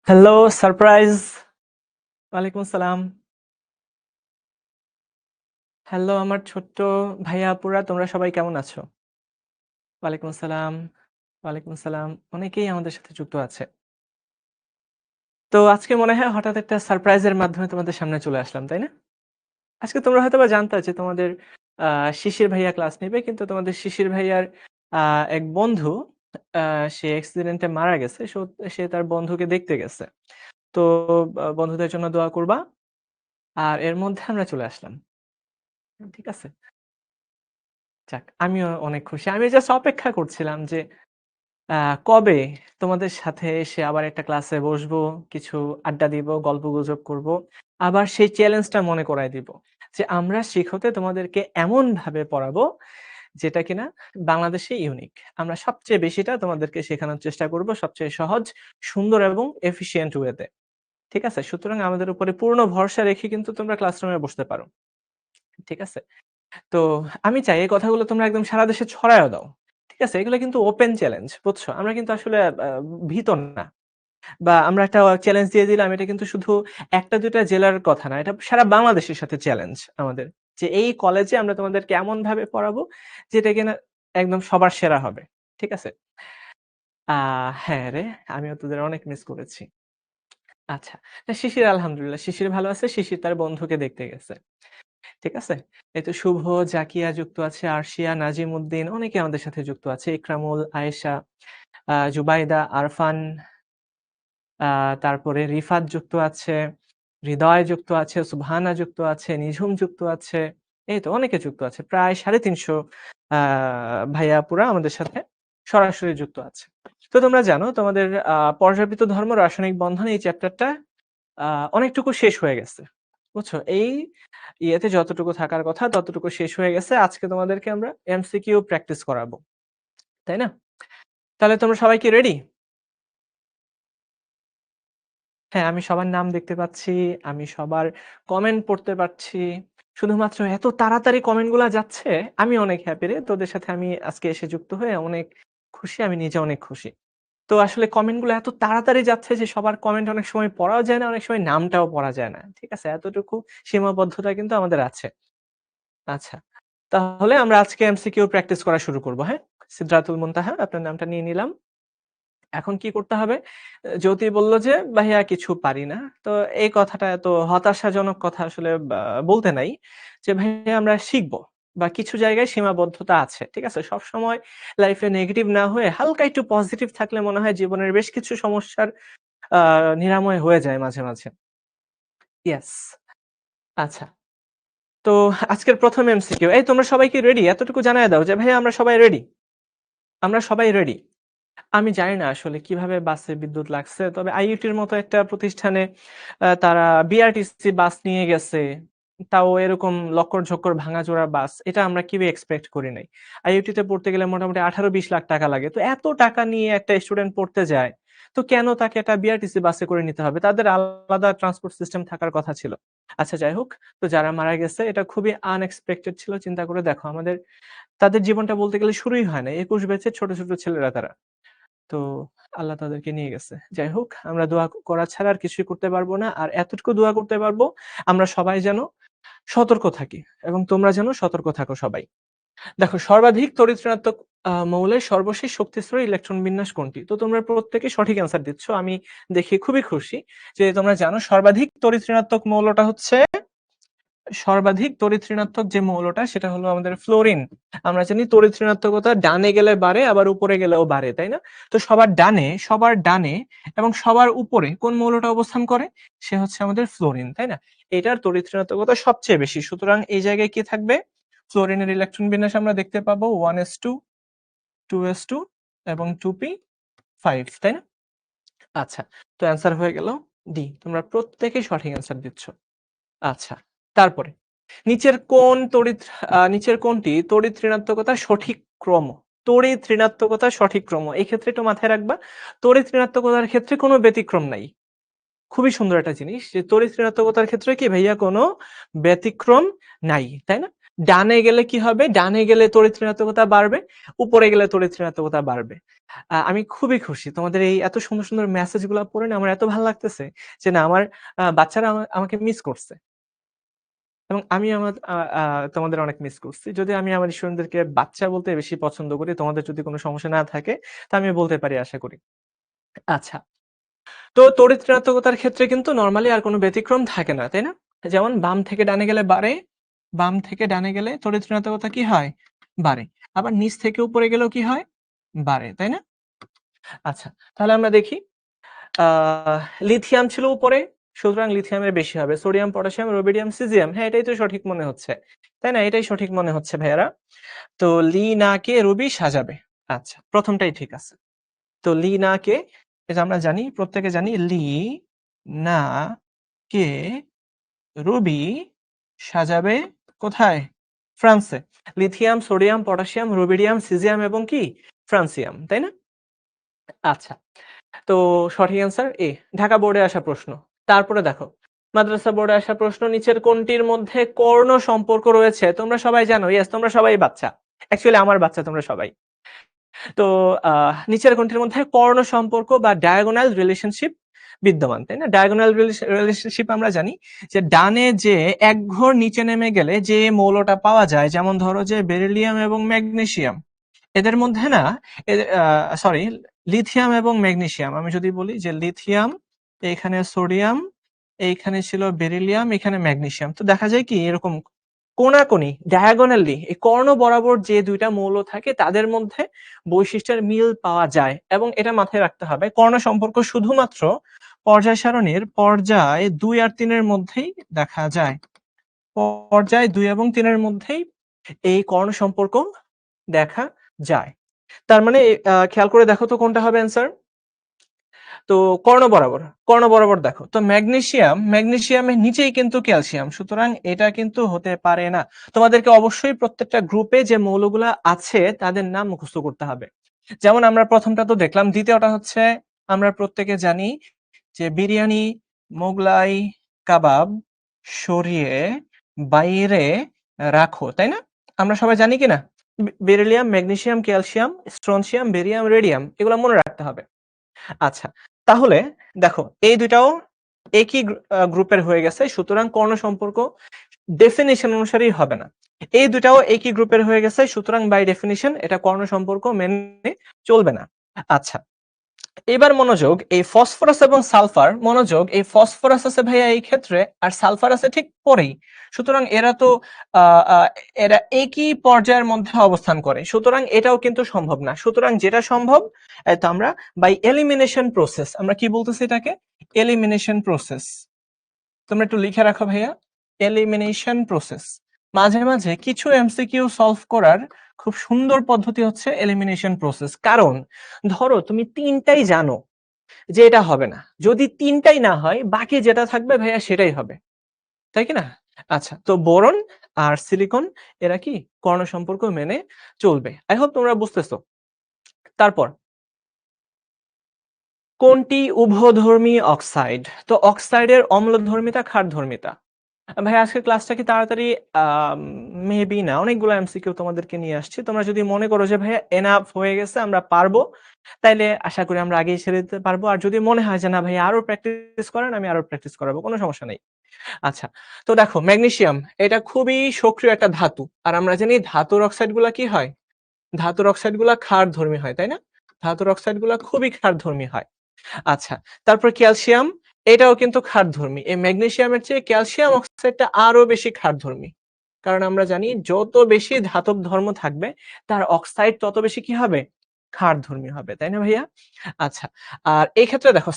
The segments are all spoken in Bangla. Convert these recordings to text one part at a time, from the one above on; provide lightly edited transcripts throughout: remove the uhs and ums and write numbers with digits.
Hello, surprise! ওয়ালাইকুম আসসালাম। হ্যালো আমার ছোট্ট ভাইয়া আপুরা তোমরা সবাই কেমন আছো? ওয়ালাইকুম আসসালাম, ওয়ালাইকুম আসসালাম। অনেকেই আমাদের সাথে যুক্ত আছে। তো আজকে মনে হয় হঠাৎ একটা সারপ্রাইজের মাধ্যমে তোমাদের সামনে চলে আসলাম, তাই না? আজকে তোমরা হয়তোবা জানতা যে তোমাদের আ শিশির ভাইয়া ক্লাস নিবে। কিন্তু তোমাদের শিশির ভাইয়ার আ এক বন্ধু আ সে অ্যাক্সিডেন্টে মারা গেছে। সে তার বন্ধুকে দেখতে গেছে। তো বন্ধুদের জন্য দোয়া করবা। আর এর মধ্যে আমরা চলে আসলাম। ঠিক আছে? যাক, আমিও অনেক খুশি। আমি জাস্ট অপেক্ষা করছিলাম যে আ কবে তোমাদের সাথে এসে আবার একটা ক্লাসে বসবো, কিছু আড্ডা দিব, গল্পগুজব করব। আবার সেই চ্যালেঞ্জটা মনে করায় দিব। যে আমরা শিখতে তোমাদেরকে এমনভাবে পড়াবো যেটা কিনা বাংলাদেশে ইউনিক। আমরা সবচেয়ে বেশিটা তোমাদেরকে শেখানোর চেষ্টা করব সবচেয়ে সহজ, সুন্দর এবং এফিশিয়েন্ট ওয়েতে। ঠিক আছে? সুতরাং আমাদের উপরে পূর্ণ ভরসা রেখে কিন্তু তোমরা ক্লাসরুমে বসতে পারো। ঠিক আছে? তো আমি চাই এই কথাগুলো তোমরা একদম সারা দেশে ছড়ায়ও দাও। ঠিক আছে? এগুলো কিন্তু ওপেন চ্যালেঞ্জ, বুঝছো? আমরা কিন্তু আসলে ভীত না। বা আমরা একটা চ্যালেঞ্জ দিয়ে দিলাম এটা কিন্তু শুধু ১ টা ২ টা জেলার কথা না। এটা সারা বাংলাদেশের সাথে চ্যালেঞ্জ আমাদের। যে এই কলেজে আমরা তোমাদেরকে এমনভাবে পড়াবো যেটা কিনা একদম সবার সেরা হবে। ঠিক আছে? আ হ্যাঁ রে, আমিও তোদের অনেক মিস করেছি। আচ্ছা। শিশির আলহামদুলিল্লাহ, শিশির ভালো আছে। শিশির তার বন্ধুকে দেখতে গেছে। ঠিক আছে? এই তো শুভ, জাকিয়া যুক্ত আছে, আরশিয়া, নাজিমউদ্দিন অনেকে আমাদের সাথে যুক্ত আছে। ইকরামুল, আয়েশা, জুবাইদা, আরফান, আ তারপরে রিফাত যুক্ত আছে, হৃদয় যুক্ত আছে, সুবহানা যুক্ত আছে, নিঝুম যুক্ত আছে। এই তো অনেকে যুক্ত আছে। প্রায় ৩৫০ আ ভাইয়া আপুরা আমাদের সাথে সরাসরি যুক্ত আছে। তো তোমরা জানো তোমাদের পর্যাবৃত্ত ধর্ম রাসায়নিক বন্ধন এই চ্যাপ্টারটা আ অনেকটুকু শেষ হয়ে গেছে। বুঝছো? এই ইয়েতে যতটুকু থাকার কথা ততটুকু শেষ হয়ে গেছে। আজকে তোমাদেরকে আমরা এমসিকিউ প্র্যাকটিস করাবো। তাই না? তাহলে তোমরা সবাই কি রেডি? হ্যাঁ, আমি সবার নাম দেখতে পাচ্ছি। আমি সবার কমেন্ট পড়তে পারছি। শুধুমাত্র এত তাড়াতাড়ি কমেন্ট গুলা যাচ্ছে, আমি অনেক হ্যাপি রে। তোদের সাথে আমি আজকে এসে যুক্ত হয়ে অনেক খুশি। আমি নিজে অনেক খুশি। তো আসলে কমেন্ট গুলো এত তাড়াতাড়ি যাচ্ছে যে সবার কমেন্ট অনেক সময় পড়াও যায় না, অনেক সময় নামটাও পড়া যায় না। ঠিক আছে? এতটুকু সীমাবদ্ধতা কিন্তু আমাদের আছে। আচ্ছা। তাহলে আমরা আজকে এমসিকিউ প্র্যাকটিস করা শুরু করব, হ্যাঁ? সিদরাতুল মুনতাহা আপনার নামটা নিয়ে নিলাম। এখন কি করতে হবে? জ্যোতি বলল যে, "ভাইয়া কিছু পারি না।" তো এই কথাটা এত হতাশাজনক কথা আসলে বলতে নাই। যে ভাইয়া আমরা শিখব বা কিছু জায়গায় সীমাবদ্ধতা আছে। ঠিক আছে? সবসময় লাইফে নেগেটিভ না হয়ে হালকা একটু পজিটিভ থাকলে মনে হয় জীবনের বেশ কিছু সমস্যার আ নিরাময় হয়ে যায় মাঝে, মাঝে। ইয়েস। আচ্ছা। তো আজকের ১ম এমসিকিউ। এই তোমরা সবাই কি রেডি? এতটুকু জানায়ে দাও যে ভাইয়া আমরা সবাই রেডি। আমরা সবাই রেডি। আমি জানি না আসলে কিভাবে বাসে বিদ্যুৎ লাগছে। তবে আইইউটির মতো একটা প্রতিষ্ঠানে তারা বিআরটিসি বাস নিয়ে গেছে। তাও এরকম লক্কর-ঝক্কর ভাঙাচোরা বাস। এটা আমরা কেউই এক্সপেক্ট করি নাই। আইইউটিতে পড়তে গেলে মোটামুটি ১৮-২০ লাখ টাকা লাগে। তো এত টাকা নিয়ে একটা স্টুডেন্ট পড়তে যায়। তো কেন তাকে একটা বিআরটিসি বাসে করে নিতে হবে? তাদের আলাদা ট্রান্সপোর্ট সিস্টেম থাকার কথা ছিল। আচ্ছা যাই হোক। তো যারা মারা গেছে এটা খুবই আনএক্সপেক্টেড ছিল। চিন্তা করে দেখো তাদের জীবনটা বলতে গেলে শুরুই হয় নাই। ২১ ব্যাচের ছোট, ছোট ছেলেরা তারা। তো আল্লাহ তাদেরকে নিয়ে গেছে। যাই হোক, আমরা দোয়া করা ছাড়া আর কিছুই করতে পারব না। আর এতটুকু দোয়া করতে পারবো, আমরা সবাই যেন সতর্ক থাকি এবং তোমরা যেন সতর্ক থাকো সবাই। দেখো সর্বাধিক তড়িৎ ঋণাত্মক মৌলের সর্বশেষ শক্তিস্তর ইলেকট্রন বিন্যাস কোনটি? তো তোমরা প্রত্যেকেই সঠিক অ্যান্সার দিচ্ছ। আমি দেখে খুবই খুশি যে তোমরা জানো সর্বাধিক তড়িৎ ঋণাত্মক মৌলটা হচ্ছে সর্বাধিক তড়িৎ ঋণাত্মক যে মৌলটা সেটা হলো আমাদের ফ্লোরিন। আমরা জানি তড়িৎ ঋণাত্মকতা ডানে গেলে বাড়ে আবার উপরে গেলেও বাড়ে, তাই না? তো সবার ডানে এবং সবার উপরে কোন মৌলটা অবস্থান করে? সে হচ্ছে আমাদের ফ্লোরিন, তাই না? এটার তড়িৎ ঋণাত্মকতা সবচেয়ে বেশি। সুতরাং এই জায়গায় কি থাকবে? ফ্লোরিনের ইলেকট্রন বিন্যাস আমরা দেখতে পাবো 1s2, 2s2 এবং 2p5, তাই না? আচ্ছা। তো অ্যান্সার হয়ে গেল ডি। তোমরা প্রত্যেকেই সঠিক অ্যান্সার দিচ্ছ। আচ্ছা, তারপরে নিচের কোনটি তড়িৎ ঋণাত্মকতার সঠিক ক্রম? তড়িৎ ঋণাত্মকতার সঠিক ক্রম। এই ক্ষেত্রে একটু মাথায় রাখবা, তড়িৎ ঋণাত্মকতার ক্ষেত্রে কোনো ব্যতিক্রম নাই। খুবই সুন্দর একটা জিনিস যে তড়িৎ ঋণাত্মকতার ক্ষেত্রে কি ভাইয়া কোনো ব্যতিক্রম নাই, তাই না? ডানে গেলে কি হবে? ডানে গেলে তড়িৎ ঋণাত্মকতা বাড়বে, উপরে গেলে তড়িৎ ঋণাত্মকতা বাড়বে। আমি খুবই খুশি। তোমাদের এই এত সুন্দর, সুন্দর মেসেজ গুলা পড়ে না আমার এত ভাল লাগতেছে যে না আমার বাচ্চারা আমাকে মিস করছে। এবং আমি আমার আ আ তোমাদের অনেক মিস করছি। যদিও আমি আমার স্টুডেন্টদেরকে বাচ্চা বলতে বেশি পছন্দ করি। তোমাদের যদি কোন সমস্যা না থাকে তা আমি বলতে পারি আশা করি। আচ্ছা। তো তড়িৎ ঋণাত্মকতার ক্ষেত্রে কিন্তু নরমালি আর কোন ব্যতিক্রম থাকে না, তাই না? যেমন বাম থেকে ডানে গেলে বাড়ে, বাম থেকে ডানে গেলে তড়িৎ ঋণাত্মকতা কি হয়? বাড়ে। আবার নিচ থেকে উপরে গেলেও কি হয়? বাড়ে, তাই না? আচ্ছা, তাহলে আমরা দেখি আ লিথিয়াম ছিল উপরে, সুতরাং লিথিয়ামের বেশি হবে। Sodium, potassium, rubidium, caesium. হ্যাঁ, এটাই তো সঠিক মনে হচ্ছে। তাই না? এটাই সঠিক মনে হচ্ছে ভাইয়ারা। তো লি না কে রুবি সাজাবে। আচ্ছা, ১ম টাই ঠিক আছে। তো লি না কে এটা আমরা জানি, প্রত্যেকে জানি লি না কে রুবি সাজাবে কোথায়? ফ্রান্সে। Lithium, sodium, potassium, rubidium, caesium এবং কি? ফ্রান্সিয়াম। তাই না? আচ্ছা। তো সঠিক অ্যান্সার এ। ঢাকা বোর্ডে আসা প্রশ্ন। তারপরে দেখো, মাদ্রাসা বোর্ডে আসা প্রশ্ন নিচের কোনটির মধ্যে কর্ণ সম্পর্ক রয়েছে? তোমরা সবাই জানো। ইয়েস, তোমরা সবাই বাচ্চা। অ্যাকচুয়ালি আমার বাচ্চা তোমরা সবাই। তো নিচের কোনটির মধ্যে কর্ণ সম্পর্ক বা ডায়াগোনাল রিলেশনশিপ বিদ্যমান, তাই না? ডায়াগোনাল রিলেশনশিপ আমরা জানি যে ডানে যে এক ঘর নিচে নেমে গেলে যে মৌলটা পাওয়া যায়, যেমন ধরো যে বেরিলিয়াম এবং ম্যাগনেসিয়াম, এদের মধ্যে না সরি লিথিয়াম এবং ম্যাগনেসিয়াম, আমি যদি বলি যে লিথিয়াম, এইখানে সোডিয়াম, এইখানে ছিল বেরিলিয়াম, এখানে ম্যাগনেসিয়াম। তো দেখা যায় কি এরকম কোনাকুনি ডায়াগোনালি এই কর্ণ বরাবর যে দুইটা মৌল থাকে তাদের মধ্যে বৈশিষ্ট্যের মিল পাওয়া যায় এবং এটা মাথায় রাখতে হবে কর্ণ সম্পর্ক শুধুমাত্র পর্যায় সারণীর পর্যায় ২ আর ৩ এর মধ্যেই দেখা যায়। পর্যায় ২ এবং ৩ এর মধ্যেই এই কর্ণ সম্পর্ক দেখা যায়। তার মানে খেয়াল করে দেখো তো কোনটা হবে অ্যান্সার? তো কর্ণ বরাবর দেখো। তো ম্যাগনেসিয়ামের নিচেই কিন্তু ক্যালসিয়াম। সুতরাং এটা কিন্তু হতে পারে না। তোমাদেরকে অবশ্যই প্রত্যেকটা গ্রুপে যে মৌলগুলা আছে তাদের নাম মুখস্থ করতে হবে। যেমন আমরা ১ম টা তো দেখলাম, দ্বিতীয়টা হচ্ছে আমরা প্রত্যেকে জানি যে বিরিয়ানি, মোগলাই, কাবাব সরিয়ে বাইরে রাখো, তাই না? আমরা সবাই জানি কিনা? Beryllium, magnesium, calcium, strontium, barium, radium এগুলা মনে রাখতে হবে। আচ্ছা, তাহলে দেখো এই ২ টাও একই গ্রুপের হয়ে গেছে। সুতরাং কর্ণ সম্পর্ক ডেফিনিশন অনুসারেই হবে না। এই ২ টাও একই গ্রুপের হয়ে গেছে। সুতরাং বাই ডেফিনিশন এটা কর্ণ সম্পর্ক মেনে চলবে না। আচ্ছা, এবার মনোযোগ, এই ফসফরাস এবং সালফার, মনোযোগ, এই ফসফরাস আছে ভাইয়া এই ক্ষেত্রে আর সালফার আছে ঠিক পরেই। সুতরাং এরা তো আ আ এরা একই পর্যায়ের মধ্যে অবস্থান করে। সুতরাং এটাও কিন্তু সম্ভব না। সুতরাং যেটা সম্ভব তো আমরা বাই এলিমিনেশন প্রসেস, আমরা কি বলতেছি এটাকে? Elimination process. তোমরা একটু লিখে রাখো ভাইয়া। Elimination process. মাঝে, মাঝে কিছু এমসিকিউ সলভ করার খুব সুন্দর পদ্ধতি হচ্ছে এলিমিনেশন প্রসেস। কারণ ধরো তুমি ৩ টাই জানো যে এটা হবে না। যদি ৩ টাই না হয় বাকি যেটা থাকবে ভাইয়া সেটাই হবে। তাই কি না? আচ্ছা, তো বোরন আর সিলিকন এরা কি কর্ণ সম্পর্ক মেনে চলবে। আই হোপ তোমরা বুঝতেছো। তারপর কোনটি উভধর্মী অক্সাইড? তো অক্সাইডের অম্লধর্মিতা, ক্ষারধর্মিতা। ভাই আজকের ক্লাসটা কি তাড়াতাড়ি মেবি না। অনেকগুলো এমসিকিউ তোমাদেরকে নিয়ে আসছি। তোমরা যদি মনে করো যে ভাইয়া এনাফ হয়ে গেছে আমরা পারবো, তাইলে আশা করি আমরা আগেই ছেড়ে দিতে পারবো। আর যদি মনে হয় যে না ভাইয়া আরো প্র্যাকটিস করেন, আমি আরো প্র্যাকটিস করাবো। কোনো সমস্যা নাই। আচ্ছা। তো দেখো ম্যাগনেসিয়াম এটা খুবই সক্রিয় একটা ধাতু। আর আমরা জানি ধাতুর অক্সাইড গুলা কি হয়? ধাতুর অক্সাইড গুলা ক্ষারধর্মী হয়, তাই না? ধাতুর অক্সাইড গুলা খুবই ক্ষারধর্মী হয়। আচ্ছা, তারপর ক্যালসিয়াম এটাও কিন্তু ক্ষারধর্মী। এই ম্যাগনেসিয়ামের চেয়ে ক্যালসিয়াম অক্সাইডটা আরো বেশি ক্ষারধর্মী। কারণ আমরা জানি যত বেশি ধাতব ধর্ম থাকবে তার অক্সাইড তত বেশি কি হবে? ক্ষারধর্মী হবে। তাই না ভাইয়া? আচ্ছা। আর এই ক্ষেত্রে দেখো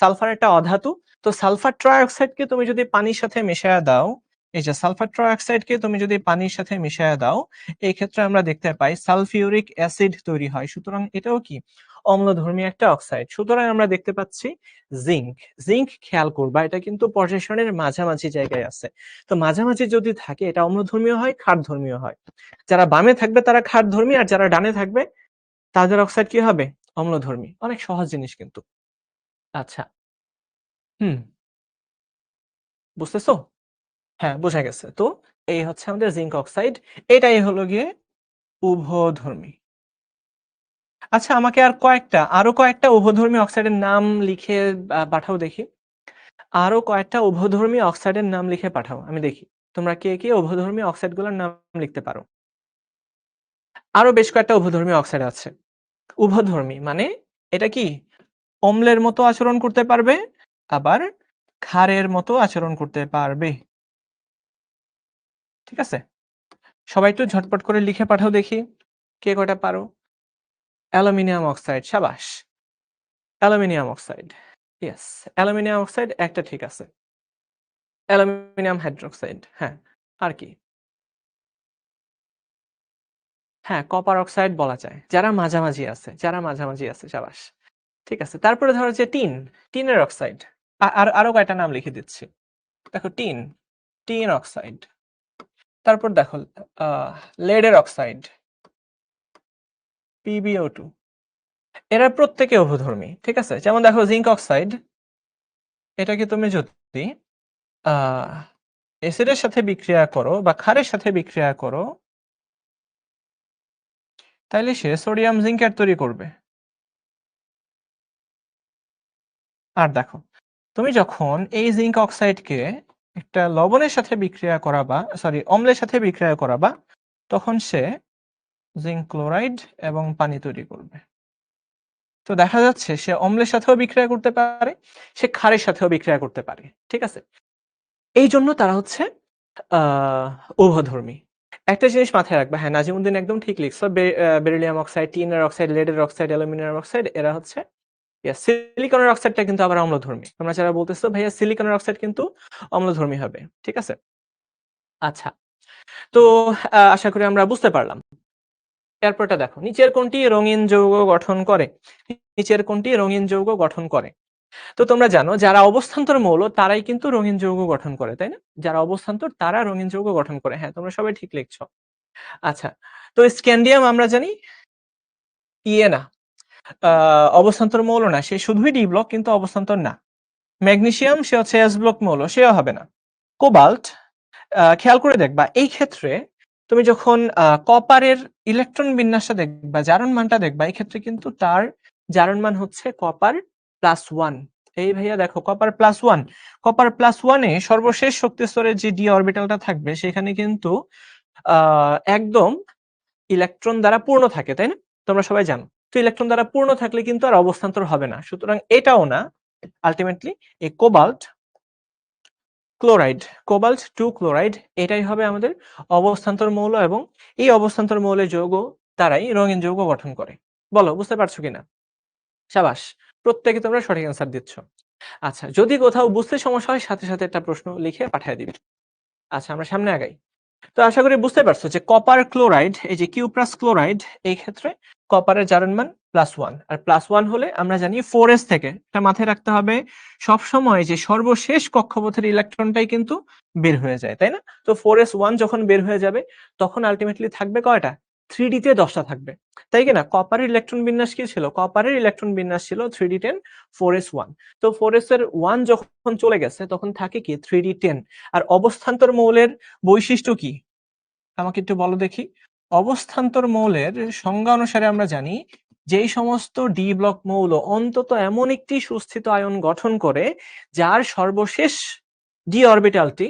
সালফার একটা অধাতু। তো সালফার ট্রাইঅক্সাইডকে তুমি যদি পানির সাথে মিশায়া দাও, এই যে সালফার ট্রাইঅক্সাইডকে তুমি যদি পানির সাথে মিশায়া দাও, এই ক্ষেত্রে আমরা দেখতে পাই সালফিউরিক অ্যাসিড তৈরি হয়। সুতরাং এটাও কি অম্লধর্মী একটা অক্সাইড। সুতরাং আমরা দেখতে পাচ্ছি জিংক। জিংক খেয়াল করবা এটা কিন্তু পর্যায় সারণীর মাঝামাঝি জায়গায় আছে। তো মাঝামাঝি যদি থাকে এটা অম্লধর্মীয় হয়, ক্ষারধর্মীয় হয়। যারা বামে থাকবে তারা ক্ষারধর্মী আর যারা ডানে থাকবে তাদের অক্সাইড কি হবে? অম্লধর্মী। অনেক সহজ জিনিস কিন্তু। আচ্ছা। হুম, বুঝতেছো? হ্যাঁ, বোঝা গেছে। তো এই হচ্ছে আমাদের জিঙ্ক অক্সাইড। এটাই হলো গিয়ে উভধর্মী। আচ্ছা আমাকে আরো কয়েকটা উভধর্মী অক্সাইডের নাম লিখে পাঠাও দেখি। আরো কয়েকটা উভধর্মী অক্সাইডের নাম লিখে পাঠাও। আমি দেখি। তোমরা কে উভধর্মী অক্সাইডগুলোর নাম লিখতে পারো? আরো বেশ কয়েকটা উভধর্মী অক্সাইড আছে। উভধর্মী মানে এটা কি? অম্লের মতো আচরণ করতে পারবে, আবার ক্ষারের মতো আচরণ করতে পারবে। ঠিক আছে? সবাই একটু ঝটপট করে লিখে পাঠাও দেখি। কে কয়টা পারো? অ্যালুমিনিয়াম অক্সাইড, শাবাশ! Aluminium oxide. Yes, aluminium oxide একটা ঠিক আছে। অ্যালুমিনিয়াম হাইড্রোক্সাইড, হ্যাঁ। আর কি? হ্যাঁ, কপার অক্সাইড বলা যায়। যারা মাঝামাঝি আছে, শাবাশ! ঠিক আছে। তারপরে ধরো যে টিনের অক্সাইড। আরো কয়টা নাম লিখে দিচ্ছি। দেখো টিন অক্সাইড। তারপর দেখো আ লেডের অক্সাইড, PbO2। এরা প্রত্যেকে উভধর্মী। ঠিক আছে? যেমন দেখো জিংক অক্সাইড, এটাকে তুমি যদি আ এসিডের সাথে বিক্রিয়া করো বা ক্ষারের সাথে বিক্রিয়া করো, তাইলে সে সোডিয়াম জিংকেট তৈরি করবে। আর দেখো, তুমি যখন এই জিংক অক্সাইডকে একটা লবণের সাথে বিক্রিয়া করাবা, অম্লের সাথে বিক্রিয়া করাবা, তখন সে জিংক ক্লোরাইড এবং পানি তৈরি করবে। তো দেখা যাচ্ছে সে অম্লের সাথেও বিক্রিয়া করতে পারে, সে ক্ষারের সাথেও বিক্রিয়া করতে পারে। ঠিক আছে? এইজন্য তারা হচ্ছে আ উভধর্মী। একটা জিনিস মাথায় রাখবা, হ্যাঁ, নাজিমুদ্দিন একদম ঠিক লিখছো। বেরিলিয়াম অক্সাইড, টিনের অক্সাইড, লেডের অক্সাইড, অ্যালুমিনিয়াম অক্সাইড এরা হচ্ছে সিলিকনের অক্সাইডটা কিন্তু আবার অম্লধর্মী। তোমরা যারা বলতেছো ভাইয়া সিলিকনের অক্সাইড কিন্তু অম্লধর্মী হবে। ঠিক আছে? আচ্ছা। তো আশা করি আমরা বুঝতে পারলাম। এরপরটা দেখো, নিচের কোনটি রঙিন যৌগ গঠন করে? নিচের কোনটি রঙিন যৌগ গঠন করে? তো তোমরা জানো যারা অবস্থান্তর মৌল তারাই কিন্তু রঙিন যৌগ গঠন করে, তাই না? যারা অবস্থান্তর তারা রঙিন যৌগ গঠন করে। হ্যাঁ, তোমরা সবাই ঠিক লিখছো। আচ্ছা। তো স্ক্যান্ডিয়াম আমরা জানি ইয়ে না, আ অবস্থান্তর মৌল না। সে শুধুই ডি ব্লক কিন্তু অবস্থান্তর না। ম্যাগনেসিয়াম সে হচ্ছে এস ব্লক মৌল, সেও হবে না। কোবাল্ট খেয়াল করে দেখবা এই ক্ষেত্রে তুমি যখন কপারের ইলেকট্রন বিন্যাসটা দেখবা, জারণ মানটা দেখবা, এই ক্ষেত্রে কিন্তু তার জারণ মান হচ্ছে কপার +1। এই ভাইয়া দেখো কপার+1 এ সর্বশেষ শক্তি স্তরের যে ডি অরবিটালটা থাকবে সেখানে কিন্তু আ একদম ইলেকট্রন দ্বারা পূর্ণ থাকে, তাই না? তোমরা সবাই জানো। তো ইলেকট্রন দ্বারা পূর্ণ থাকলে কিন্তু আর অবস্থান্তর হবে না। সুতরাং এটাও না। আল্টিমেটলি এই ক্লোরাইড, কোবাল্ট 2 ক্লোরাইড এটাই হবে আমাদের অবস্থান্তর মৌল এবং এই অবস্থান্তর মৌলের যৌগ দ্বারাই রঙিন যৌগ গঠন করে। বলো বুঝতে পারছো কিনা? শাবাশ! প্রত্যেকে তোমরা সঠিক অ্যান্সার দিচ্ছ। আচ্ছা, যদি কোথাও বুঝতে সমস্যা হয় সাথে একটা প্রশ্ন লিখে পাঠিয়ে দিবে। আচ্ছা, আমরা সামনে আগাই। তো আশা করি বুঝতে পারছো যে কপার ক্লোরাইড, এই যে কিউ প্লাস ক্লোরাইড, এই ক্ষেত্রে কপারের জারণ মান +1 আর +1 হলে আমরা জানি 4s থেকে এটা মাথায় রাখতে হবে, সবসময় যে সর্বশেষ কক্ষপথের ইলেকট্রনটাই কিন্তু বের হয়ে যায়, তাই না? তো 4s1 যখন বের হয়ে যাবে তখন আলটিমেটলি থাকবে কয়টা? 3d তে 10 টা থাকবে। তাই কিনা? কপারের ইলেকট্রন বিন্যাস কি ছিল? কপারের ইলেকট্রন বিন্যাস ছিল 3d10 4s1। তো 4s এর 1 যখন চলে গেছে তখন থাকে কি 3d10। আর অবস্থান্তর মৌলের বৈশিষ্ট্য কি? আমাকে একটু বলো দেখি। অবস্থান্তর মৌলের সংজ্ঞা অনুসারে আমরা জানি যেই সমস্ত ডি ব্লক মৌল অন্তত এমন একটি সুস্থিত আয়ন গঠন করে যার সর্বশেষ ডি অরবিটালটি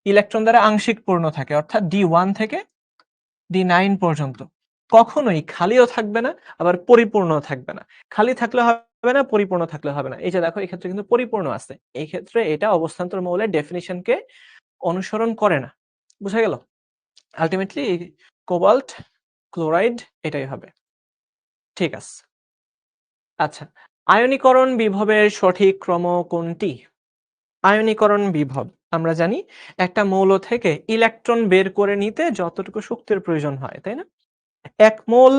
ইলেকট্রন দ্বারা আংশিক পূর্ণ থাকে, অর্থাৎ D1 থেকে D9 পর্যন্ত। কখনোই খালিও থাকবে না, আবার পরিপূর্ণও থাকবে না। খালি থাকলে হবে না, পরিপূর্ণ থাকলে হবে না। এই যে দেখো এক্ষেত্রে কিন্তু পরিপূর্ণ আছে। এই ক্ষেত্রে এটা অবস্থান্তর মৌলের ডেফিনিশনকে অনুসরণ করে না। বুঝা গেল? আল্টিমেটলি কোবাল্ট, ক্লোরাইড এটাই হবে। ঠিক আছে। আচ্ছা, আয়নীকরণ বিভবের সঠিক ক্রম কোনটি? আয়নীকরণ বিভব আমরা জানি একটা মৌল থেকে ইলেকট্রন বের করে নিতে যতটুকু শক্তির প্রয়োজন হয়, তাই না? ১ মোল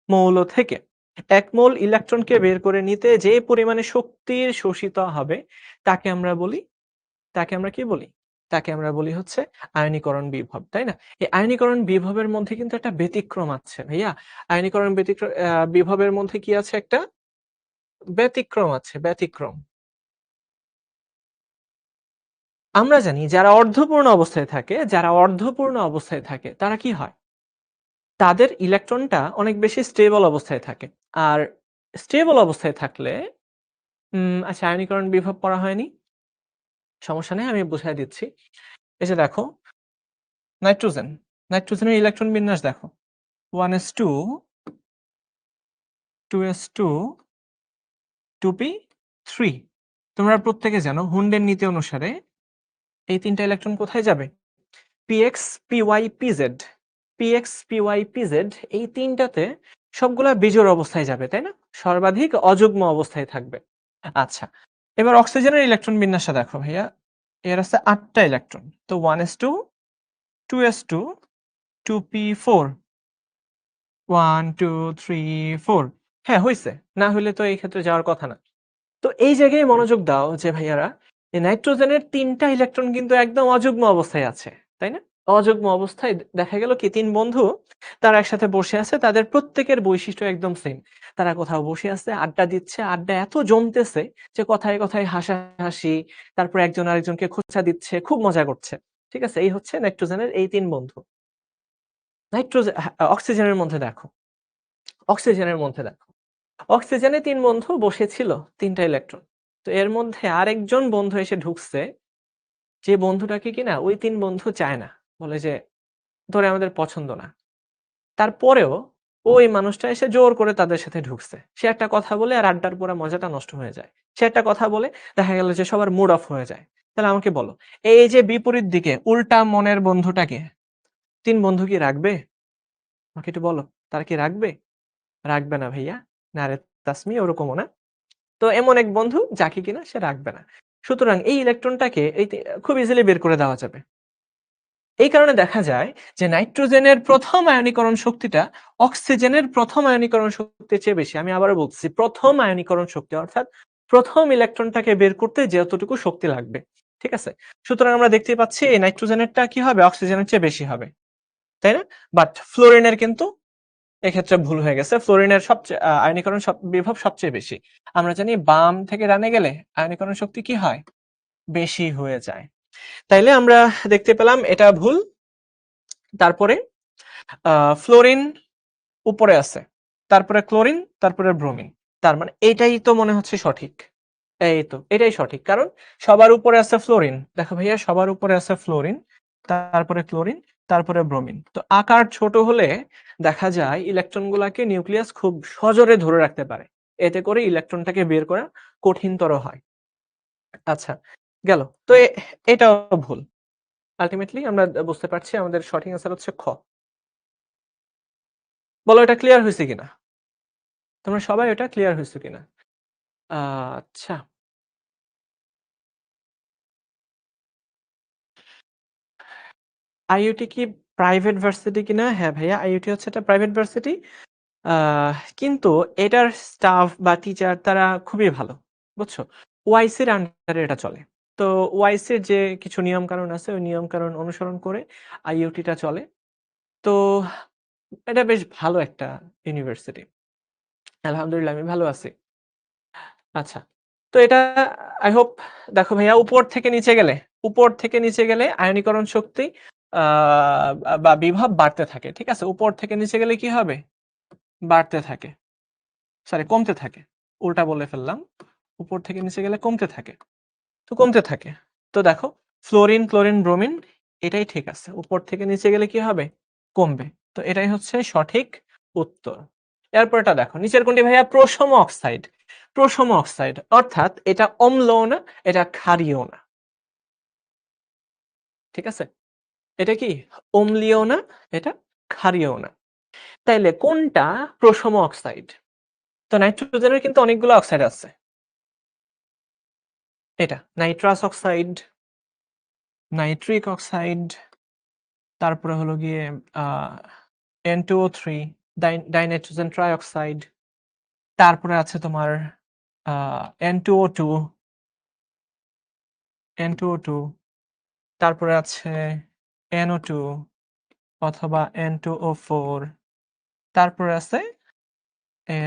মৌল থেকে ১ মোল ইলেকট্রনকে বের করে নিতে যে পরিমাণে শক্তির শোষিত হবে তাকে আমরা বলি তাকে আমরা কি বলি? তাকে আমরা বলি হচ্ছে আয়নীকরণ বিভব, তাই না? এই আয়নীকরণ বিভবের মধ্যে কিন্তু একটা ব্যতিক্রম আছে ভাইয়া। আয়নীকরণ বিভবের মধ্যে কি আছে একটা? ব্যতিক্রম আছে, ব্যতিক্রম। আমরা জানি যারা অর্ধপূর্ণ অবস্থায় থাকে তারা কি হয়? তাদের ইলেকট্রনটা অনেক বেশি স্টেবল অবস্থায় থাকে। আর স্টেবল অবস্থায় থাকলে আচ্ছা আয়নীকরণ বিভব পড়া হয়নি? সমস্যা নেই আমি বুঝায় দিচ্ছি। এই যে দেখো নাইট্রোজেন, নাইট্রোজেনের ইলেকট্রন বিন্যাস দেখো 1s2 2s2 2p3 তোমরা প্রত্যেকে জানো হুন্ডের নীতি অনুসারে এই ৩ টা ইলেকট্রন কোথায় যাবে? px py pz px py pz এই ৩ টাতে সবগুলা বিজোড় অবস্থায় যাবে, তাই না? সর্বাধিক অযুগ্ম অবস্থায় থাকবে। আচ্ছা। এবার অক্সিজেনের ইলেকট্রন বিন্যাসটা দেখো ভাইয়া। এর আছে ৮ টা ইলেকট্রন। তো 1s2 2s2 2p4 1 2 3 4 হ্যাঁ, হইছে। না হইলে তো এই ক্ষেত্রে যাওয়ার কথা না। তো এই জায়গায় মনোযোগ দাও যে ভাইয়ারা, এই নাইট্রোজেনের ৩ টা ইলেকট্রন কিন্তু একদম অযুগ্ম অবস্থায় আছে। তাই না? অযুগ্ম অবস্থায় দেখা গেল কি ৩ বন্ধু তারা একসাথে বসে আছে। তাদের প্রত্যেকের বৈশিষ্ট্য একদম সেম। তারা কোথাও বসে আছে, আড্ডা দিচ্ছে। আড্ডা এত জমতেছে যে কথায়, কথায় হাসাহাসি, তারপর একজন আরেকজনকে খোঁচা দিচ্ছে, খুব মজা করছে। ঠিক আছে? এই হচ্ছে নাইট্রোজেনের এই ৩ বন্ধু। অক্সিজেনের মধ্যে দেখো, অক্সিজেনের মধ্যে দেখো। অক্সিজেনে ৩ বন্ধু বসেছিল ৩ টা ইলেকট্রন। তো এর মধ্যে আরেকজন বন্ধু এসে ঢুকছে, যে বন্ধুটাকে কিনা ওই ৩ বন্ধু চায় না। বলে যে, "ধরে আমাদের পছন্দ না।" তারপরেও ওই মানুষটা এসে জোর করে তাদের সাথে ঢুকছে। সে একটা কথা বলে আর আড্ডার পুরা মজাটা নষ্ট হয়ে যায়। সে একটা কথা বলে দেখা গেল যে সবার মুড অফ হয়ে যায়। তাহলে আমাকে বলো, এই যে বিপরীত দিকে উল্টা মনের বন্ধুটাকে ৩ বন্ধু কি রাখবে? আমাকে একটু বলো, তারা কি রাখবে? রাখবে না ভাইয়া। না রে তাসমি ওরকমও না। তো এমন এক বন্ধু যাকে কিনা সে রাখবে না। সুতরাং এই ইলেকট্রনটাকে খুব ইজিলি বের করে দেওয়া যাবে। এই কারণে দেখা যায় যে নাইট্রোজেনের ১ম আয়নীকরণ শক্তিটা অক্সিজেনের ১ম আয়নীকরণ শক্তির চেয়ে বেশি। আমি আবারও বলছি ১ম আয়নীকরণ শক্তি অর্থাৎ ১ম ইলেকট্রনটাকে বের করতে যতটুকু শক্তি লাগবে। ঠিক আছে? সুতরাং আমরা দেখতেই পাচ্ছি এই নাইট্রোজেনেরটা কি হবে? অক্সিজেনের চেয়ে বেশি হবে। তাই না? বাট ফ্লোরিনের কিন্তু এক্ষেত্রে ভুল হয়ে গেছে। ফ্লোরিনের সবচেয়ে আয়নীকরণ বিভব সবচেয়ে বেশি। আমরা জানি বাম থেকে ডানে গেলে আয়নীকরণ শক্তি কি হয়? বেশি হয়ে যায়। তাইলে আমরা দেখতে পেলাম এটা ভুল। তারপরে আ ফ্লোরিন উপরে আছে। তারপরে ক্লোরিন, তারপরে ব্রোমিন। তার মানে এইটাই তো মনে হচ্ছে সঠিক। এই তো এটাই সঠিক। কারণ সবার উপরে আছে ফ্লোরিন। দেখো ভাইয়া সবার উপরে আছে ফ্লোরিন, তারপরে ক্লোরিন, তারপরে ব্রোমিন। তো আকার ছোট হলে দেখা যায় ইলেকট্রন গুলাকে নিউক্লিয়াস খুব সজোরে ধরে রাখতে পারে। এতে করে ইলেকট্রনটাকে বের করা কঠিনতর হয়। আচ্ছা, গেল। তো এটাও ভুল। আল্টিমেটলি আমরা বুঝতে পারছি আমাদের সঠিক অ্যান্সার হচ্ছে খ। বলো এটা ক্লিয়ার হইছে কিনা? তোমরা সবাই এটা ক্লিয়ার হইছো কিনা? আচ্ছা। আইইউটি কি প্রাইভেট ভার্সিটি কিনা? হ্যাঁ ভাইয়া, আইইউটি হচ্ছে একটা প্রাইভেট ভার্সিটি। কিন্তু এটার স্টাফ বা টিচার তারা খুবই ভালো। বুঝছো? ওআইসির আন্ডারে এটা চলে। তো ওআইসির যে কিছু নিয়ম-কানুন আছে, ওই নিয়ম-কানুন অনুসরণ করে আইইউটিটা চলে। তো এটা বেশ ভালো একটা ইউনিভার্সিটি। আলহামদুলিল্লাহ আমি ভালো আছি। আচ্ছা। তো এটা আই হোপ দেখো ভাইয়া উপর থেকে নিচে গেলে আয়নীকরণ শক্তি আ বা বিভব বাড়তে থাকে। ঠিক আছে? উপর থেকে নিচে গেলে কি হবে? বাড়তে থাকে। সরি কমতে থাকে। উল্টা বলে ফেললাম। উপর থেকে নিচে গেলে কমতে থাকে। তো কমতে থাকে। তো দেখো ফ্লোরিন, ক্লোরিন, ব্রোমিন এটাই ঠিক আছে। উপর থেকে নিচে গেলে কি হবে? কমবে। তো এটাই হচ্ছে সঠিক উত্তর। এরপরেরটা দেখো। নিচের কোনটি ভাইয়া প্রশম অক্সাইড? প্রশম অক্সাইড অর্থাৎ এটা অম্লও না, এটা ক্ষারীয় না। ঠিক আছে? এটা কি? অম্লীয় না, এটা ক্ষারীয় না। তাইলে কোনটা প্রশম অক্সাইড? তো নাইট্রোজেনের কিন্তু অনেকগুলো অক্সাইড আছে। এটা নাইট্রাস অক্সাইড, নাইট্রিক অক্সাইড, তারপরে হলো গিয়ে আ N2O3 ডাইনাইট্রোজেন ট্রাইঅক্সাইড, তারপরে আছে তোমার আ N2O2, N2O2, তারপরে আছে NO2 অথবা N2O4, তারপরে আছে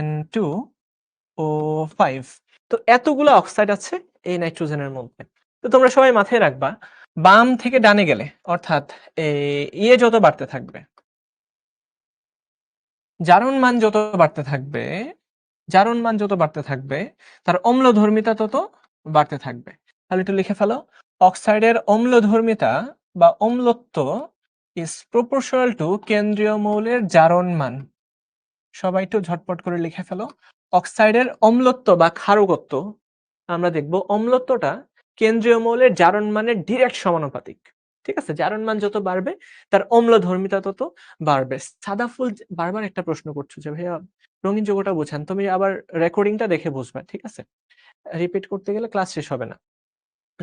N2O5। তো এতগুলা অক্সাইড আছে এই নাইট্রোজেনের মধ্যে। তো তোমরা সবাই মাথায় রাখবা, বাম থেকে ডানে গেলে অর্থাৎ ইয়ে যত বাড়তে থাকবে, জারণ মান যত বাড়তে থাকবে, জারণ মান যত বাড়তে থাকবে, তার অম্লধর্মিতা তত বাড়তে থাকবে। তাহলে একটু লিখে ফেলো, অক্সাইডের অম্লধর্মিতা বা অম্লত্ব ইজ প্রপোর্শনাল টু কেন্দ্রীয় মৌলের জারণ মান। সবাই একটু ঝটপট করে লিখে ফেলো, অক্সাইডের অম্লত্ব বা ক্ষারকত্ব, আমরা দেখব অম্লত্বটা কেন্দ্রীয় মৌলের জারণ মানের ডিরেক্ট সমানুপাতিক। ঠিক আছে, জারণ মান যত বাড়বে তার অম্লধর্মিতা তত বাড়বে। সাদা ফুল বারবার একটা প্রশ্ন করছো যে ভাইয়া রঙিন যৌগটা বোঝান, তুমি আবার রেকর্ডিংটা দেখে বুঝবে, ঠিক আছে? রিপিট করতে গেলে ক্লাস শেষ হবে না।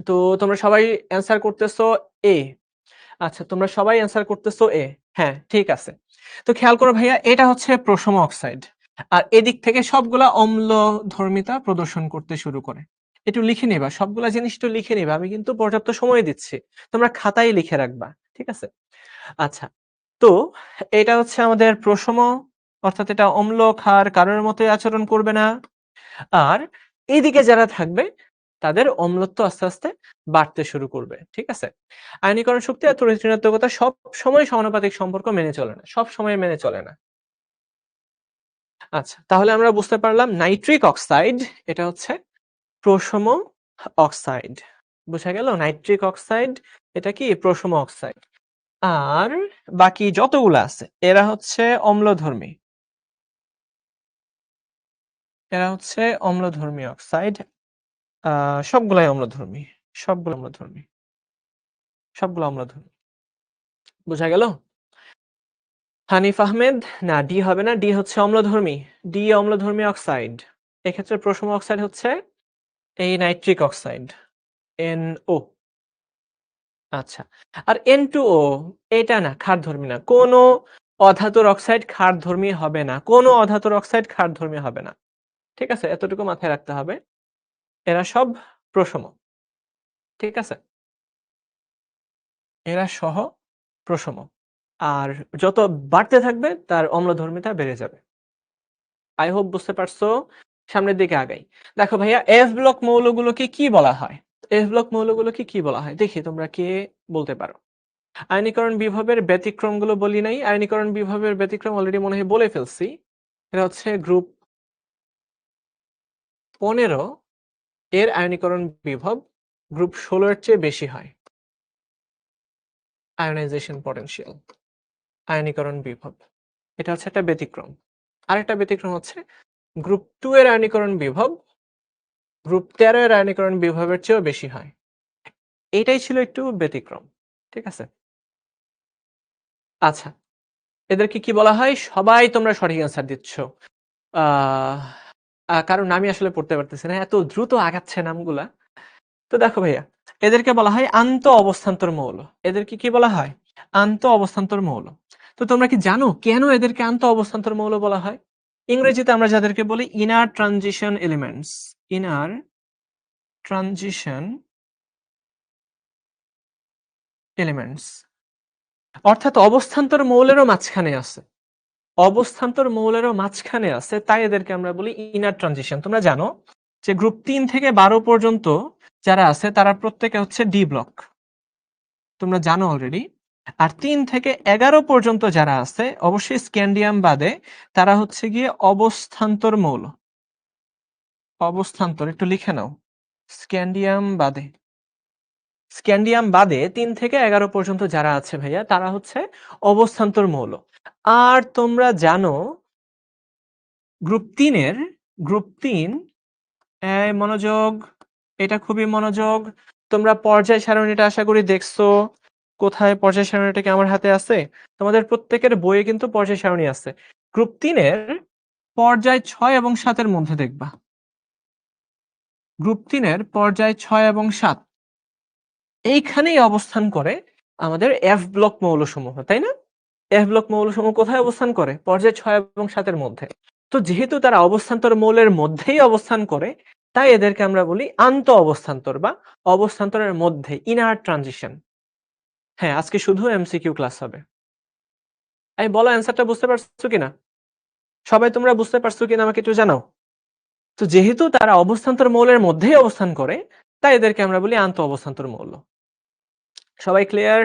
তো তোমরা সবাই অ্যান্সার করতেছো এ। আচ্ছা, তোমরা সবাই অ্যান্সার করতেছো এ। হ্যাঁ, ঠিক আছে। তো খেয়াল করো ভাইয়া, এটা হচ্ছে প্রশম অক্সাইড, আর এদিক থেকে সবগুলা অম্লধর্মিতা প্রদর্শন করতে শুরু করে। একটু লিখে নিবা, সবগুলা জিনিস একটু লিখে নিবা, আমি কিন্তু পর্যাপ্ত সময় দিচ্ছি, তোমরা খাতায় লিখে রাখবা, ঠিক আছে? আচ্ছা, তো এটা হচ্ছে আমাদের প্রশম, অর্থাৎ এটা অম্ল ক্ষার কারোর মতোই আচরণ করবে না। আর এইদিকে যারা থাকবে তাদের অম্লত্ব আস্তে আস্তে বাড়তে শুরু করবে, ঠিক আছে? আয়নীকরণ শক্তি আর তড়িৎ ঋণাত্মকতা সব সময় সমানুপাতিক সম্পর্ক মেনে চলে না, সব সময় মেনে চলে না। আচ্ছা, তাহলে আমরা বুঝতে পারলাম নাইট্রিক অক্সাইড এটা হচ্ছে প্রশম অক্সাইড। বুঝা গেল? নাইট্রিক অক্সাইড এটা কি প্রশম অক্সাইড। আর বাকি যতগুলো আছে এরা হচ্ছে অম্লধর্মী, এরা হচ্ছে অম্লধর্মী অক্সাইড। সবগুলাই অম্লধর্মী, সবগুলো অম্লধর্মী, সবগুলো অম্লধর্মী। বুঝা গেল? হানিফ আহমেদ, না ডি হবে না, ডি হচ্ছে অম্লধর্মী, ডি অম্লধর্মী অক্সাইড। এক্ষেত্রে প্রশম অক্সাইড হচ্ছে এই নাইট্রিক অক্সাইড, NO। আচ্ছা, আর N2O এটা না, ক্ষারধর্মী না। কোনো অধাতুর অক্সাইড ক্ষারধর্মী হবে না, কোনো অধাতুর অক্সাইড ক্ষারধর্মী হবে না, ঠিক আছে? এতটুকু মাথায় রাখতে হবে, এরা সব প্রশম, ঠিক আছে? এরা সহ প্রশম। আর যত বাড়তে থাকবে তার অম্লধর্মিতা বেড়ে যাবে। আই হোপ বুঝতে পারছো। সামনের দিকে আগাই। দেখো ভাইয়া, এফ ব্লক মৌলগুলোকে কি বলা হয়? এফ ব্লক মৌলগুলোকে কি বলা হয় দেখি তোমরা কে বলতে পারো। আয়নীকরণ বিভবের ব্যতিক্রমগুলো বলি নাই, আয়নীকরণ বিভবের ব্যতিক্রম অলরেডি মনে হয় বলে ফেলছি। এটা হচ্ছে গ্রুপ 15 এর আয়নীকরণ বিভব গ্রুপ 16 এর চেয়ে বেশি হয়। আয়োনাইজেশন পটেনশিয়াল, আয়নীকরণ বিভব, এটা হচ্ছে একটা ব্যতিক্রম। আরেকটা ব্যতিক্রম হচ্ছে গ্রুপ 2 এর আয়নীকরণ বিভব গ্রুপ 13 এর আয়নীকরণ বিভবের চেয়েও বেশি হয়। এইটাই ছিল একটু ব্যতিক্রম, ঠিক আছে? আচ্ছা, এদেরকে কি বলা হয়? সবাই তোমরা সঠিক অ্যান্সার দিচ্ছ। আহ কারণ আমি আসলে পড়তে পারতেছি না, এত দ্রুত আগাচ্ছে নামগুলা। তো দেখো ভাইয়া, এদেরকে বলা হয় আন্ত অবস্থান্তর মৌল। এদেরকে কি বলা হয়? আন্ত অবস্থান্তর মৌল। তো তোমরা কি জানো কেন এদেরকে আন্ত অবস্থান্তর মৌল বলা হয়? ইংরেজিতে আমরা যাদেরকে বলি inner transition elements, inner transition elements, অর্থাৎ অবস্থান্তর মৌলেরও মাঝখানে আছে, অবস্থান্তর মৌলেরও মাঝখানে আছে, তাই এদেরকে আমরা বলি ইনার ট্রানজিশন। তোমরা জানো যে গ্রুপ 3 থেকে 12 পর্যন্ত যারা আছে তারা প্রত্যেকে হচ্ছে ডি ব্লক, তোমরা জানো অলরেডি। আর 3 থেকে 11 পর্যন্ত যারা আছে অবশ্যই স্ক্যান্ডিয়াম বাদে তারা হচ্ছে গিয়ে অবস্থান্তর মৌল। অবস্থান্তর একটু লিখে নাও, স্ক্যান্ডিয়াম বাদে। স্ক্যান্ডিয়াম বাদে 3 থেকে 11 পর্যন্ত যারা আছে ভাইয়া তারা হচ্ছে অবস্থান্তর মৌল। আর তোমরা জানো গ্রুপ 3 এর, গ্রুপ 3 মনোযোগ, এটা খুবই মনোযোগ। তোমরা পর্যায় সারণীটা আশা করি দেখছো। কোথায় পর্যায় সারণীটা কি আমার হাতে আছে? তোমাদের প্রত্যেকের বইয়ে কিন্তু পর্যায় সারণী আছে। গ্রুপ 3 এর পর্যায় 6 এবং 7 এর মধ্যে দেখবা। গ্রুপ 3 এর পর্যায় 6 এবং 7 এইখানেই অবস্থান করে আমাদের এফ ব্লক মৌলসমূহ, তাই না? এফ ব্লক মৌলসমূহ কোথায় অবস্থান করে? পর্যায় 6 এবং 7 এর মধ্যে। তো যেহেতু তারা অবস্থান্তর মৌলের মধ্যেই অবস্থান করে, তাই এদেরকে আমরা বলি আন্ত অবস্থান্তর বা অবস্থান্তরের মধ্যে, ইনার ট্রানজিশন। হ্যাঁ, আজকে শুধু এমসিকিউ ক্লাস হবে। এই বলো অ্যান্সারটা বুঝতে পারছো কিনা? সবাই তোমরা বুঝতে পারছো কিনা আমাকে একটু জানাও। তো যেহেতু তারা অবস্থান্তর মৌলের মধ্যেই অবস্থান করে, তাই এদেরকে আমরা বলি আন্তঃ অবস্থান্তর মৌল। সবাই ক্লিয়ার?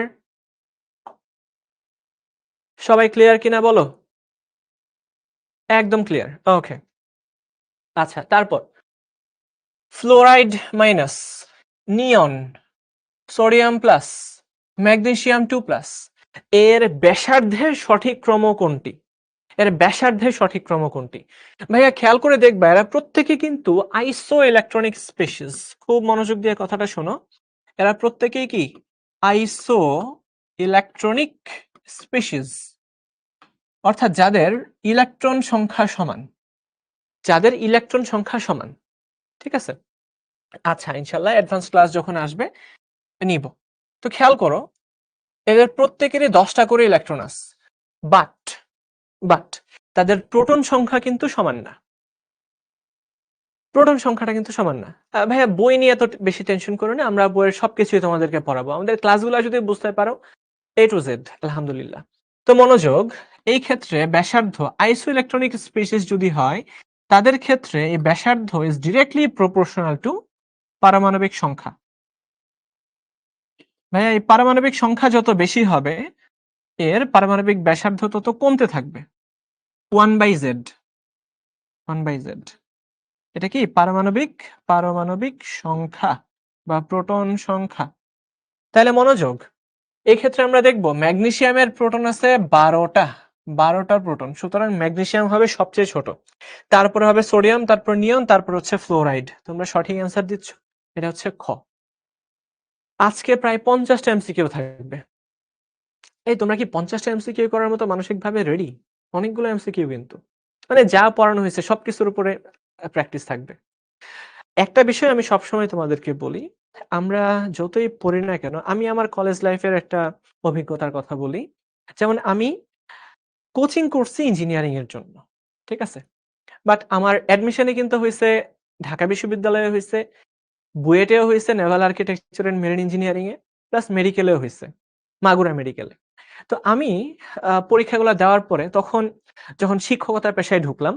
সবাই ক্লিয়ার কিনা বলো? একদম ক্লিয়ার। ওকে। আচ্ছা, তারপর ফ্লোরাইড মাইনাস, নিয়ন, সোডিয়াম প্লাস, ম্যাগনেসিয়াম 2 প্লাস এর ব্যাসার্ধের সঠিক ক্রম কোনটি? এর ব্যাসার্ধের সঠিক ক্রম কোনটি? ভাইয়া খেয়াল করে দেখবা এরা প্রত্যেকে কিন্তু আইসো ইলেকট্রনিক স্পিসিস। খুব মনোযোগ দিয়ে কথাটা শোনো। এরা প্রত্যেকেই কি আইসো ইলেকট্রনিক স্পিসিস, অর্থাৎ যাদের ইলেকট্রন সংখ্যা সমান, যাদের ইলেকট্রন সংখ্যা সমান। ঠিক আছে? আচ্ছা, ইনশাআল্লাহ অ্যাডভান্স ক্লাস যখন আসবে নিব। তো খেয়াল করো এদের প্রত্যেকেরই ১০টা করে ইলেকট্রন আছে। বাট বাট তাদের প্রোটন সংখ্যা কিন্তু সমান না। প্রোটন সংখ্যাটা কিন্তু সমান না। ভাইয়া বই নিয়ে এত বেশি টেনশন করো না। আমরা বইয়ের সবকিছুই তোমাদেরকে পড়াবো। আমাদের ক্লাসগুলো যদি বুঝতে পারো A to Z আলহামদুলিল্লাহ। তো মনোযোগ, এই ক্ষেত্রে ব্যাসার্ধ আইসো ইলেকট্রনিক স্পিসিস যদি হয়, তাদের ক্ষেত্রে এই ব্যাসার্ধ ইজ ডিরেক্টলি প্রপোর্শনাল টু পারমাণবিক সংখ্যা। ভাইয়া এই পারমাণবিক সংখ্যা যত বেশি হবে, এর পারমাণবিক ব্যাসার্ধ তত কমতে থাকবে। 1/z 1/z এটা কি পারমাণবিক সংখ্যা বা প্রোটন সংখ্যা। তাহলে মনোযোগ, এই ক্ষেত্রে আমরা দেখব ম্যাগনেসিয়ামের প্রোটন আছে 12টা প্রোটন। সুতরাং ম্যাগনেসিয়াম হবে সবচেয়ে ছোট, তারপরে হবে সোডিয়াম, তারপর নিয়ন, তারপর হচ্ছে ফ্লোরাইড। তোমরা সঠিক অ্যান্সার দিচ্ছ, এটা হচ্ছে খ। আজকে প্রায় 50টা এমসিকিউ থাকবে। এই তোমরা কি 50টা এমসিকিউ করার মতো মানসিকভাবে রেডি? অনেকগুলো এমসিকিউ কিন্তু, মানে যা পড়ানো হয়েছে সবকিছুর উপরে প্র্যাকটিস থাকবে। একটা বিষয় আমি সবসময় তোমাদেরকে বলি, আমরা যতই পড়ি না কেন, আমি আমার কলেজ লাইফের একটা অভিজ্ঞতার কথা বলি। যেমন আমি কোচিং করছি ইঞ্জিনিয়ারিং এর জন্য। ঠিক আছে? বাট আমার অ্যাডমিশনই কিন্তু হইছে ঢাকা বিশ্ববিদ্যালয়ে হইছে, বুয়েটেও হইছে naval architecture and marine engineering এ, প্লাস মেডিকেলেও হইছে, মাগুরা মেডিকেলে। তো আমি পরীক্ষাগুলা দেওয়ার পরে তখন যখন শিক্ষকতার পেশায় ঢুকলাম,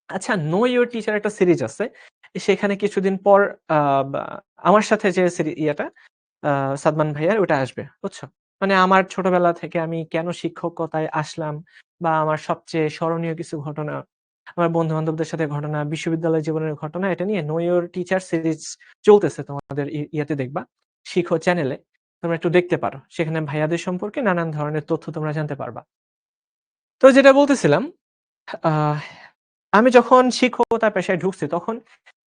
আচ্ছা নো ইউর টিচার একটা সিরিজ আছে। সেখানে কিছুদিন পর আ বা আমার সাথে যে ইয়েটা সাদমান ভাইয়ার ওটা আসবে। বুঝছো? মানে আমার ছোটবেলা থেকে আমি কেন শিক্ষকতায় আসলাম বা আমার সবচেয়ে স্মরণীয় কিছু ঘটনা, আমার বন্ধু-বান্ধবদের সাথে ঘটনা, বিশ্ববিদ্যালয় জীবনের ঘটনা, এটা নিয়ে নো ইউর টিচার সিরিজ চলতেছে তোমাদের ইয়েতে দেখবা। শিখো চ্যানেলে তোমরা একটু দেখতে পারো। সেখানে ভাইয়াদের সম্পর্কে নানান ধরনের তথ্য তোমরা জানতে পারবা। তো যেটা বলতেছিলাম, আহ আমি যখন শিক্ষকতার পেশায় ঢুকছি তখন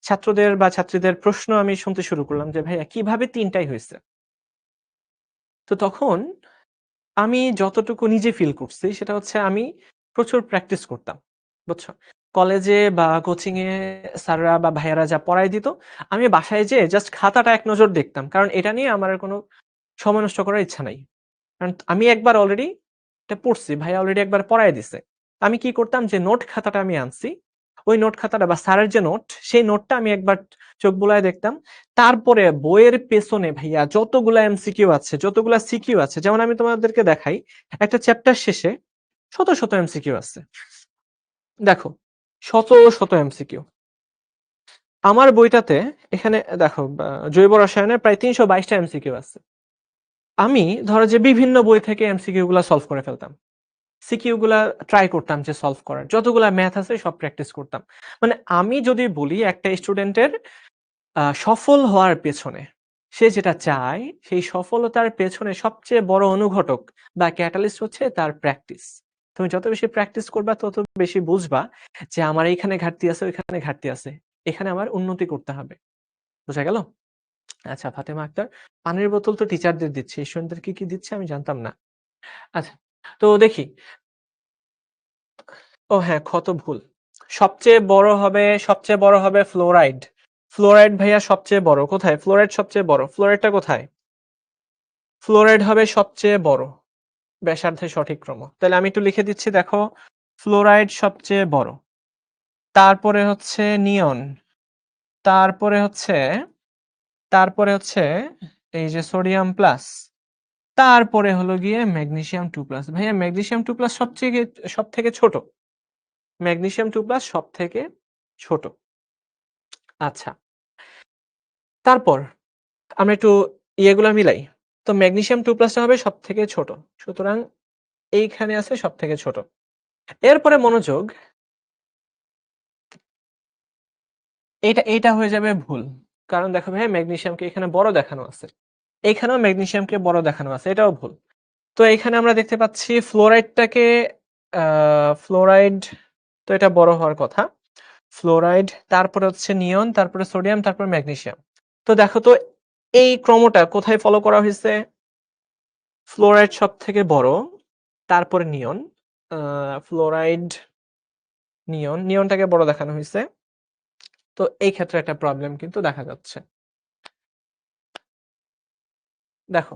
ছাত্রদের বা ছাত্রীদের প্রশ্ন আমি শুনতে শুরু করলাম যে, "ভাইয়া কিভাবে ৩ টাই হইছে?" তো তখন আমি যতটুকু নিজে ফিল করছি সেটা হচ্ছে আমি প্রচুর প্র্যাকটিস করতাম। বুঝছো? কলেজে বা কোচিং এ স্যাররা বা ভাইয়ারা যা পড়ায় দিত, আমি বাসায় যেয়ে জাস্ট খাতাটা এক নজর দেখতাম। কারণ এটা নিয়ে আমার আর কোনো সময় নষ্ট করার ইচ্ছা নাই। কারণ আমি একবার অলরেডি এটা পড়ছি। ভাইয়া অলরেডি একবার পড়ায় দিছে। আমি কি করতাম যে নোট খাতাটা আমি আনছি। ওই নোট খাতাটা বা স্যারের যে নোট, সেই নোটটা আমি একবার চোখ বুলায় দেখতাম। তারপরে বইয়ের পেছনে ভাইয়া যতগুলা এমসিকিউ আছে, যতগুলা সিকিউ আছে, যেমন আমি তোমাদেরকে দেখাই, একটা চ্যাপ্টার শেষে শত এমসিকিউ আছে। দেখো, শত এমসিকিউ। আমার বইটাতে এখানে দেখো জৈব রসায়নের প্রায় ৩২২ টা এমসিকিউ আছে। আমি ধরো যে বিভিন্ন বই থেকে এমসিকিউ গুলা সলভ করে ফেলতাম। সিকিউ গুলা ট্রাই করতাম যে সলভ করার। যতগুলা ম্যাথ আছে সব প্র্যাকটিস করতাম। মানে আমি যদি বলি একটা স্টুডেন্টের সফল হওয়ার পেছনে সে যেটা চায়, সেই সফলতার পেছনে সবচেয়ে বড় অনুঘটক বা ক্যাটালিস্ট হচ্ছে তার প্র্যাকটিস। তুমি যত বেশি প্র্যাকটিস করবা তত বেশি বুঝবা যে আমার এইখানে ঘাটতি আছে, ওইখানে ঘাটতি আছে। এখানে আমার উন্নতি করতে হবে। বোঝা গেল? আচ্ছা ফাতেমা আক্তার, পানির বোতল তো টিচারদের দিচ্ছে। স্টুডেন্টদেরকে কি দিচ্ছে আমি জানতাম না। আচ্ছা, তো দেখি। ও হ্যাঁ, খ তো ভুল। সবচেয়ে বড় হবে ফ্লোরাইড। ফ্লোরাইড ভাইয়া সবচেয়ে বড়। কোথায়? ফ্লোরাইড সবচেয়ে বড়। ফ্লোরাইডটা কোথায়? ফ্লোরাইড হবে সবচেয়ে বড়। ব্যাসার্ধের সঠিক ক্রম। তাহলে আমি একটু লিখে দিচ্ছি দেখো। ফ্লোরাইড সবচেয়ে বড়। তারপরে হচ্ছে নিয়ন। তারপরে হচ্ছে তারপরে হচ্ছে এই যে সোডিয়াম প্লাস। তারপরে হলো গিয়ে ম্যাগনেসিয়াম 2 প্লাস। ভাইয়া ম্যাগনেসিয়াম 2 প্লাস সবথেকে ছোট। ম্যাগনেসিয়াম 2 প্লাস সবথেকে ছোট। আচ্ছা। তারপর আমরা একটু ইয়েগুলা মিলাই। তো ম্যাগনেসিয়াম 2+ টা হবে সবথেকে ছোট। সুতরাং এইখানে আছে সবথেকে ছোট। এরপরে মনোযোগ, এইটা হয়ে যাবে ভুল। কারণ দেখো ভাইয়া ম্যাগনেসিয়ামকে এখানে বড় দেখানো আছে। এইখানেও ম্যাগনেসিয়ামকে বড় দেখানো আছে। এটাও ভুল। তো এখানে আমরা দেখতে পাচ্ছি ফ্লোরাইডটাকে আ ফ্লোরাইড তো এটা বড় হওয়ার কথা। ফ্লোরাইড, তারপরে হচ্ছে নিয়ন, তারপরে সোডিয়াম, তারপরে ম্যাগনেসিয়াম। তো দেখো তো এই ক্রমটা কোথায় ফলো করা হইছে? ফ্লোরাইড সবথেকে বড়, তারপরে নিয়ন, আ ফ্লোরাইড, নিয়নটাকে বড় দেখানো হইছে। তো এই ক্ষেত্রে একটা প্রবলেম কিন্তু দেখা যাচ্ছে। দেখো,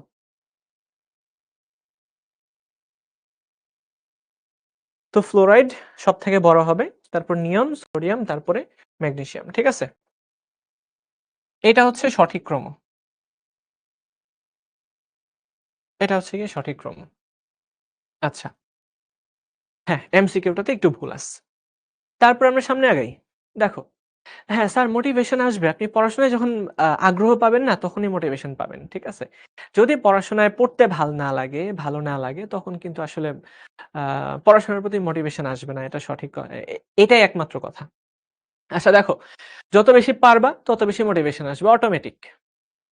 তো ফ্লোরাইড সবথেকে বড় হবে, তারপর নিয়ন, সোডিয়াম, তারপরে ম্যাগনেসিয়াম। ঠিক আছে? এটা হচ্ছে সঠিক ক্রম। এটা হচ্ছে গিয়ে সঠিক ক্রম। আচ্ছা। হ্যাঁ, এমসিকিউটাতে একটু ভুল আছে। তারপর আমরা সামনে আগাই। দেখো, হ্যাঁ, স্যার মোটিভেশন আসবে। আপনি পড়াশোনায় যখন আগ্রহ পাবেন না তখনই মোটিভেশন পাবেন। ঠিক আছে? যদি পড়াশোনায় পড়তে ভালো না লাগে তখন কিন্তু আসলে আ পড়াশোনার প্রতি মোটিভেশন আসবে না। এটা সঠিক এটাই একমাত্র কথা। আচ্ছা দেখো, যত বেশি পারবা তত বেশি মোটিভেশন আসবে অটোমেটিক।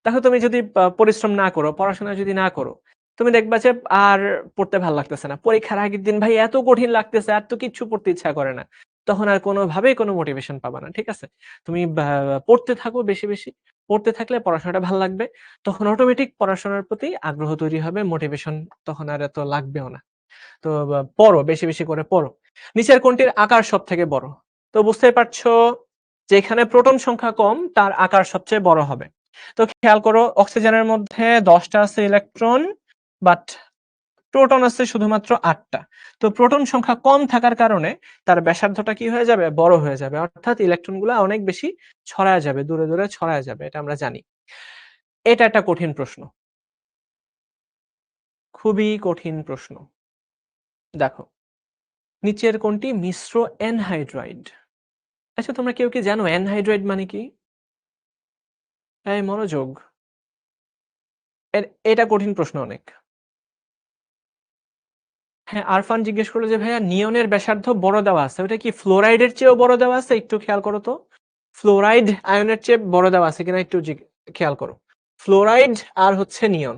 দেখো তুমি যদি পরিশ্রম না করো, পড়াশোনা যদি না করো, তুমি দেখবা যে আর পড়তে ভাল লাগতেছে না। পরীক্ষার আগের দিন ভাই এত কঠিন লাগতেছে, আর তো কিচ্ছু পড়তে ইচ্ছা করে না। তখন আর কোনোভাবেই কোনো মোটিভেশন পাবা না। ঠিক আছে? তুমি পড়তে থাকো বেশি। পড়তে থাকলে পড়াশোনাটা ভাল লাগবে। তখন অটোমেটিক পড়াশোনার প্রতি আগ্রহ তৈরি হবে। মোটিভেশন তখন আর এত লাগবেও না। তো পড়ো, বেশি করে পড়ো। নিচের কোনটির আকার সবথেকে বড়? তো বুঝতেই পারছো যেখানে প্রোটন সংখ্যা কম তার আকার সবচেয়ে বড় হবে। তো খেয়াল করো অক্সিজেনের মধ্যে ১০ টা আছে ইলেকট্রন, বাট প্রোটন আছে শুধুমাত্র ৮ টা। তো প্রোটন সংখ্যা কম থাকার কারণে তার ব্যাসার্ধটা কি হয়ে যাবে? বড় হয়ে যাবে। অর্থাৎ ইলেকট্রনগুলা অনেক বেশি ছড়ায় যাবে, দূরে ছড়ায় যাবে। এটা আমরা জানি। এটা একটা কঠিন প্রশ্ন। খুবই কঠিন প্রশ্ন। দেখো, নিচের কোনটি মিশ্র অ্যানহাইড্রাইড? আচ্ছা তোমরা কেউ কি জানো অ্যানহাইড্রাইড মানে কি? এই মনোযোগ। এটা কঠিন প্রশ্ন অনেক। হ্যাঁ, আরফান জিজ্ঞেস করলো যে ভাইয়া নিয়নের ব্যাসার্ধ বড় দেওয়া আছে। ওটা কি ফ্লোরাইডের চেয়েও বড় দেওয়া আছে? একটু খেয়াল করো তো। ফ্লোরাইড আয়নের চেয়ে বড় দেওয়া আছে কিনা একটু খেয়াল করো। ফ্লোরাইড আর হচ্ছে নিয়ন।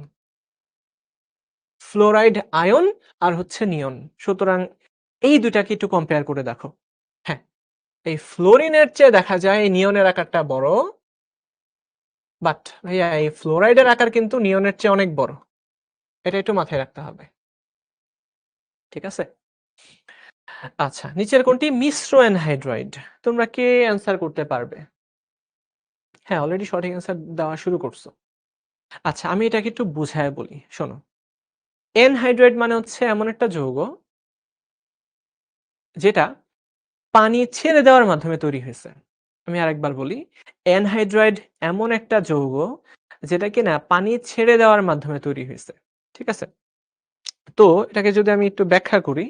ফ্লোরাইড আয়ন আর হচ্ছে নিয়ন। সুতরাং এই ২ টাকে একটু কম্পেয়ার করে দেখো। হ্যাঁ, এই ফ্লোরিনের চেয়ে দেখা যায় এই নিয়নের আকারটা বড়। বাট ভাইয়া এই ফ্লোরাইডের আকার কিন্তু নিয়নের চেয়ে অনেক বড়। এটা একটু মাথায় রাখতে হবে। ঠিক আছে? আচ্ছা, নিচের কোনটি মিশ্র অ্যানহাইড্রাইড? তোমরা কে অ্যান্সার করতে পারবে? হ্যাঁ, অলরেডি সঠিক অ্যান্সার দেওয়া শুরু করছো। আচ্ছা, আমি এটাকে একটু বুঝায়ে বলি। শোনো। অ্যানহাইড্রাইড মানে হচ্ছে এমন একটা যৌগ যেটা পানি ছেড়ে দেওয়ার মাধ্যমে তৈরি হয়েছে। আমি আরেকবার বলি। অ্যানহাইড্রাইড এমন একটা যৌগ যেটা কিনা পানি ছেড়ে দেওয়ার মাধ্যমে তৈরি হয়েছে। ঠিক আছে? তো এটাকে যদি আমি একটু ব্যাখ্যা করি,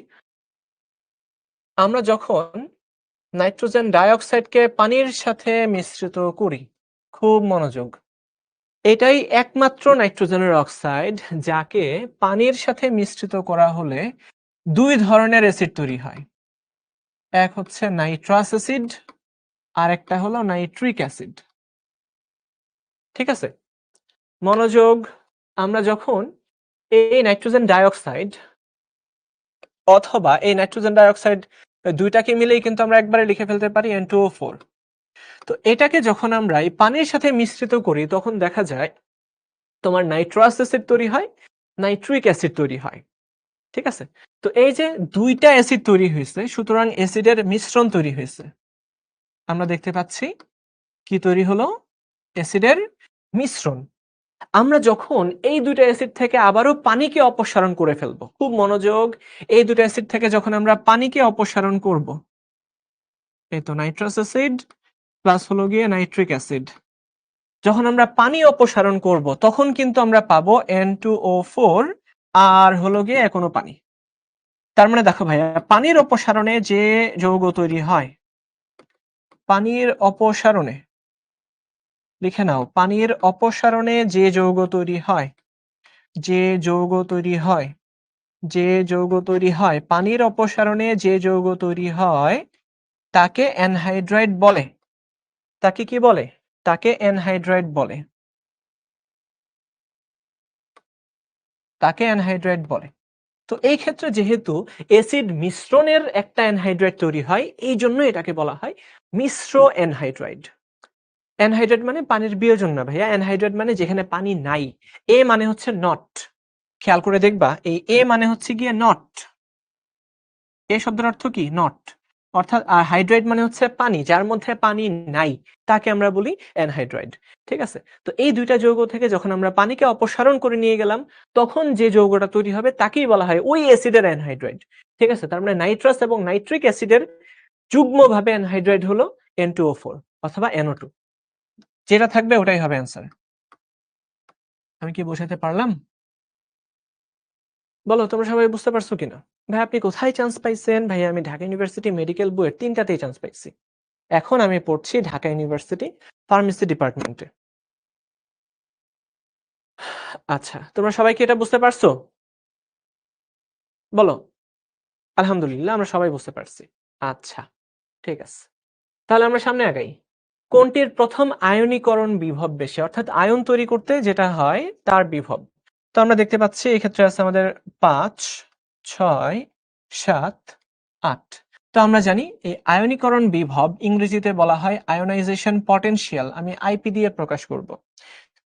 আমরা যখন নাইট্রোজেন ডাইঅক্সাইডকে পানির সাথে মিশ্রিত করি, খুব মনোযোগ। এটাই একমাত্র নাইট্রোজেনের অক্সাইড যাকে পানির সাথে মিশ্রিত করা হলে ২ ধরনের অ্যাসিড তৈরি হয়। এক হচ্ছে নাইট্রাস অ্যাসিড, আরেকটা হলো নাইট্রিক অ্যাসিড। ঠিক আছে? মনোযোগ, আমরা যখন এই নাইট্রোজেন ডাইঅক্সাইড অথবা এই নাইট্রোজেন ডাইঅক্সাইড ২ টাকে মিলেই কিন্তু আমরা একবারে লিখে ফেলতে পারি N2O4। তো এটাকে যখন আমরা এই পানির সাথে মিশ্রিত করি তখন দেখা যায় তোমার নাইট্রাস অ্যাসিড তৈরি হয়, নাইট্রিক অ্যাসিড তৈরি হয়। ঠিক আছে? তো এই যে ২ টা অ্যাসিড তৈরি হইছে, সুতরাং অ্যাসিডের মিশ্রণ তৈরি হইছে। আমরা দেখতে পাচ্ছি কি তৈরি হলো? অ্যাসিডের মিশ্রণ। আমরা যখন এই ২ টা অ্যাসিড থেকে আবারও পানিকে অপসারণ করে ফেলবো। খুব মনোযোগ। এই ২ টা অ্যাসিড থেকে যখন আমরা পানিকে অপসারণ করব, এই তো নাইট্রাস অ্যাসিড প্লাস হলো গিয়ে নাইট্রিক অ্যাসিড। যখন আমরা পানি অপসারণ করব তখন কিন্তু আমরা পাবো N2O4 আর হলো গিয়ে এখনো পানি। তার মানে দেখো ভাইয়া পানির অপসারণে যে যৌগ তৈরি হয়, পানির অপসারণে লিখে নাও, পানির অপসারণে যে যৌগ তৈরি হয়, যে যৌগ তৈরি হয়, যে যৌগ তৈরি হয়, পানির অপসারণে যে যৌগ তৈরি হয় তাকে অ্যানহাইড্রাইড বলে। তাকে কি বলে? তাকে অ্যানহাইড্রাইড বলে। তাকে অ্যানহাইড্রাইড বলে। তো এই ক্ষেত্রে যেহেতু অ্যাসিড মিশ্রণের একটা অ্যানহাইড্রাইড তৈরি হয়, এই জন্য এটাকে বলা হয় মিশ্র অ্যানহাইড্রাইড। অ্যানহাইড্রাইড মানে পানির বিয়োজন না ভাইয়া, অ্যানহাইড্রাইড মানে যেখানে পানি নাই। এ মানে হচ্ছে নট, খেয়াল করে দেখবা এই এ মানে হচ্ছে গিয়ে নট। এ শব্দের অর্থ কি? নট। অর্থাৎ আর হাইড্রাইড মানে হচ্ছে পানি, যার মধ্যে পানি নাই তাকে আমরা বলি অ্যানহাইড্রাইড। ঠিক আছে? তো এই দুইটা যৌগ থেকে যখন আমরা পানিকে অপসারণ করে নিয়ে গেলাম, তখন যে যৌগটা তৈরি হবে তাকেই বলা হয় ওই অ্যাসিডের অ্যানহাইড্রাইড। ঠিক আছে? তার মানে নাইট্রাস এবং নাইট্রিক অ্যাসিডের যুগ্মভাবে অ্যানহাইড্রাইড হলো N2O4 অথবা NO2। যেটা থাকবে ওটাই হবে অ্যান্সার। আমি কি বোঝাতে পারলাম? বলো তোমরা সবাই বুঝতে পারছো কিনা? ভাই আপনি কোথায় চান্স পাইছেন? ভাই আমি ঢাকা ইউনিভার্সিটি মেডিকেল বইয়ের ৩টাতেই চান্স পাইছি। এখন আমি পড়ছি ঢাকা ইউনিভার্সিটি ফার্মেসি ডিপার্টমেন্টে। আচ্ছা, তোমরা সবাই কি এটা বুঝতে পারছো? বলো। আলহামদুলিল্লাহ আমরা সবাই বুঝতে পারছি। আচ্ছা, ঠিক আছে। তাহলে আমরা সামনে আগাই। কোনটির প্রথম আয়নীকরণ বিভব বেশি? অর্থাৎ আয়ন তৈরি করতে যেটা হয় তার বিভব। তো আমরা দেখতে পাচ্ছি এক্ষেত্রে আছে আমাদের ৫, ৬, ৭, ৮। তো আমরা জানি এই আয়নীকরণ বিভব ইংরেজিতে বলা হয় আয়োনাইজেশন পটেনশিয়াল। আমি আইপি দিয়ে প্রকাশ করব।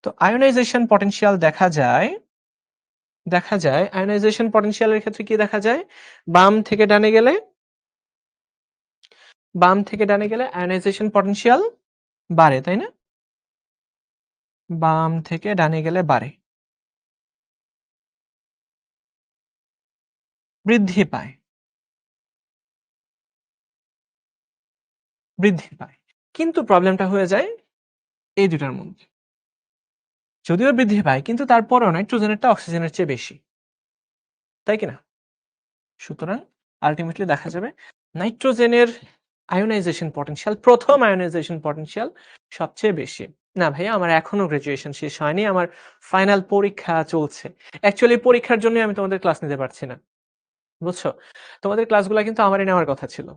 তো আয়োনাইজেশন পটেনশিয়াল দেখা যায় আয়োনাইজেশন পটেনশিয়ালের ক্ষেত্রে কি দেখা যায়? বাম থেকে ডানে গেলে আয়োনাইজেশন পটেনশিয়াল বাড়ে, তাই না? বাম থেকে ডানে গেলে বাড়ে, বৃদ্ধি পায়, কিন্তু প্রবলেমটা হয়ে যায় এই দুটার মধ্যে। যদিও বৃদ্ধি পায় কিন্তু তারপরেও নাইট্রোজেনেরটা অক্সিজেনের চেয়ে বেশি, তাই কিনা? সুতরাং আলটিমেটলি দেখা যাবে নাইট্রোজেনের আয়োনাইজেশন পটেনশিয়াল, প্রথম আয়োনাইজেশন পটেনশিয়াল সবচেয়ে বেশি। না ভাইয়া আমার এখনো গ্রাজুয়েশন শেষ হয়নি, আমার ফাইনাল পরীক্ষা চলছে। অ্যাকচুয়ালি পরীক্ষার জন্য আমি তোমাদের ক্লাস নিতে পারছি না, বুঝছো? তোমাদের ক্লাসগুলো কিন্তু আমারই নেওয়ার কথা ছিল,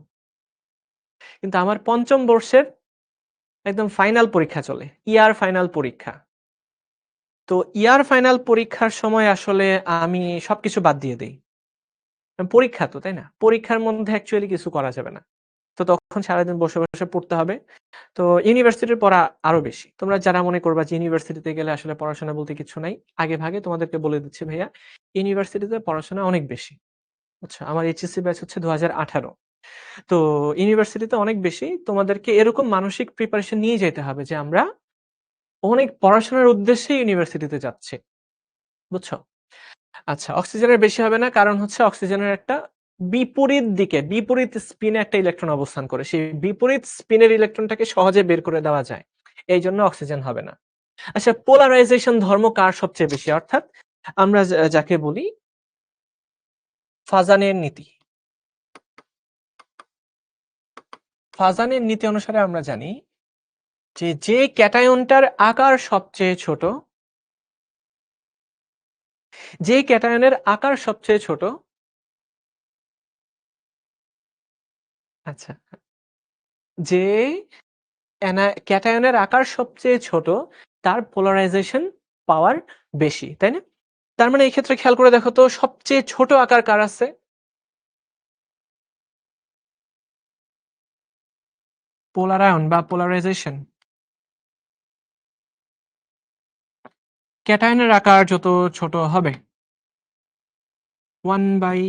কিন্তু আমার পঞ্চম বর্ষের একদম ফাইনাল পরীক্ষা চলে, ইয়ার ফাইনাল পরীক্ষা। তো ইয়ার ফাইনাল পরীক্ষার সময় আসলে আমি সবকিছু বাদ দিয়ে দেই। পরীক্ষা তো, তাই না? পরীক্ষার মধ্যে অ্যাকচুয়ালি কিছু করা যাবে না। তো তখন সারাদিন বসে পড়তে হবে। তো ইউনিভার্সিটির পড়া আরো বেশি। তোমরা যারা মনে করবা যে ইউনিভার্সিটিতে গেলে আসলে পড়াশোনা বলতে কিছু নাই, আগে ভাগে তোমাদেরকে বলে দিচ্ছি ভাইয়া, ইউনিভার্সিটিতে পড়াশোনা অনেক বেশি। আচ্ছা, আমার এইচএসসি ব্যাচ হচ্ছে 2018। তো ইউনিভার্সিটিতে অনেক বেশি। তোমাদেরকে এরকম মানসিক প্রিপারেশন নিয়ে যেতে হবে যে আমরা অনেক পড়াশোনার উদ্দেশ্যে ইউনিভার্সিটিতে যাচ্ছি। বুঝছো? আচ্ছা, অক্সিজেনের বেশি হবে না, কারণ হচ্ছে অক্সিজেনের একটা বিপরীত স্পিনে একটা ইলেকট্রন অবস্থান করে। সেই বিপরীত স্পিনের ইলেকট্রনটাকে সহজে বের করে দেওয়া যায়। এই জন্য অক্সিজেন হবে না। আচ্ছা, পোলারাইজেশন ধর্ম কার সবচেয়ে বেশি? অর্থাৎ আমরা যাকে বলি ফাজানের নীতি। ফাজানের নীতি অনুসারে আমরা জানি যে ক্যাটায়নটার আকার সবচেয়ে ছোট, যে ক্যাটায়নের আকার সবচেয়ে ছোট, আচ্ছা, যে ক্যাটায়নের আকার সবচেয়ে ছোট তার পোলারাইজেশন পাওয়ার বেশি, তাই না? তার মানে এই ক্ষেত্রে খেয়াল করে দেখো তো সবচেয়ে ছোট আকার কার আছে? পোলারায়ন বা পোলারাইজেশন। ক্যাটায়নের আকার যত ছোট হবে 1 by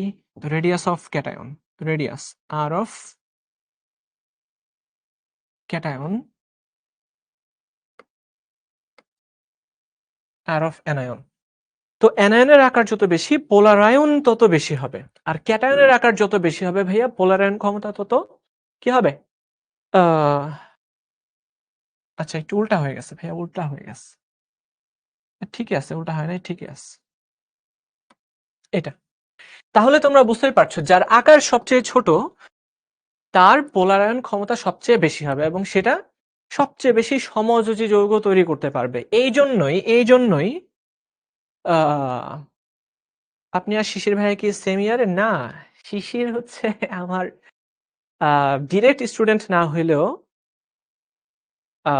radius of cation, radius r of cation r of anion. তো অ্যানায়নের আকার যত বেশি পোলারায়ন তত বেশি হবে, আর ক্যাটায়নের আকার যত বেশি হবে ভাইয়া পোলারায়ন ক্ষমতা তত কি হবে? আহ আচ্ছা, একটু উল্টা হয়ে গেছে ভাইয়া, উল্টা হয়ে গেছে। ঠিকই আছে, উল্টা হয় নাই, ঠিকই আছে এটা। তাহলে তোমরা বুঝতেই পারছো যার আকার সবচেয়ে ছোট তার পোলারায়ন ক্ষমতা সবচেয়ে বেশি হবে, এবং সেটা সবচেয়ে বেশি সমযোজী যৌগ তৈরি করতে পারবে। এইজন্যই আ আপনি আর শিশির ভাইয়া কি সেম ইয়ারে? না। শিশির হচ্ছে আমার আ ডিরেক্ট স্টুডেন্ট না হইলেও আ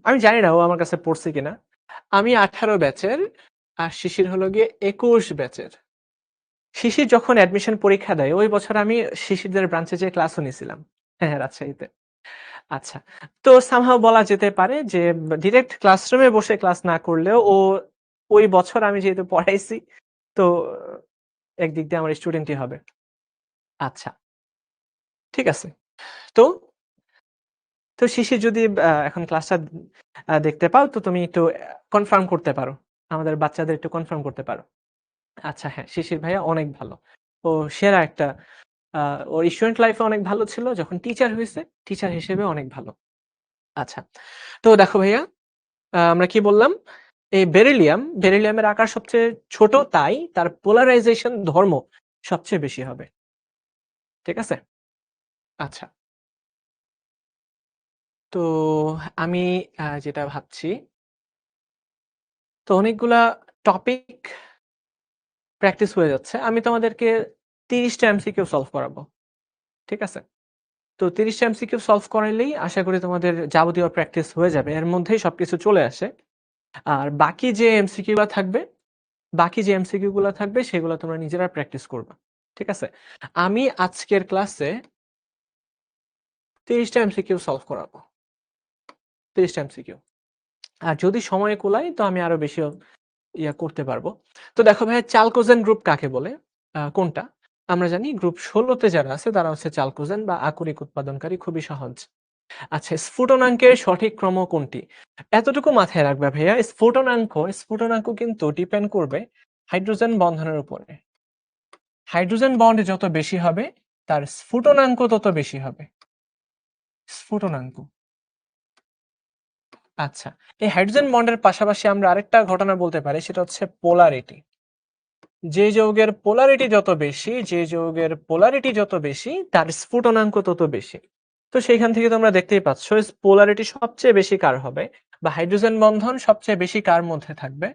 আমি জানি না ও আমার কাছে পড়ছে কিনা। আমি 18 ব্যাচের আর শিশির হলো গিয়ে 21 ব্যাচের। শিশির যখন অ্যাডমিশন পরীক্ষা দেয়, ওই বছর আমি শিশিরদের ব্রাঞ্চে যেয়ে ক্লাসও নিছিলাম। হ্যাঁ, রাজশাহীতে। আচ্ছা। তো somehow বলা যেতে পারে যে ডিরেক্ট ক্লাসরুমে বসে ক্লাস না করলেও ওই বছর আমি যেহেতু পড়াইছি, তো একদিক দিয়ে আমার স্টুডেন্টই হবে। আচ্ছা, ঠিক আছে। তো, তো শিশির যদি এখন ক্লাসটা দেখতে পাও তো তুমি একটু কনফার্ম করতে পারো। আমাদের বাচ্চাদের একটু কনফার্ম করতে পারো। আচ্ছা হ্যাঁ, শিশির ভাইয়া অনেক ভালো। ও সেরা একটা আ ওর স্টুডেন্ট লাইফ এ অনেক ভালো ছিল। যখন টিচার হইছে, টিচার হিসেবে অনেক ভালো। আচ্ছা। তো দেখো ভাইয়া, আমরা কি বললাম? এই বেরিলিয়ামের আকার সবচেয়ে ছোট তাই তার পোলারাইজেশন ধর্ম সবচেয়ে বেশি হবে। ঠিক আছে? আচ্ছা। তো আমি যেটা ভাবছি, তো অনেকগুলা টপিক প্র্যাকটিস হয়ে যাচ্ছে। আমি তোমাদেরকে ৩০ টা এমসিকিউ সলভ করাবো। ঠিক আছে? তো ৩০ টা এমসিকিউ সলভ করাইলেই আশা করি তোমাদের যাবতীয় প্র্যাকটিস হয়ে যাবে। এর মধ্যেই সবকিছু চলে আসে। আর বাকি যে এমসিকিউ গুলা থাকবে সেগুলা তোমরা নিজেরা প্র্যাকটিস করবা। ঠিক আছে? আমি আজকের ক্লাসে ৩০ টা এমসিকিউ সলভ করাবো। ৩০ টা এমসিকিউ। আর যদি সময় কুলায় তো আমি আরো বেশিও করতে পারবো। তো দেখো ভাইয়া চালকোজেন গ্রুপ কাকে বলে? কোনটা? আমরা জানি গ্রুপ ১৬ তে যারা আছে তারা হচ্ছে চালকোজেন বা আকরিক উৎপাদনকারী, খুবই সহজ। আচ্ছা, স্ফুটনাঙ্কের সঠিক ক্রম কোনটি? এতটুকু মাথায় রাখবা ভাইয়া, স্ফুটনাঙ্ক কিন্তু ডিপেন্ড করবে হাইড্রোজেন বন্ধনের উপরে। হাইড্রোজেন বন্ড যত বেশি হবে তার স্ফুটনাঙ্ক তত বেশি হবে। স্ফুটনাঙ্ক। আচ্ছা। এই হাইড্রোজেন বন্ডের পাশাপাশি আমরা আরেকটা ঘটনা বলতে পারি, সেটা হচ্ছে পোলারিটি। যে যৌগের পোলারিটি যত বেশি তার স্ফুটনাঙ্ক তত বেশি। তো সেইখান থেকে তোমরা দেখতেই পাচ্ছ পোলারিটি সবচেয়ে বেশি কার হবে বা হাইড্রোজেন বন্ধন সবচেয়ে বেশি কার মধ্যে থাকবে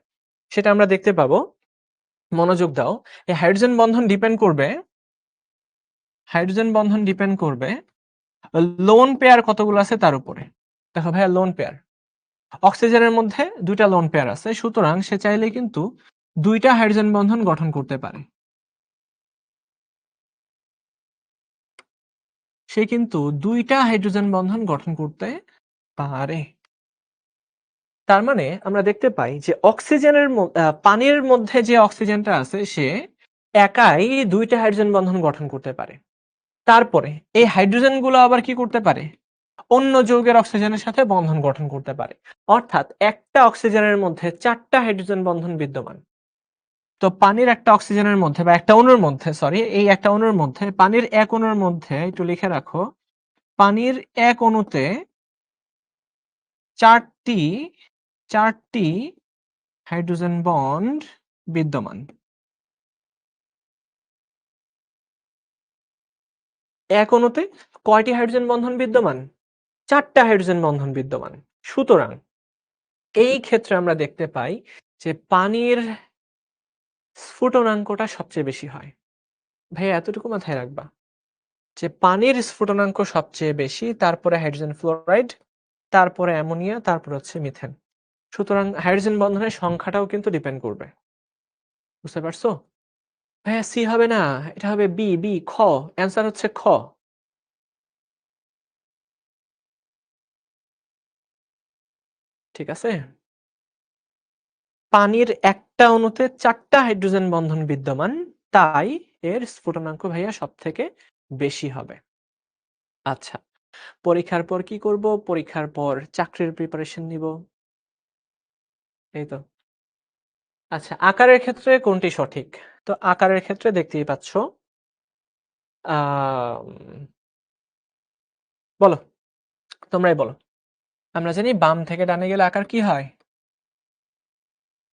সেটা আমরা দেখতে পাবো। মনোযোগ দাও। এই হাইড্রোজেন বন্ধন ডিপেন্ড করবে লোন পেয়ার কতগুলো আছে তার উপরে। দেখো ভাইয়া, লোন পেয়ার অক্সিজেনের মধ্যে ২ টা লোন পেয়ার আছে, সুতরাং সে চাইলে কিন্তু ২ টা হাইড্রোজেন বন্ধন গঠন করতে পারে। সে কিন্তু ২ টা হাইড্রোজেন বন্ধন গঠন করতে পারে। তার মানে আমরা দেখতে পাই যে পানির মধ্যে যে অক্সিজেনটা আছে সে একাই ২ টা হাইড্রোজেন বন্ধন গঠন করতে পারে। তারপরে এই হাইড্রোজেন গুলো আবার কি করতে পারে? অন্য যৌগের অক্সিজেনের সাথে বন্ধন গঠন করতে পারে। অর্থাৎ একটা অক্সিজেনের মধ্যে ৪ টা হাইড্রোজেন বন্ধন বিদ্যমান। তো পানির একটা অক্সিজেনের মধ্যে বা একটা অণুর মধ্যে, সরি, এই একটা অণুর মধ্যে, পানির এক অণুর মধ্যে একটু লিখে রাখো, পানির এক অণুতে ৪ টি ৪ টি হাইড্রোজেন বন্ড বিদ্যমান। এক অণুতে কয়টি হাইড্রোজেন বন্ধন বিদ্যমান? ৪ টা হাইড্রোজেন বন্ধন বিদ্যমান। সুতরাং এই ক্ষেত্রে আমরা দেখতে পাই যে পানির স্ফুটনাঙ্কটা সবচেয়ে বেশি হয়। ভাইয়া এতটুকু মাথায় রাখবা যে পানির স্ফুটনাঙ্ক সবচেয়ে বেশি, তারপরে হাইড্রোজেন ফ্লোরাইড, তারপরে অ্যামোনিয়া, তারপরে হচ্ছে মিথেন। সুতরাং হাইড্রোজেন বন্ধনের সংখ্যাটাও কিন্তু ডিপেন্ড করবে। বুঝতে পারছো? ভাইয়া সি হবে না, এটা হবে বি, খ। অ্যান্সার হচ্ছে খ। ঠিক আছে? পানির একটা অণুতে ৪ টা হাইড্রোজেন বন্ধন বিদ্যমান, তাই এর স্ফুটনাঙ্ক ভাইয়া সবথেকে বেশি হবে। আচ্ছা, পরীক্ষার পর কি করব? পরীক্ষার পর চাকরির প্রিপারেশন নিব। এই তো। আচ্ছা, আকারের ক্ষেত্রে কোনটি সঠিক? তো আকারের ক্ষেত্রে দেখতেই পাচ্ছ। আম বলো, তোমরাই বলো। আমরা জানি বাম থেকে ডানে গেলে আকার কি হয়?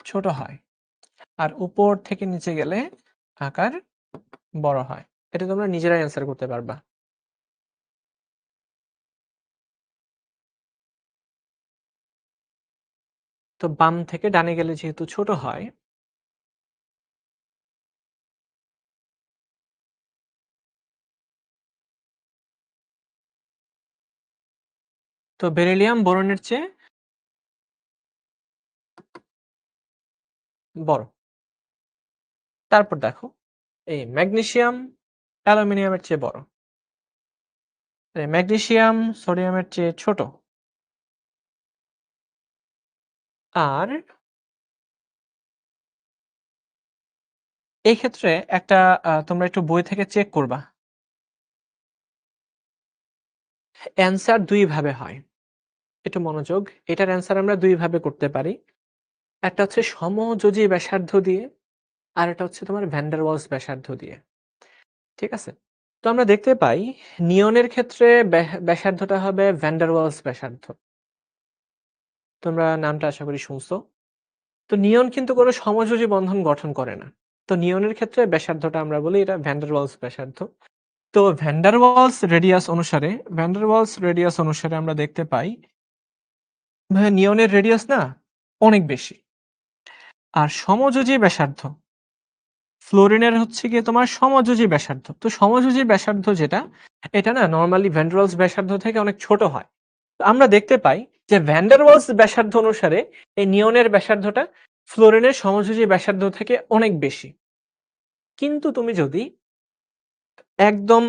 ছোট হয়। আর উপর থেকে নিচে গেলে আকার বড় হয়। এটা তোমরা নিজেরাই অ্যান্সার করতে পারবা। তো বাম থেকে ডানে গেলে যেহেতু ছোট হয়, তো বেরিলিয়াম বোরনের চেয়ে বড়। তারপর দেখো এই ম্যাগনেসিয়াম অ্যালুমিনিয়ামের চেয়ে বড়। ম্যাগনেসিয়াম সোডিয়ামের চেয়ে ছোট। আর এই ক্ষেত্রে একটা তোমরা একটু বই থেকে চেক করবা। অ্যান্সার ২ ভাবে হয়। একটু মনোযোগ। এটার অ্যান্সার আমরা ২ ভাবে করতে পারি। একটা হচ্ছে সমযোজী ব্যাসার্ধ দিয়ে, আর একটা হচ্ছে তোমার ভ্যান ডার ওয়ালস ব্যাসার্ধ দিয়ে। ঠিক আছে? তো আমরা দেখতে পাই নিয়নের ক্ষেত্রে ব্যাসার্ধটা হবে ভ্যান ডার ওয়ালস ব্যাসার্ধ। তোমরা নামটা আশা করি শুনছো। তো নিয়ন কিন্তু কোনো সমযোজী বন্ধন গঠন করে না। তো নিয়নের ক্ষেত্রে ব্যাসার্ধটা আমরা বলি এটা ভ্যান ডার ওয়ালস ব্যাসার্ধ। তো ভ্যান ডার ওয়ালস রেডিয়াস অনুসারে আমরা দেখতে পাই ভাইয়া নিয়নের রেডিয়াস না অনেক বেশি। আর সমযোজী ব্যাসার্ধ, ফ্লোরিনের হচ্ছে গিয়ে তোমার সমযোজী ব্যাসার্ধ। তো সমযোজী ব্যাসার্ধ যেটা, এটা না নরমালি ভ্যান ডার ওয়ালস ব্যাসার্ধ থেকে অনেক ছোট হয়। তো আমরা দেখতে পাই যে ভ্যান ডার ওয়ালস ব্যাসার্ধ অনুসারে এই নিয়নের ব্যাসার্ধটা ফ্লোরিনের সমযোজী ব্যাসার্ধ থেকে অনেক বেশি। কিন্তু তুমি যদি একদম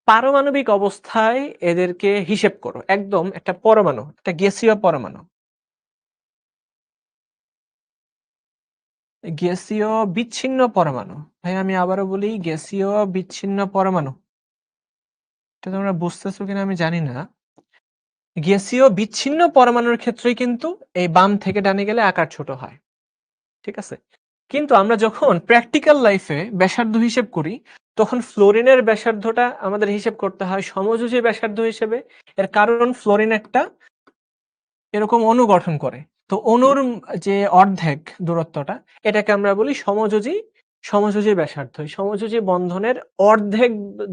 পারমাণবিক অবস্থায় এদেরকে হিসেব করো, একদম একটা পরমাণু, একটা গ্যাসীয় পরমাণু, গ্যাসীয় বিচ্ছিন্ন পরমাণু। ভাই আমি আবারও বলি গ্যাসীয় বিচ্ছিন্ন পরমাণু। এটা তোমরা বুঝতেছো কিনা আমি জানি না। গ্যাসীয় বিচ্ছিন্ন পরমাণুর ক্ষেত্রেই কিন্তু এই বাম থেকে ডানে গেলে আকার ছোট হয়। ঠিক আছে? কিন্তু আমরা যখন প্র্যাকটিক্যাল লাইফে ব্যাসার্ধ হিসেব করি, তখন ফ্লোরিনের ব্যাসার্ধটা আমাদের হিসেব করতে হয় সমযোজী ব্যাসার্ধ হিসেবে। এর কারণ ফ্লোরিন একটা এরকম অণু গঠন করে। তো অণুর যে অর্ধেক দূরত্বটা, এটাকে আমরা বলি সমযোজী ব্যাসার্ধ। এই সমযোজী বন্ধনের অর্ধেক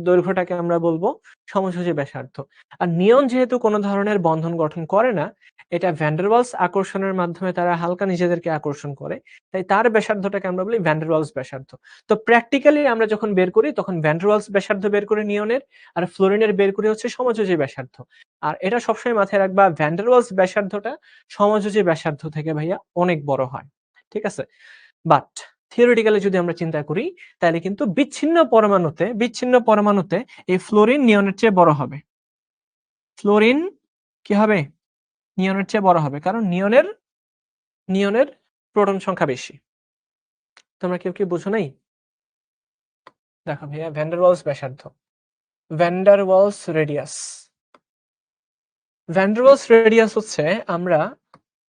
দৈর্ঘ্যটাকে আমরা বলবো সমযোজী ব্যাসার্ধ। আর নিয়ন যেহেতু কোনো ধরনের বন্ধন গঠন করে না, এটা ভ্যান ডার ওয়ালস আকর্ষণের মাধ্যমে তারা হালকা নিজেদেরকে আকর্ষণ করে। তাই তার ব্যাসার্ধটাকে আমরা বলি ভ্যান ডার ওয়ালস ব্যাসার্ধ। তো প্র্যাকটিক্যালি আমরা যখন বের করি তখন ভ্যান ডার ওয়ালস ব্যাসার্ধ বের করি নিয়নের, আর ফ্লোরিনের বের করি হচ্ছে সমযোজী ব্যাসার্ধ। আর এটা সবসময় মাথায় রাখবা ভ্যান ডার ওয়ালস ব্যাসার্ধটা সমযোজী ব্যাসার্ধ থেকে ভাইয়া অনেক বড় হয়। ঠিক আছে? বাট থিওরিটিক্যালি যদি আমরা চিন্তা করি তাহলে কিন্তু বিচ্ছিন্ন পরমাণুতে এই ফ্লোরিন নিয়নের চেয়ে বড় হবে। ফ্লোরিন কি হবে? নিয়নের চেয়ে বড় হবে, কারণ নিয়নের প্রোটন সংখ্যা বেশি। তোমরা কেউ কি বুঝো নাই? দেখো ভাইয়া ভ্যান ডার ওয়ালস ব্যাসার্ধ, van der Waals radius. Van der Waals radius হচ্ছে আমরা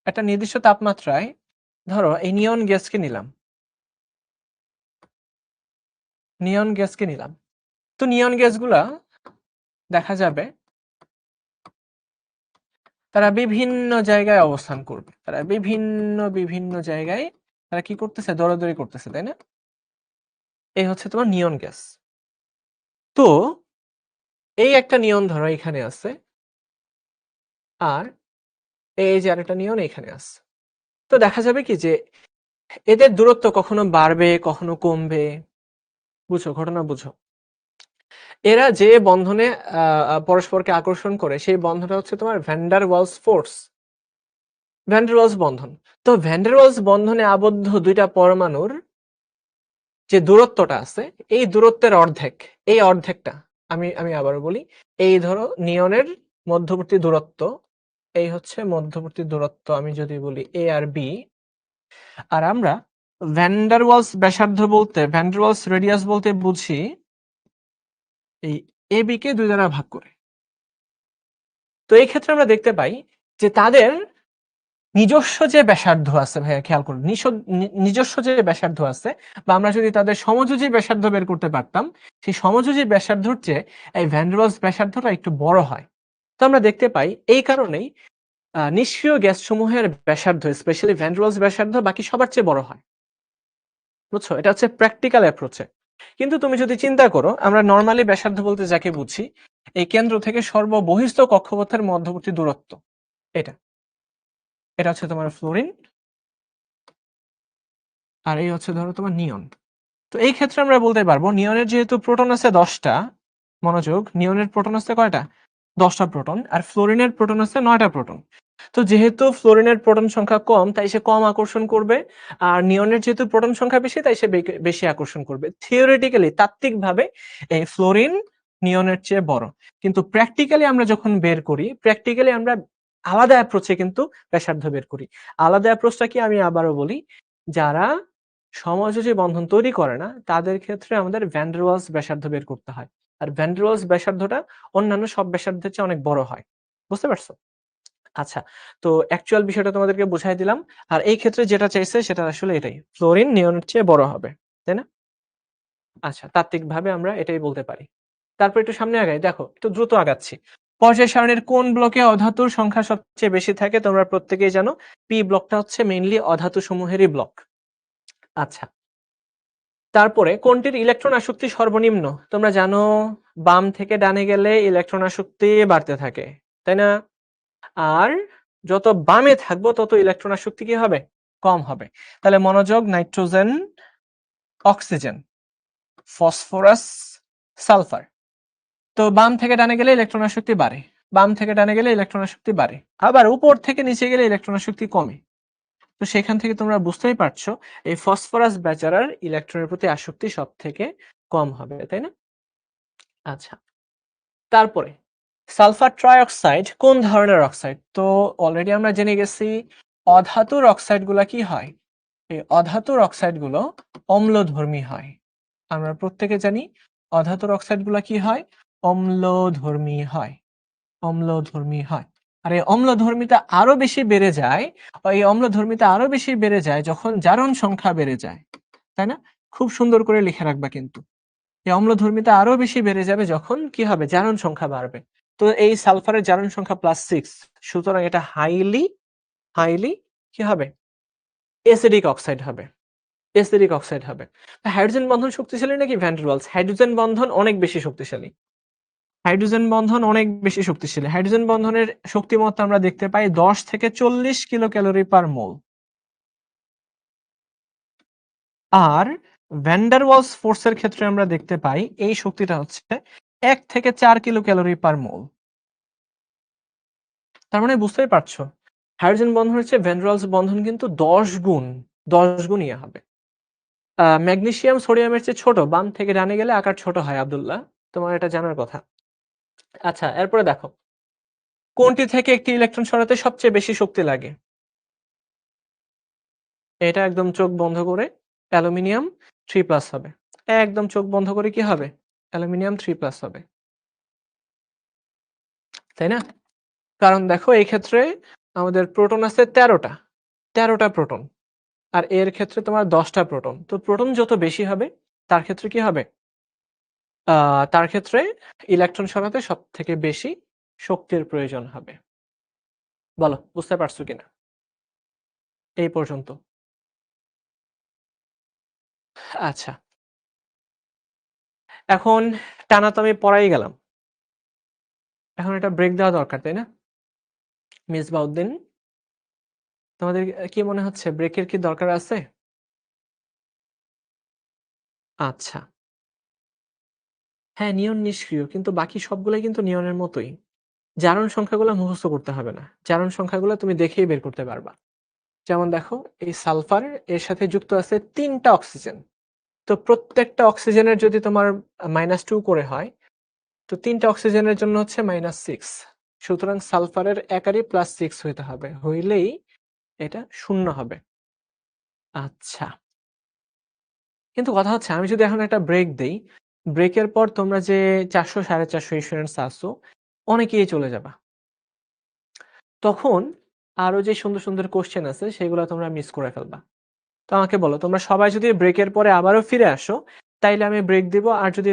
একটা নির্দিষ্ট তাপমাত্রায়, ধরো এই নিয়ন গ্যাসকে নিলাম। তো নিয়ন গ্যাসগুলা দেখা যাবে তারা বিভিন্ন জায়গায় অবস্থান করবে। তারা বিভিন্ন জায়গায় তারা কি করতেছে? দৌড়াদৌড়ি করতেছে, তাই না? এই হচ্ছে তোমার নিয়ন গ্যাস। তো এই একটা নিয়ন ধরো এখানে আছে, আর এই যে আরেকটা নিয়ন এখানে আছে। তো দেখা যাবে কি যে এদের দূরত্ব কখনো বাড়বে কখনো কমবে। বুঝো, ঘটনা বুঝো। এরা যে বন্ধনে পরস্পরকে আকর্ষণ করে সেই বন্ধনটা হচ্ছে তোমার van der Waals force, van der Waals বন্ধন। তো ভ্যান ডার ওয়ালস বন্ধনে আবদ্ধ দুইটা পরমাণুর যে দূরত্বটা আছে, এই দূরত্বের অর্ধেক, এই অর্ধেকটা আমি আমি আবারও বলি, এই ধরো নিয়নের মধ্যবর্তী দূরত্ব, এই হচ্ছে মধ্যবর্তী দূরত্ব আমি যদি বলি এ আর বি। আর আমরা ভ্যান ডার ওয়ালস ব্যাসার্ধ বলতে, ভ্যান ডার ওয়ালস রেডিয়াস বলতে বুঝি এই এ বি কে 2 দ্বারা ভাগ করে। তো এই ক্ষেত্রে আমরা দেখতে পাই যে তাদের নিজস্ব যে ব্যাসার্ধ আছে, ভাইয়া খেয়াল করুন, নিজস্ব যে ব্যাসার্ধ আছে, বা আমরা যদি তাদের সমযোজী ব্যাসার্ধ বের করতে পারতাম, সেই সমযোজী ব্যাসার্ধর চেয়ে এই ভ্যান ডার ওয়ালস ব্যাসার্ধটা একটু বড় হয়। তো আমরা দেখতে পাই এই কারণেই নিষ্ক্রিয় গ্যাস সমূহের ব্যাসার্ধ, স্পেশালি ভ্যান ডার ওয়ালস ব্যাসার্ধ বাকি সবার চেয়ে বড় হয়। বুঝছো? এটা হচ্ছে প্র্যাকটিক্যাল অ্যাপ্রোচে। কিন্তু তুমি যদি চিন্তা করো, আমরা নরমালি ব্যাসার্ধ বলতে যাকে বুঝি এই কেন্দ্র থেকে সর্ববহিস্থ কক্ষপথের মধ্যবর্তী দূরত্ব, এটা এটা হচ্ছে তোমার ফ্লোরিন। আর এই হচ্ছে ধরো তোমার নিয়ন। তো এই ক্ষেত্রে আমরা বলতে পারবো নিয়নের যেহেতু প্রোটন আছে 10টা, মনোযোগ, নিয়নের প্রোটন আছে কয়টা? 10টা প্রোটন, আর ফ্লোরিনের প্রোটন আছে 9টা প্রোটন। তো যেহেতু ফ্লোরিনের প্রোটন সংখ্যা কম, তাই সে কম আকর্ষণ করবে, আর নিয়নের যেহেতু প্রোটন সংখ্যা বেশি, তাই সে বেশি আকর্ষণ করবে। থিওরিটিক্যালি, তাত্ত্বিকভাবে এই ফ্লোরিন নিয়নের চেয়ে বড়, কিন্তু প্র্যাকটিক্যালি আমরা যখন বের করি, প্র্যাকটিক্যালি আমরা আলাদা অ্যাপ্রোচে কিন্তু ব্যাসার্ধ বের করি। আলাদা অ্যাপ্রোচটা কি আমি আবারও বলি, যারা সমযোজী বন্ধন তৈরি করে না তাদের ক্ষেত্রে আমাদের ভ্যান ডের ওয়ালস ব্যাসার্ধ বের করতে হয়, আর ভ্যান ডের ওয়ালস ব্যাসার্ধটা অন্যান্য সব ব্যাসার্ধের চেয়ে অনেক বড় হয়। বুঝতে পারছো? আচ্ছা, তো অ্যাকচুয়াল বিষয়টা তোমাদেরকে বুঝাই দিলাম। আর এই ক্ষেত্রে যেটা চাইছে সেটা আসলে এটাই, ফ্লোরিন নিয়নের চেয়ে বড় হবে, তাই না? আচ্ছা, তাত্ত্বিকভাবে আমরা এটাই বলতে পারি। তারপর একটু সামনে আগাই, দেখো একটু দ্রুত আগাচ্ছি। পর্যায় সারণীর কোন ব্লকে অধাতুর সংখ্যা সবচেয়ে বেশি থাকে? তোমরা প্রত্যেকেই জানো পি ব্লকটা হচ্ছে মেইনলি অধাতু সমূহেরই ব্লক। আচ্ছা, তারপরে কোনটির ইলেকট্রন আসক্তি সর্বনিম্ন? তোমরা জানো বাম থেকে ডানে গেলে ইলেকট্রন আসক্তি বাড়তে থাকে, তাই না? আর যত বামে থাকবো তত ইলেকট্রন আসক্তি কি হবে? কম হবে। তাহলে মনোযোগ, নাইট্রোজেন, অক্সিজেন, ফসফরাস, সালফার। তো বাম থেকে ডানে গেলে ইলেকট্রন আসক্তি বাড়ে, বাম থেকে ডানে গেলে ইলেকট্রন আসক্তি বাড়ে, আবার উপর থেকে নিচে গেলে ইলেকট্রন আসক্তি কমে। তো সেখান থেকে তোমরা বুঝতেই পারছো এই ফসফরাস বেচারার ইলেকট্রনের প্রতি আসক্তি সব থেকে কম হবে, তাই না? আচ্ছা, তারপরে সালফার ট্রাইঅক্সাইড কোন ধরনের অক্সাইড? তো অলরেডি আমরা জেনে গেছি অধাতুর অক্সাইড গুলা কি হয়, এই অধাতুর অক্সাইড গুলো অম্লধর্মী হয়। আমরা প্রত্যেকে জানি অধাতুর অক্সাইড গুলা কি হয়? অম্লধর্মী হয়, অম্লধর্মী হয়। আর এই অম্লধর্মিতা আরো বেশি বেড়ে যায়, এই অম্লধর্মিতা আরো বেশি বেড়ে যায় যখন জারণ সংখ্যা বেড়ে যায়, তাই না? খুব সুন্দর করে লিখে রাখবা কিন্তু, এই অম্লধর্মিতা আরো বেশি বেড়ে যাবে যখন কি হবে? জারণ সংখ্যা বাড়বে। তো এই সালফারের জারণ সংখ্যা +6, সুতরাং এটা হাইলি হাইলি কি হবে? এসিডিক অক্সাইড হবে, এসিডিক অক্সাইড হবে। হাইড্রোজেন বন্ধন শক্তিশালী নাকি ভ্যান ডের ওয়ালস? হাইড্রোজেন বন্ধন অনেক বেশি শক্তিশালী, হাইড্রোজেন বন্ধন অনেক বেশি শক্তিশালী। হাইড্রোজেন বন্ধনের শক্তিমত্তা আমরা দেখতে পাই 10 থেকে 40 কিলো ক্যালোরি পার মোল। আর ভ্যান ডার ওয়ালস ফোর্সের ক্ষেত্রে আমরা দেখতে পাই এই শক্তিটা হচ্ছে 1 থেকে 4 কিলো ক্যালোরি পার মোল। তার মানে বুঝতেই পারছো হাইড্রোজেন বন্ধনের চেয়ে ভ্যান ডার ওয়ালস বন্ধন কিন্তু 10 গুণ ইয়ে হবে। ম্যাগনেসিয়াম সোডিয়ামের চেয়ে ছোট, বাম থেকে ডানে গেলে আকার ছোট হয় আব্দুল্লাহ, তোমার এটা জানার কথা। আচ্ছা, এরপরে দেখো কোনটি থেকে একটি ইলেকট্রন সরাতে সবচেয়ে বেশি শক্তি লাগে? এটা একদম চোখ বন্ধ করে অ্যালুমিনিয়াম 3+ হবে, একদম চোখ বন্ধ করে কি হবে? অ্যালুমিনিয়াম 3+ হবে, তাই না? কারণ দেখো এই ক্ষেত্রে আমাদের প্রোটন আছে 13টা প্রোটন, আর এর ক্ষেত্রে তোমার 10টা প্রোটন। তো প্রোটন যত বেশি হবে তার ক্ষেত্রে কি হবে? তার ক্ষেত্রে ইলেকট্রন সরাতে সব থেকে বেশি শক্তির প্রয়োজন হবে। বলো বুঝতে পারছো কিনা এই পর্যন্ত? আচ্ছা, এখন টানা তো আমি পড়াই গেলাম, এখন একটা ব্রেক দেওয়া দরকার, তাই না? মিসবাউদ্দিন, তোমাদের কি মনে হচ্ছে ব্রেকের কি দরকার আছে? আচ্ছা, হ্যাঁ, নিয়ন নিষ্ক্রিয় কিন্তু বাকি সবগুলাই কিন্তু নিয়নের মতোই। জারণ সংখ্যাগুলো মুখস্থ করতে হবে না, জারণ সংখ্যাগুলো তুমি দেখেই বের করতে পারবা। যেমন দেখো এই সালফার, এর সাথে যুক্ত আছে 3টা অক্সিজেন। তো প্রত্যেকটা অক্সিজেনের যদি তোমার -2 করে হয়, তো 3টা অক্সিজেনের জন্য হচ্ছে -6। সুতরাং সালফারের একারই +6 হইতে হবে, হইলেই এটা 0 হবে। আচ্ছা, কিন্তু কথা হচ্ছে আমি যদি এখন একটা ব্রেক দেই, ব্রেকের পর তোমরা যে 400 450 স্টুডেন্টস আছো অনেকেই চলে যাবা। তখন আরো যে সুন্দর সুন্দর কোশ্চেন আছে সেগুলো তোমরা মিস করে ফেলবা। তো আমাকে বলো তোমরা সবাই যদি ব্রেকের পরে আবারও ফিরে আসো, তাইলে আমি ব্রেক দিব। আর যদি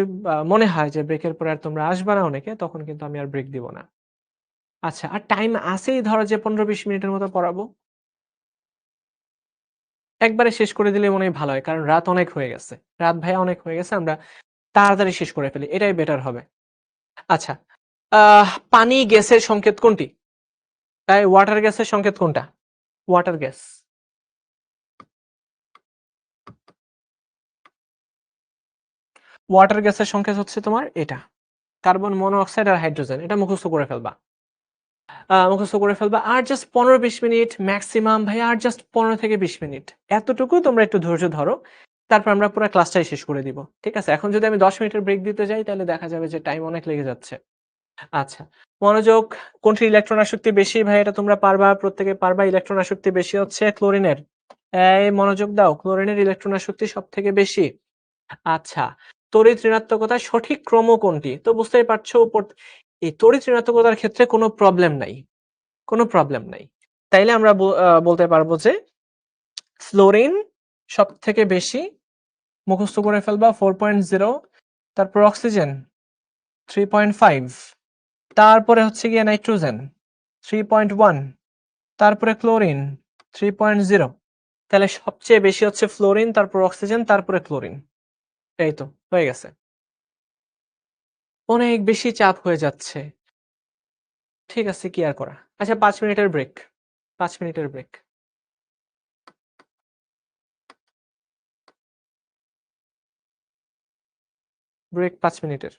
মনে হয় যে ব্রেকের পরে আর তোমরা আসবে না অনেকে, তখন কিন্তু আমি আর ব্রেক দিব না। আচ্ছা, আর টাইম আছেই, ধরো যে 15-20 মিনিটের মতো পড়াবো। একবারে শেষ করে দিলে মনে হয় ভালো হয়, কারণ রাত অনেক হয়ে গেছে, রাত ভাইয়া অনেক হয়ে গেছে, আমরা তাড়াতাড়ি শেষ করে ফেলি, এটাই বেটার হবে। আচ্ছা, পানি গ্যাসের সংকেত কোনটি? তাই ওয়াটার গ্যাসের সংকেত কোনটা? Water gas. ওয়াটার গ্যাসের সংকেত হচ্ছে তোমার এটা। কার্বন মনোক্সাইড আর হাইড্রোজেন। এটা মুখস্থ করে ফেলবা। মুখস্থ করে ফেলবা। আর জাস্ট ১৫-২০ মিনিট মেক্সিমাম ভাই আর জাস্ট ১৫ থেকে ২০ মিনিট। এতটুকু তোমরা একটু ধৈর্য ধরো। তারপর আমরা পুরা ক্লাসটাই শেষ করে দিব। ঠিক আছে? এখন যদি আমি ১০ মিনিটের ব্রেক দিতে যাই তাহলে দেখা যাবে যে টাইম অনেক লেগে যাচ্ছে। আচ্ছা। মনোযোগ কোনটির ইলেকট্রন আসক্তি বেশি ভাই এটা তোমরা পারবা, প্রত্যেকে পারবা। ইলেকট্রন আসক্তি বেশি হচ্ছে ক্লোরিনের। এই মনোযোগ দাও। ক্লোরিনের ইলেকট্রন আসক্তি সবথেকে বেশি। আচ্ছা। তড়িৎ ঋণাত্মকতার সঠিক ক্রম কোনটি? তো বুঝতেই পারছো এই তড়িৎ ঋণাত্মকতার ক্ষেত্রে কোনো প্রবলেম নাই। কোনো প্রবলেম নাই। তাইলে আমরা বলতে পারবো যে ফ্লোরিন সবথেকে বেশি মুখস্থ করে ফেলবা 4.0 তারপর অক্সিজেন 3.5 তারপরে হচ্ছে গিয়ে নাইট্রোজেন 3.1 তারপরে ক্লোরিন 3.0 তাহলে সবচেয়ে বেশি হচ্ছে ফ্লোরিন তারপর অক্সিজেন তারপরে ক্লোরিন। এই তো হয়ে গেছে। অনেক বেশি চাপ হয়ে যাচ্ছে। ঠিক আছে কি আর করা। আচ্ছা ৫ মিনিটের ব্রেক। ৫ মিনিটের ব্রেক। ব্রেক ৫ মিনিটের।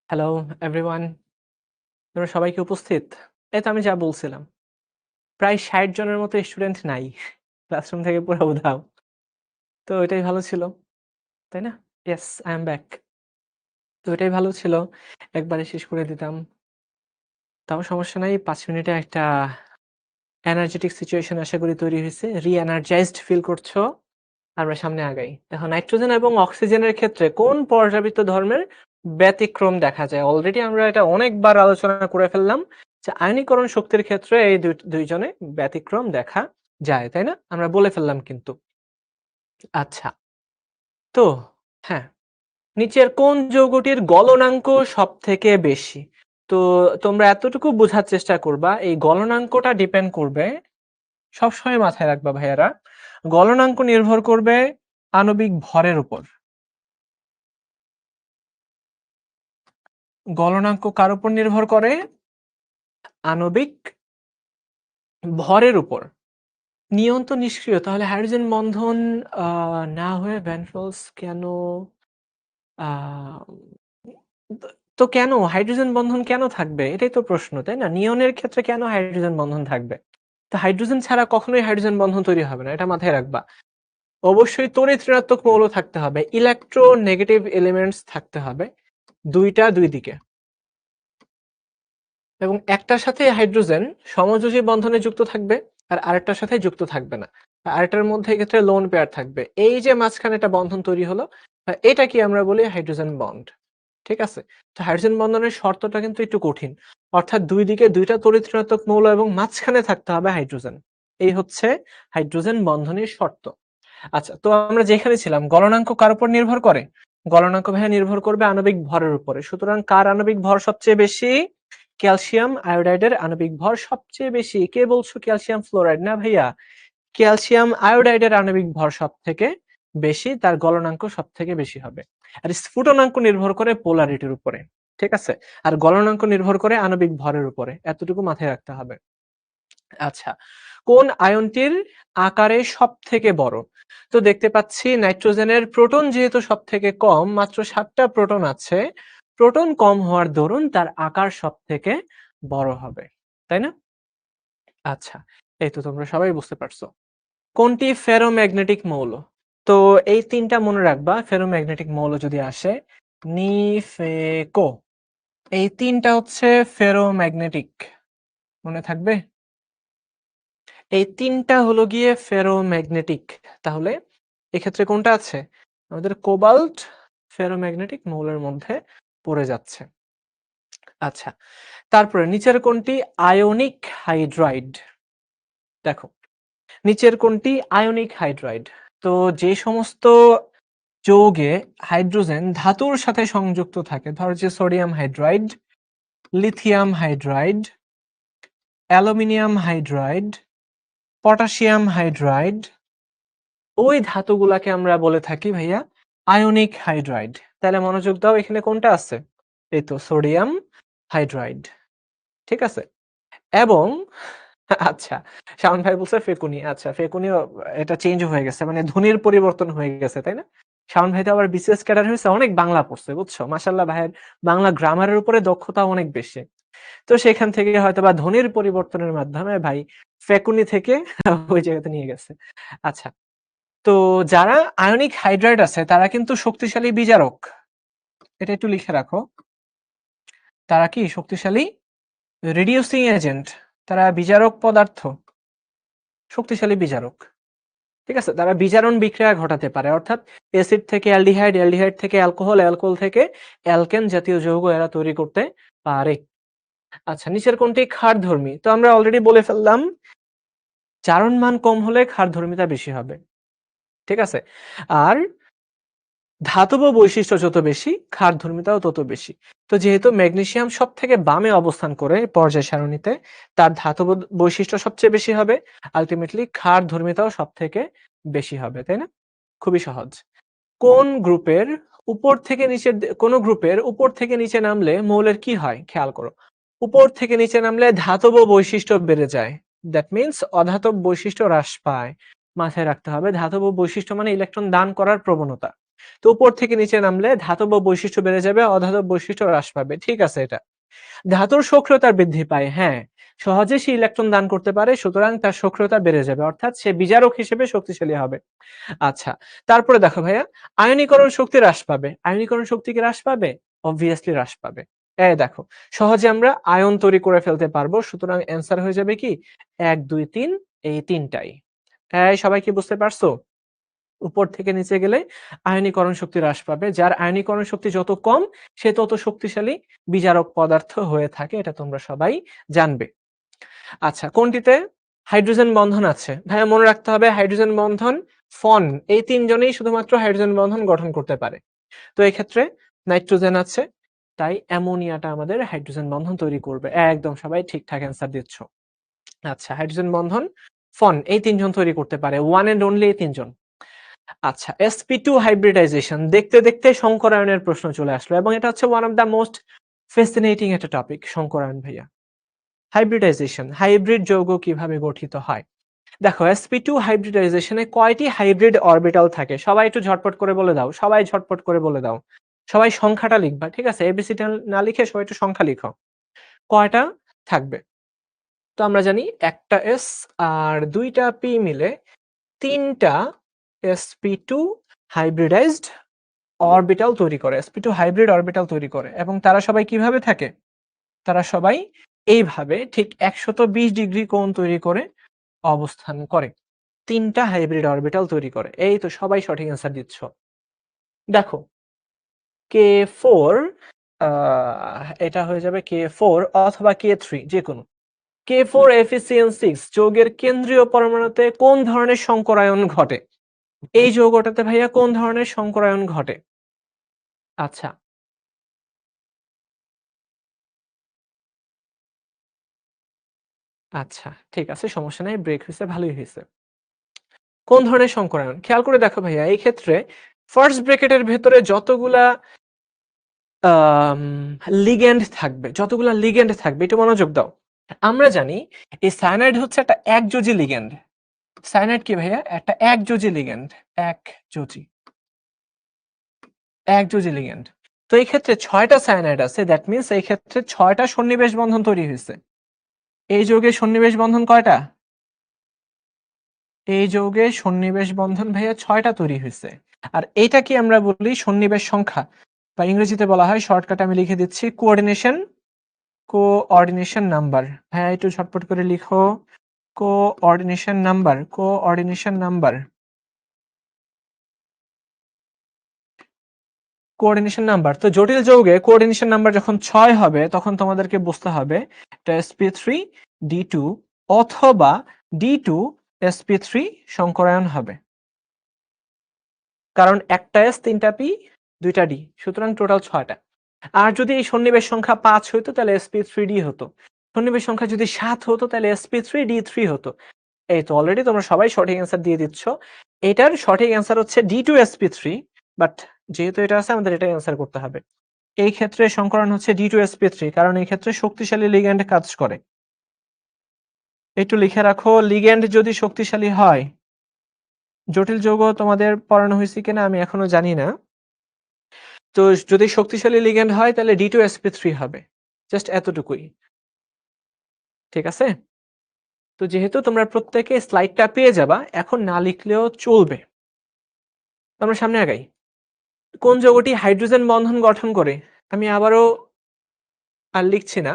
Hello everyone. তোমরা সবাই কি উপস্থিত? এই তো আমি যা বলছিলাম। প্রায় ৬০ জনের মতো স্টুডেন্ট নাই। ক্লাসরুম থেকে পুরা উধাও। তো এটাই ভালো ছিল। তাই না? Yes, I am back. তো এটাই ভালো ছিল। একবারে শেষ করে দিতাম। তাও সমস্যা নাই। ৫ মিনিটে একটা এনার্জেটিক সিচুয়েশন আশা করি তৈরি হইছে। রি-এনার্জাইজড ফিল করছো। আমরা সামনে আগাই। এখন নাইট্রোজেন এবং অক্সিজেনের ক্ষেত্রে কোন পর্যাবৃত্ত ধর্মের ব্যতিক্রম দেখা যায়? অলরেডি আমরা এটা অনেকবার আলোচনা করে ফেললাম যে আয়নীকরণ শক্তির ক্ষেত্রে এই দুইজনে ব্যতিক্রম দেখা যায়, তাই না? আমরা বলে ফেললাম কিন্তু। আচ্ছা, তো হ্যাঁ, নিচের কোন যৌগটির গলনাঙ্ক সবথেকে বেশি? তো তোমরা এতটুকু বোঝার চেষ্টা করবা, এই গলনাঙ্কটা ডিপেন্ড করবে সবসময় মাথায় রাখবা ভাইয়ারা, গলনাঙ্ক নির্ভর করবে আণবিক ভরের উপর। গলনাঙ্ক কার উপর নির্ভর করে? আণবিক ভরের উপর। নিয়ন তো নিষ্ক্রিয়, তাহলে হাইড্রোজেন বন্ধন না হয়ে ভ্যান ফেলস কেন? আহ, তো তো কেন হাইড্রোজেন বন্ধন কেন থাকবে? এটাই তো প্রশ্ন, তাই না? নিয়নের ক্ষেত্রে কেন হাইড্রোজেন বন্ধন থাকবে? তো হাইড্রোজেন ছাড়া কখনোই হাইড্রোজেন বন্ধন তৈরি হবে না, এটা মাথায় রাখবা। অবশ্যই তড়িৎ ঋণাত্মক মৌল থাকতে হবে, ইলেকট্রোনেগেটিভ এলিমেন্টস থাকতে হবে, দুইটা দুই দিকে, এবং একটার সাথে হাইড্রোজেন সমযোজী বন্ধনে যুক্ত থাকবে আর আরেকটার সাথে যুক্ত থাকবে না। আরেকটার মধ্যে এক্ষেত্রে লোন পেয়ার থাকবে। এই যে মাঝখানে একটা বন্ধন তৈরি হলো, এটা কি আমরা বলি হাইড্রোজেন বন্ড। ঠিক আছে? তো হাইড্রোজেন বন্ধনের শর্তটা কিন্তু একটু কঠিন। অর্থাৎ দুই দিকে দুইটা তড়িৎ ঋণাত্মক মৌল এবং মাঝখানে থাকতে হবে হাইড্রোজেন। এই হচ্ছে হাইড্রোজেন বন্ধনের শর্ত। আচ্ছা, তো আমরা যেখানে ছিলাম, গলনাঙ্ক কার উপর নির্ভর করে? গলনাঙ্ক ভাইয়া নির্ভর করবে আণবিক ভরের উপরে। সুতরাং কার আণবিক ভর সবচেয়ে বেশি? ক্যালসিয়াম আয়োডাইডের আণবিক ভর সবচেয়ে বেশি। কে বলছো ক্যালসিয়াম ফ্লোরাইড? না ভাইয়া, ক্যালসিয়াম আয়োডাইডের আণবিক ভর সবথেকে বেশি, তার গলনাঙ্ক সবথেকে বেশি হবে। আর স্ফুটনাঙ্ক নির্ভর করে পোলারিটির উপরে। ঠিক আছে? আর গলনাঙ্ক নির্ভর করে আণবিক ভরের উপরে। এতটুকু মাথায় রাখতে হবে। আচ্ছা, কোন আয়নটির আকারে সবথেকে বড়? তো দেখতে পাচ্ছি নাইট্রোজেনের প্রোটন যেহেতু সবথেকে কম, মাত্র ৭টা প্রোটন আছে। প্রোটন কম হওয়ার দরুন তার আকার সবথেকে বড় হবে। তাই না? আচ্ছা, এই তো তোমরা সবাই বুঝতে পারছো। কোনটি ফেরোম্যাগনেটিক মৌল? তো এই ৩টা মনে রাখবা, ফেরোম্যাগনেটিক মৌল যদি আসে, নি, ফে, কো। এই ৩টা হচ্ছে ফেরোম্যাগনেটিক। মনে থাকবে? এই ৩টা হলো গিয়ে ফেরোম্যাগনেটিক। তাহলে এক্ষেত্রে কোনটা আছে? আমাদের কোবাল্ট ফেরোম্যাগনেটিক মৌলের মধ্যে পড়ে যাচ্ছে। আচ্ছা, তারপরে নিচের কোনটি আয়নিক হাইড্রাইড? দেখো, নিচের কোনটি আয়নিক হাইড্রাইড? তো যে সমস্ত যৌগে হাইড্রোজেন ধাতুর সাথে সংযুক্ত থাকে, ধর যে sodium hydride, lithium hydride, aluminium hydride, potassium hydride, ওই ধাতুগুলাকে আমরা বলে থাকি ভাইয়া আয়নিক হাইড্রাইড। তাহলে মনোযোগ দাও, এখানে কোনটা আছে? এই তো সোডিয়াম হাইড্রাইড। ঠিক আছে? এবং আচ্ছা, শাওন ভাই বলছে ফেকুনি। আচ্ছা, ফেকুনিও এটা চেঞ্জ হয়ে গেছে, মানে ধ্বনির পরিবর্তন হয়ে গেছে, তাই না? শাওন ভাই তো আবার বিসিএস ক্যাডার হয়েছে, অনেক বাংলা পড়ছে, বুঝছো? মাশাআল্লাহ, ভাইয়ের বাংলা গ্রামারের উপরে দক্ষতা অনেক বেশি। তো সেখান থেকে হয়তোবা ধ্বনির পরিবর্তনের মাধ্যমে ভাই ফেকুনি থেকে ওই জায়গাতে নিয়ে গেছে। আচ্ছা, তো যারা আয়নিক হাইড্রাইড আছে তারা কিন্তু শক্তিশালী বিজারক। এটা একটু লিখে রাখো। তারা কি শক্তিশালী রিডিউসিং এজেন্ট, তারা বিজারক পদার্থ, শক্তিশালী বিজারক। ঠিক আছে? তারা বিজারণ বিক্রিয়া ঘটাতে পারে, অর্থাৎ অ্যাসিড থেকে অ্যালডিহাইড, অ্যালডিহাইড থেকে অ্যালকোহল, অ্যালকোহল থেকে অ্যালকেন জাতীয় যৌগ এরা তৈরি করতে পারে। আচ্ছা, নিচের কোনটি ক্ষারধর্মী? তো আমরা অলরেডি বলে ফেললাম, জারণ মান কম হলে ক্ষারধর্মিতা বেশি হবে। ঠিক আছে? আর ধাতব বৈশিষ্ট্য যত বেশি, ক্ষারধর্মিতাও তত বেশি। তো যেহেতু ম্যাগনেসিয়াম সবথেকে বামে অবস্থান করে পর্যায় সারণীতে, তার ধাতব বৈশিষ্ট্য সবচেয়ে বেশি হবে, আলটিমেটলি ক্ষারধর্মিতাও সবথেকে বেশি হবে, তাই না? খুবই সহজ। কোন গ্রুপের উপর থেকে নিচের কোন গ্রুপের উপর থেকে নিচে নামলে মৌলের কি হয়? খেয়াল করো। উপর থেকে নিচে নামলে ধাতব বৈশিষ্ট্য বেড়ে যায়। দ্যাট মিন্স অধাতব বৈশিষ্ট্য হ্রাস পায়। মাথায় রাখতে হবে, ধাতব বৈশিষ্ট্য মানে ইলেকট্রন দান করার প্রবণতা। তো উপর থেকে নিচে নামলে ধাতব বৈশিষ্ট্য বেড়ে যাবে, অধাতব বৈশিষ্ট্য হ্রাস পাবে। ঠিক আছে এটা। ধাতুর সক্রিয়তা বৃদ্ধি পায়, হ্যাঁ। সহজে সে ইলেকট্রন দান করতে পারে, সুতরাং তার সক্রিয়তা বেড়ে যাবে। অর্থাৎ সে বিজারক হিসেবে শক্তিশালী হবে। আচ্ছা, তারপরে দেখো ভাইয়া, আয়নীকরণ শক্তি হ্রাস পাবে। আয়নীকরণ শক্তি কি হ্রাস পাবে? obviously হ্রাস পাবে। এই দেখো, সহজে আমরা আয়ন তৈরি করে ফেলতে পারবো। সুতরাং অ্যান্সার হয়ে যাবে কি ১, ২, ৩, এই ৩ টাই। এই সবাই কি বুঝতে পারছো? উপর থেকে নিচে গেলে আয়নীকরণ শক্তি হ্রাস পাবে। যার আয়নীকরণ শক্তি যত কম, সে তত শক্তিশালী বিজারক পদার্থ হয়ে থাকে। এটা তোমরা সবাই জানবে। আচ্ছা, কোনটিতে হাইড্রোজেন বন্ধন আছে? ভাইয়া মনে রাখতে হবে হাইড্রোজেন বন্ধন, ফন, এই ৩ জনেই শুধুমাত্র হাইড্রোজেন বন্ধন গঠন করতে পারে। তো এই ক্ষেত্রে নাইট্রোজেন আছে, তাই অ্যামোনিয়াটা আমাদের হাইড্রোজেন বন্ধন তৈরি করবে। একদম সবাই ঠিকঠাক অ্যান্সার দিচ্ছ। আচ্ছা, হাইড্রোজেন বন্ধন, ফন, এই ৩ জন তৈরি করতে পারে। ওয়ান অ্যান্ড অনলি এই ৩ জন। আচ্ছা, sp2 হাইব্রিডাইজেশন, দেখতে দেখতে সংকরায়নের প্রশ্ন চলে আসলো এবং এটা হচ্ছে one of the most fascinating একটা টপিক, সংকরায়ন ভাইয়া। হাইব্রিডাইজেশন, হাইব্রিড যৌগ কিভাবে গঠিত হয়? দেখো, sp2 হাইব্রিডাইজেশনে কয়টি হাইব্রিড অরবিটাল থাকে? সবাই একটু ঝটপট করে বলে দাও। সবাই ঝটপট করে বলে দাও। সবাই সংখ্যাটা লিখবা, ঠিক আছে? এবিসিডি না লিখে সবাই একটু সংখ্যা লিখো। কয়টা থাকবে? তো আমরা জানি একটা s আর ২টা p মিলে ৩টা sp2 হাইব্রিডাইজড অরবিটাল তৈরি করে, sp2 হাইব্রিড অরবিটাল তৈরি করে এবং তারা সবাই কিভাবে থাকে? তারা সবাই এইভাবে ঠিক ১২০ ডিগ্রি কোণ তৈরি করে অবস্থান করে। ৩টা হাইব্রিড অরবিটাল তৈরি করে। এই তো সবাই সঠিক অ্যান্সার দিচ্ছ। দেখো, K4 এটা হয়ে যাবে K4 অথবা K3 যেকোনো। K4 FeCN6 যৌগের কেন্দ্রীয় পরমাণুতে কোন ধরনের সংকরায়ন ঘটে? এই যৌগটাতে ভাইয়া কোন ধরনের সংকরায়ন ঘটে? আচ্ছা, আচ্ছা, ঠিক আছে, সমস্যা নাই। ব্রেক হইছে, ভালোই হইছে। কোন ধরনের সংকরায়ন? খেয়াল করে দেখো ভাইয়া, এই ক্ষেত্রে ফার্স্ট ব্র্যাকেটের ভেতরে যতগুলা আম লিগ্যান্ড থাকবে, যতগুলা লিগ্যান্ড থাকবে একটু মনোযোগ দাও। আমরা জানি এই সায়ানাইড হচ্ছে একটা একযোজী লিগ্যান্ড। সায়ানাইড কি ভাইয়া? একটা একযোজী লিগ্যান্ড। একযোজী, একযোজী লিগ্যান্ড। তো এই ক্ষেত্রে ৬ টা সায়ানাইড আছে। দ্যাট মিনস এই ক্ষেত্রে ৬ টা সন্নিবেশ বন্ধন তৈরি হইছে। এই যৌগের সন্নিবেশ বন্ধন কয়টা? এই যৌগে সন্নিবেশ বন্ধন ভাইয়া ৬ টা তৈরি হইছে। আর এইটাকে আমরা বলি সন্নিবেশ সংখ্যা বা ইংরেজিতে বলা হয়, শর্টকাট আমি লিখে দিচ্ছি, কোঅর্ডিনেশন নাম্বার। হ্যাঁ, একটু ঝটপট করে লিখো। Coordination number, coordination number, coordination number. তো জটিল যৌগে কোঅর্ডিনেশন নাম্বার যখন ৬ হবে তখন তোমাদেরকে বুঝতে হবে এটা sp3d2 অথবা d2sp3 সংকরায়ন হবে। কারণ একটা S, ৩টা P, ২টা D, সুতরাং টোটাল ৬ টা। আর যদি এই সন্নিবেশ সংখ্যা ৫ হইতো তাহলে sp3d হতো। সন্নিবেশ সংখ্যা যদি ৭ হতো তাহলে sp3d3 হতো। এই তো অলরেডি তোমরা সবাই সঠিক অ্যান্সার দিয়ে দিচ্ছ। এটার সঠিক অ্যান্সার হচ্ছে d2sp3, বাট যেহেতু এটা আছে আমাদের এটাই অ্যান্সার করতে হবে। এই ক্ষেত্রে সংকরণ হচ্ছে d2sp3, কারণ এই ক্ষেত্রে শক্তিশালী লিগ্যান্ড কাজ করে। একটু লিখে রাখো, লিগ্যান্ড যদি শক্তিশালী হয়, জটিল যৌগ তোমাদের পড়ানো হয়েছে কিনা আমি এখনো জানি না। তো যদি শক্তিশালী লিগ্যান্ড হয় তাহলে d2sp3 হবে। জাস্ট এতটুকুই। ঠিক আছে? তো যেহেতু তোমরা প্রত্যেকে স্লাইডটা পেয়ে যাবা, এখন না লিখলেও চলবে। আমরা সামনে আগাই। কোন যৌগটি হাইড্রোজেন বন্ধন গঠন করে? আমি আবারও আর লিখছি না।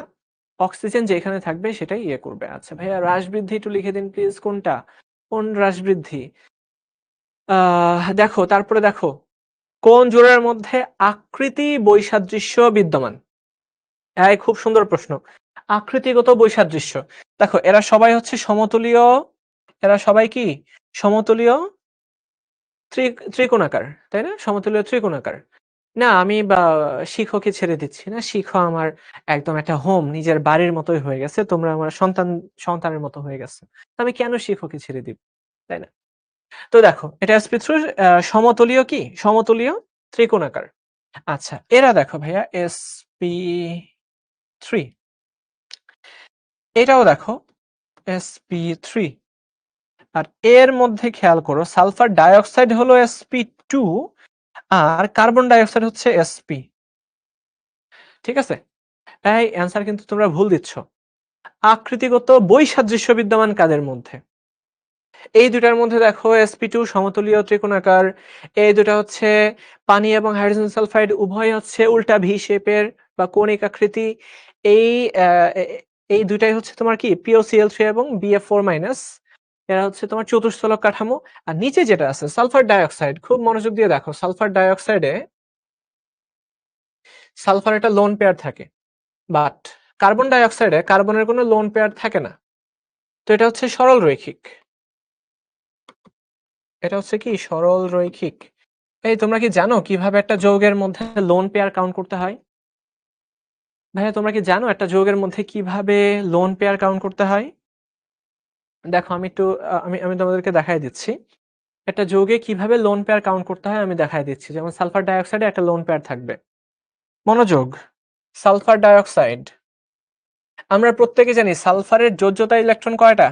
অক্সিজেন যেখানে থাকবে সেটাই ইয়ে করবে। আচ্ছা ভাইয়া, হ্রাস বৃদ্ধি একটু লিখে দিন প্লিজ। কোনটা? কোন হ্রাস বৃদ্ধি? দেখো, তারপরে দেখো, কোন জোড়ার মধ্যে আকৃতি বৈসাদৃশ্য বিদ্যমান? হ্যাঁ, খুব সুন্দর প্রশ্ন। আকৃতিগত বৈসাদৃশ্য। দেখো, এরা সবাই হচ্ছে সমতলীয়, এরা সবাই কি সমতলীয় ত্রিকোণাকার, তাই না? সমতলীয় ত্রিকোণাকার। না, আমি শিখকে ছেড়ে দিচ্ছি না। শিখ আমার একদম একটা হোম, নিজের বাড়ির মতোই হয়ে গেছে। তোমরা আমার সন্তানের মতো হয়ে গেছে। তো আমি কেন শিখকে ছেড়ে দিব? তাই না? তো দেখো, এটা sp3 সমতলীয় কি? সমতলীয় ত্রিকোণাকার। আচ্ছা, এরা দেখো ভাইয়া sp3, এটাও দেখো sp3। আর এর মধ্যে খেয়াল করো, সালফার ডাইঅক্সাইড হলো sp2 আর কার্বন ডাই অক্সাইড হচ্ছে sp। ঠিক আছে? এই অ্যান্সার কিন্তু তোমরা ভুল দিচ্ছ। আকৃতিগত বৈসাদৃশ্য বিদ্যমান কাদের মধ্যে? এই ২ টার মধ্যে দেখো sp2 সমতলীয় ত্রিকোণাকার। এই ২ টা হচ্ছে পানি এবং হাইড্রোজেন সালফাইড উভয়ই হচ্ছে উল্টা ভি শেপের বা কৌণিক আকৃতি। এই অ্যা এ এ এই ২ টাই হচ্ছে তোমার কি POCl3 এবং BF4- এরা হচ্ছে তোমার চতুস্তলক কাঠামো। আর নিচে যেটা আছে সালফার ডাই অক্সাইড, খুব মনোযোগ দিয়ে দেখো। সালফার ডাই অক্সাইডে সালফার একটা লোন পেয়ার থাকে। বাট কার্বন ডাই অক্সাইডে কার্বনের কোনো লোন পেয়ার থাকে না। তো এটা হচ্ছে সরল রৈখিক। এটা হচ্ছে কি সরল রৈখিক। এই তোমরা কি জানো কিভাবে একটা যৌগের মধ্যে লোন পেয়ার কাউন্ট করতে হয়? ভাইয়া তোমরা কি জানো একটা যৌগের মধ্যে কিভাবে লোন পেয়ার কাউন্ট করতে হয়? দেখো আমি একটু আমি আমি তোমাদেরকে দেখায় দিচ্ছি। একটা যৌগে কিভাবে লোন পেয়ার কাউন্ট করতে হয় আমি দেখায় দিচ্ছি। যেমন সালফার ডাই অক্সাইডে একটা লোন পেয়ার থাকবে। মনোযোগ। Sulphur die oxide. আমরা প্রত্যেকে জানি সালফারের যোজ্যতা ইলেকট্রন কয়টা?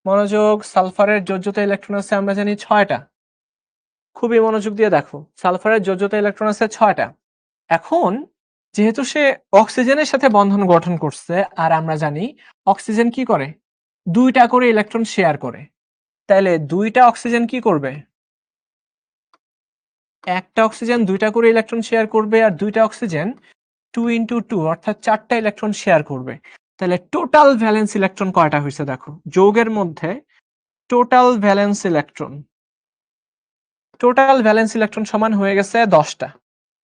মনোযোগ। সালফারের যোজ্যতা ইলেকট্রন আছে আমরা জানি ৬ টা। খুবই মনোযোগ দিয়ে দেখো। সালফারের যোজ্যতা ইলেকট্রন আছে ৬ টা। এখন যেহেতু সে অক্সিজেনের সাথে বন্ধন গঠন করছে আর আমরা জানি অক্সিজেন কি করে? ২ টা করে ইলেকট্রন শেয়ার করে। তাইলে ২ টা অক্সিজেন কি করবে? একটা অক্সিজেন ২ টা করে ইলেকট্রন শেয়ার করবে আর ২ টা অক্সিজেন 2 * 2 অর্থাৎ ৪ টা ইলেকট্রন শেয়ার করবে। তাহলে টোটাল ভ্যালেন্স ইলেকট্রন কয়টা হইছে দেখো। যৌগের মধ্যে total valence electron, total valence electron সমান হয়ে গেছে ১০ টা।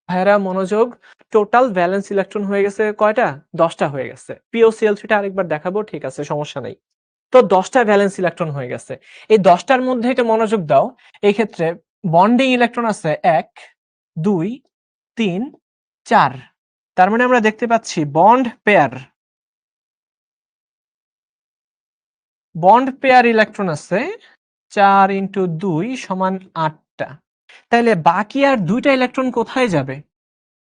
ভাইয়েরা মনোযোগ। টোটাল ভ্যালেন্স ইলেকট্রন হয়ে গেছে কয়টা? ১০ টা হয়ে গেছে। POCl3 টা আরেকবার দেখাবো, ঠিক আছে সমস্যা নাই। তো ১০ টা ভ্যালেন্স ইলেকট্রন হয়ে গেছে। এই ১০ টার মধ্যে একটু মনোযোগ দাও। এই ক্ষেত্রে বন্ডিং ইলেকট্রন আছে ১, ২, ৩, ৪। তার মানে আমরা দেখতে পাচ্ছি বন্ড পেয়ার ইলেকট্রন আছে ৪ * ২ = ৮ টা। তাইলে বাকি আর ২ টা ইলেকট্রন কোথায় যাবে?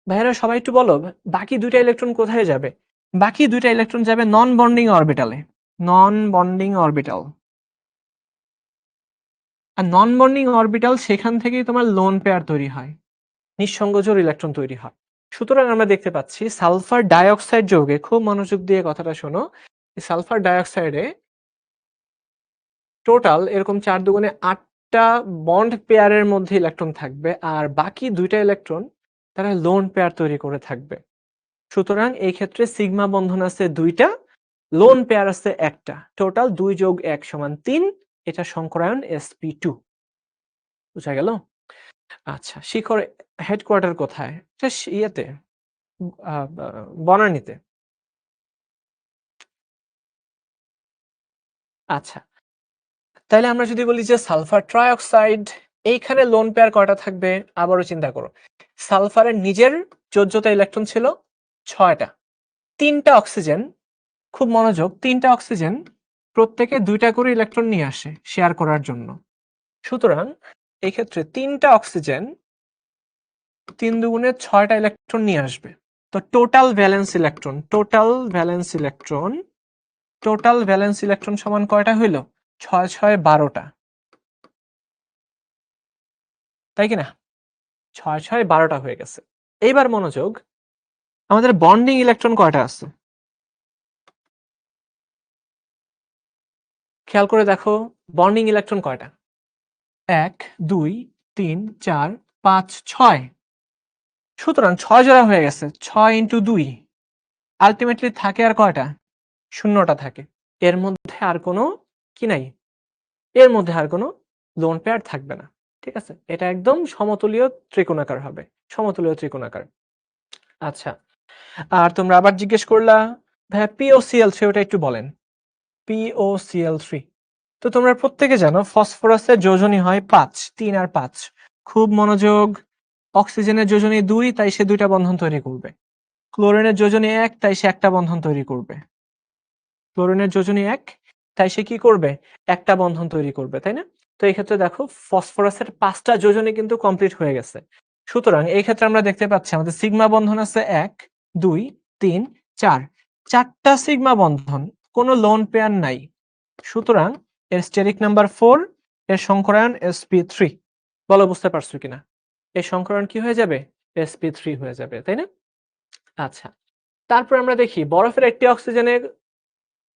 ভাইয়েরা সবাই একটু বলো, বাকি ২ টা ইলেকট্রন কোথায় যাবে? বাকি ২ টা ইলেকট্রন যাবে নন বন্ডিং অরবিটালে। নন বন্ডিং অরবিটাল। আর নন বন্ডিং অরবিটাল সেখান থেকেই তোমার লোন পেয়ার তৈরি হয়। নিঃসঙ্গ জোড় ইলেকট্রন তৈরি হয়। সুতরাং আমরা দেখতে পাচ্ছি সালফার ডাই অক্সাইড যৌগে, খুব মনোযোগ দিয়ে কথাটা শোনো। সালফার ডাই অক্সাইডে টোটাল এরকম ৪ দুগুণে ৮ টা বন্ড পেয়ারের মধ্যে ইলেকট্রন থাকবে আর বাকি ২ টা ইলেকট্রন তারা লোন পেয়ার তৈরি করে থাকবে। সুতরাং এই ক্ষেত্রে সিগমা বন্ধন আছে ২ টা, লোন পেয়ার আছে ১ টা। টোটাল ২ + ১ = ৩। এটা সংকরায়ন sp2। বুঝা গেল? আচ্ছা, শিখর হেডকোয়ার্টার কোথায়? এটা ইয়েতে আ বা বনানীতে। আচ্ছা। তাইলে আমরা যদি বলি যে সালফার ট্রাইঅক্সাইড, এইখানে লোন পেয়ার কয়টা থাকবে? আবারও চিন্তা করো। সালফারের নিজের যোজ্যতা ইলেকট্রন ছিল ৬ টা। ৩ টা অক্সিজেন, খুব মনোযোগ, ৩ টা অক্সিজেন প্রত্যেকে ২ টা করে ইলেকট্রন নিয়ে আসে শেয়ার করার জন্য। সুতরাং এই ক্ষেত্রে ৩ টা অক্সিজেন ৩ দুগুণে ৬ টা ইলেকট্রন নিয়ে আসবে। তো টোটাল ভ্যালেন্স ইলেকট্রন সমান কয়টা হইল? ৬, ৬ ১২ টা। তাই কিনা? ৬, ৬ ১২ টা হয়ে গেছে। এইবার মনোযোগ, আমাদের বন্ডিং ইলেকট্রন কয়টা আছে? খেয়াল করে দেখো বন্ডিং ইলেকট্রন কয়টা? ১, ২, ৩, ৪, ৫, ৬। সুতরাং ৬ জোড়া হয়ে গেছে। ৬ * ২। আল্টিমেটলি থাকে আর কয়টা? ০ টা থাকে। এর মধ্যে আর কোনো কি নাই? এর মধ্যে আর কোনো লোন পেয়ার থাকবে না। ঠিক আছে? এটা একদম সমতলীয় ত্রিকোণাকার হবে। সমতলীয় ত্রিকোণাকার। আচ্ছা। আর তোমরা আবার জিজ্ঞেস করলা, ভাইয়া POCl3 ওটা একটু বলেন। POCl3। তো তোমরা প্রত্যেকে জানো ফসফরাসের যোজনী হয় ৫, ৩ আর ৫। খুব মনোযোগ। অক্সিজেনের যোজনী ২ তাই সে ২ টা বন্ধন তৈরি করবে। ক্লোরিনের যোজনী ১ তাই সে একটা বন্ধন তৈরি করবে। ক্লোরিনের যোজনী ১ তাই সে কি করবে? একটা বন্ধন তৈরি করবে, তাই না? তো এই ক্ষেত্রে দেখো ফসফরাসের ৫ টা যোজনী কিন্তু কমপ্লিট হয়ে গেছে। সুতরাং এই ক্ষেত্রে আমরা দেখতে পাচ্ছি আমাদের সিগমা বন্ধন আছে ১, ২, ৩, ৪। ৪ টা সিগমা বন্ধন, কোনো লোন পেয়ার নাই। সুতরাং এর স্টেরিক নাম্বার 4, এর সংকরায়ন sp3। বলো বুঝতে পারছো কিনা? এর সংকরণ কি হয়ে যাবে? sp3 হয়ে যাবে, তাই না? আচ্ছা। তারপর আমরা দেখি বরফের একটি অক্সিজেনের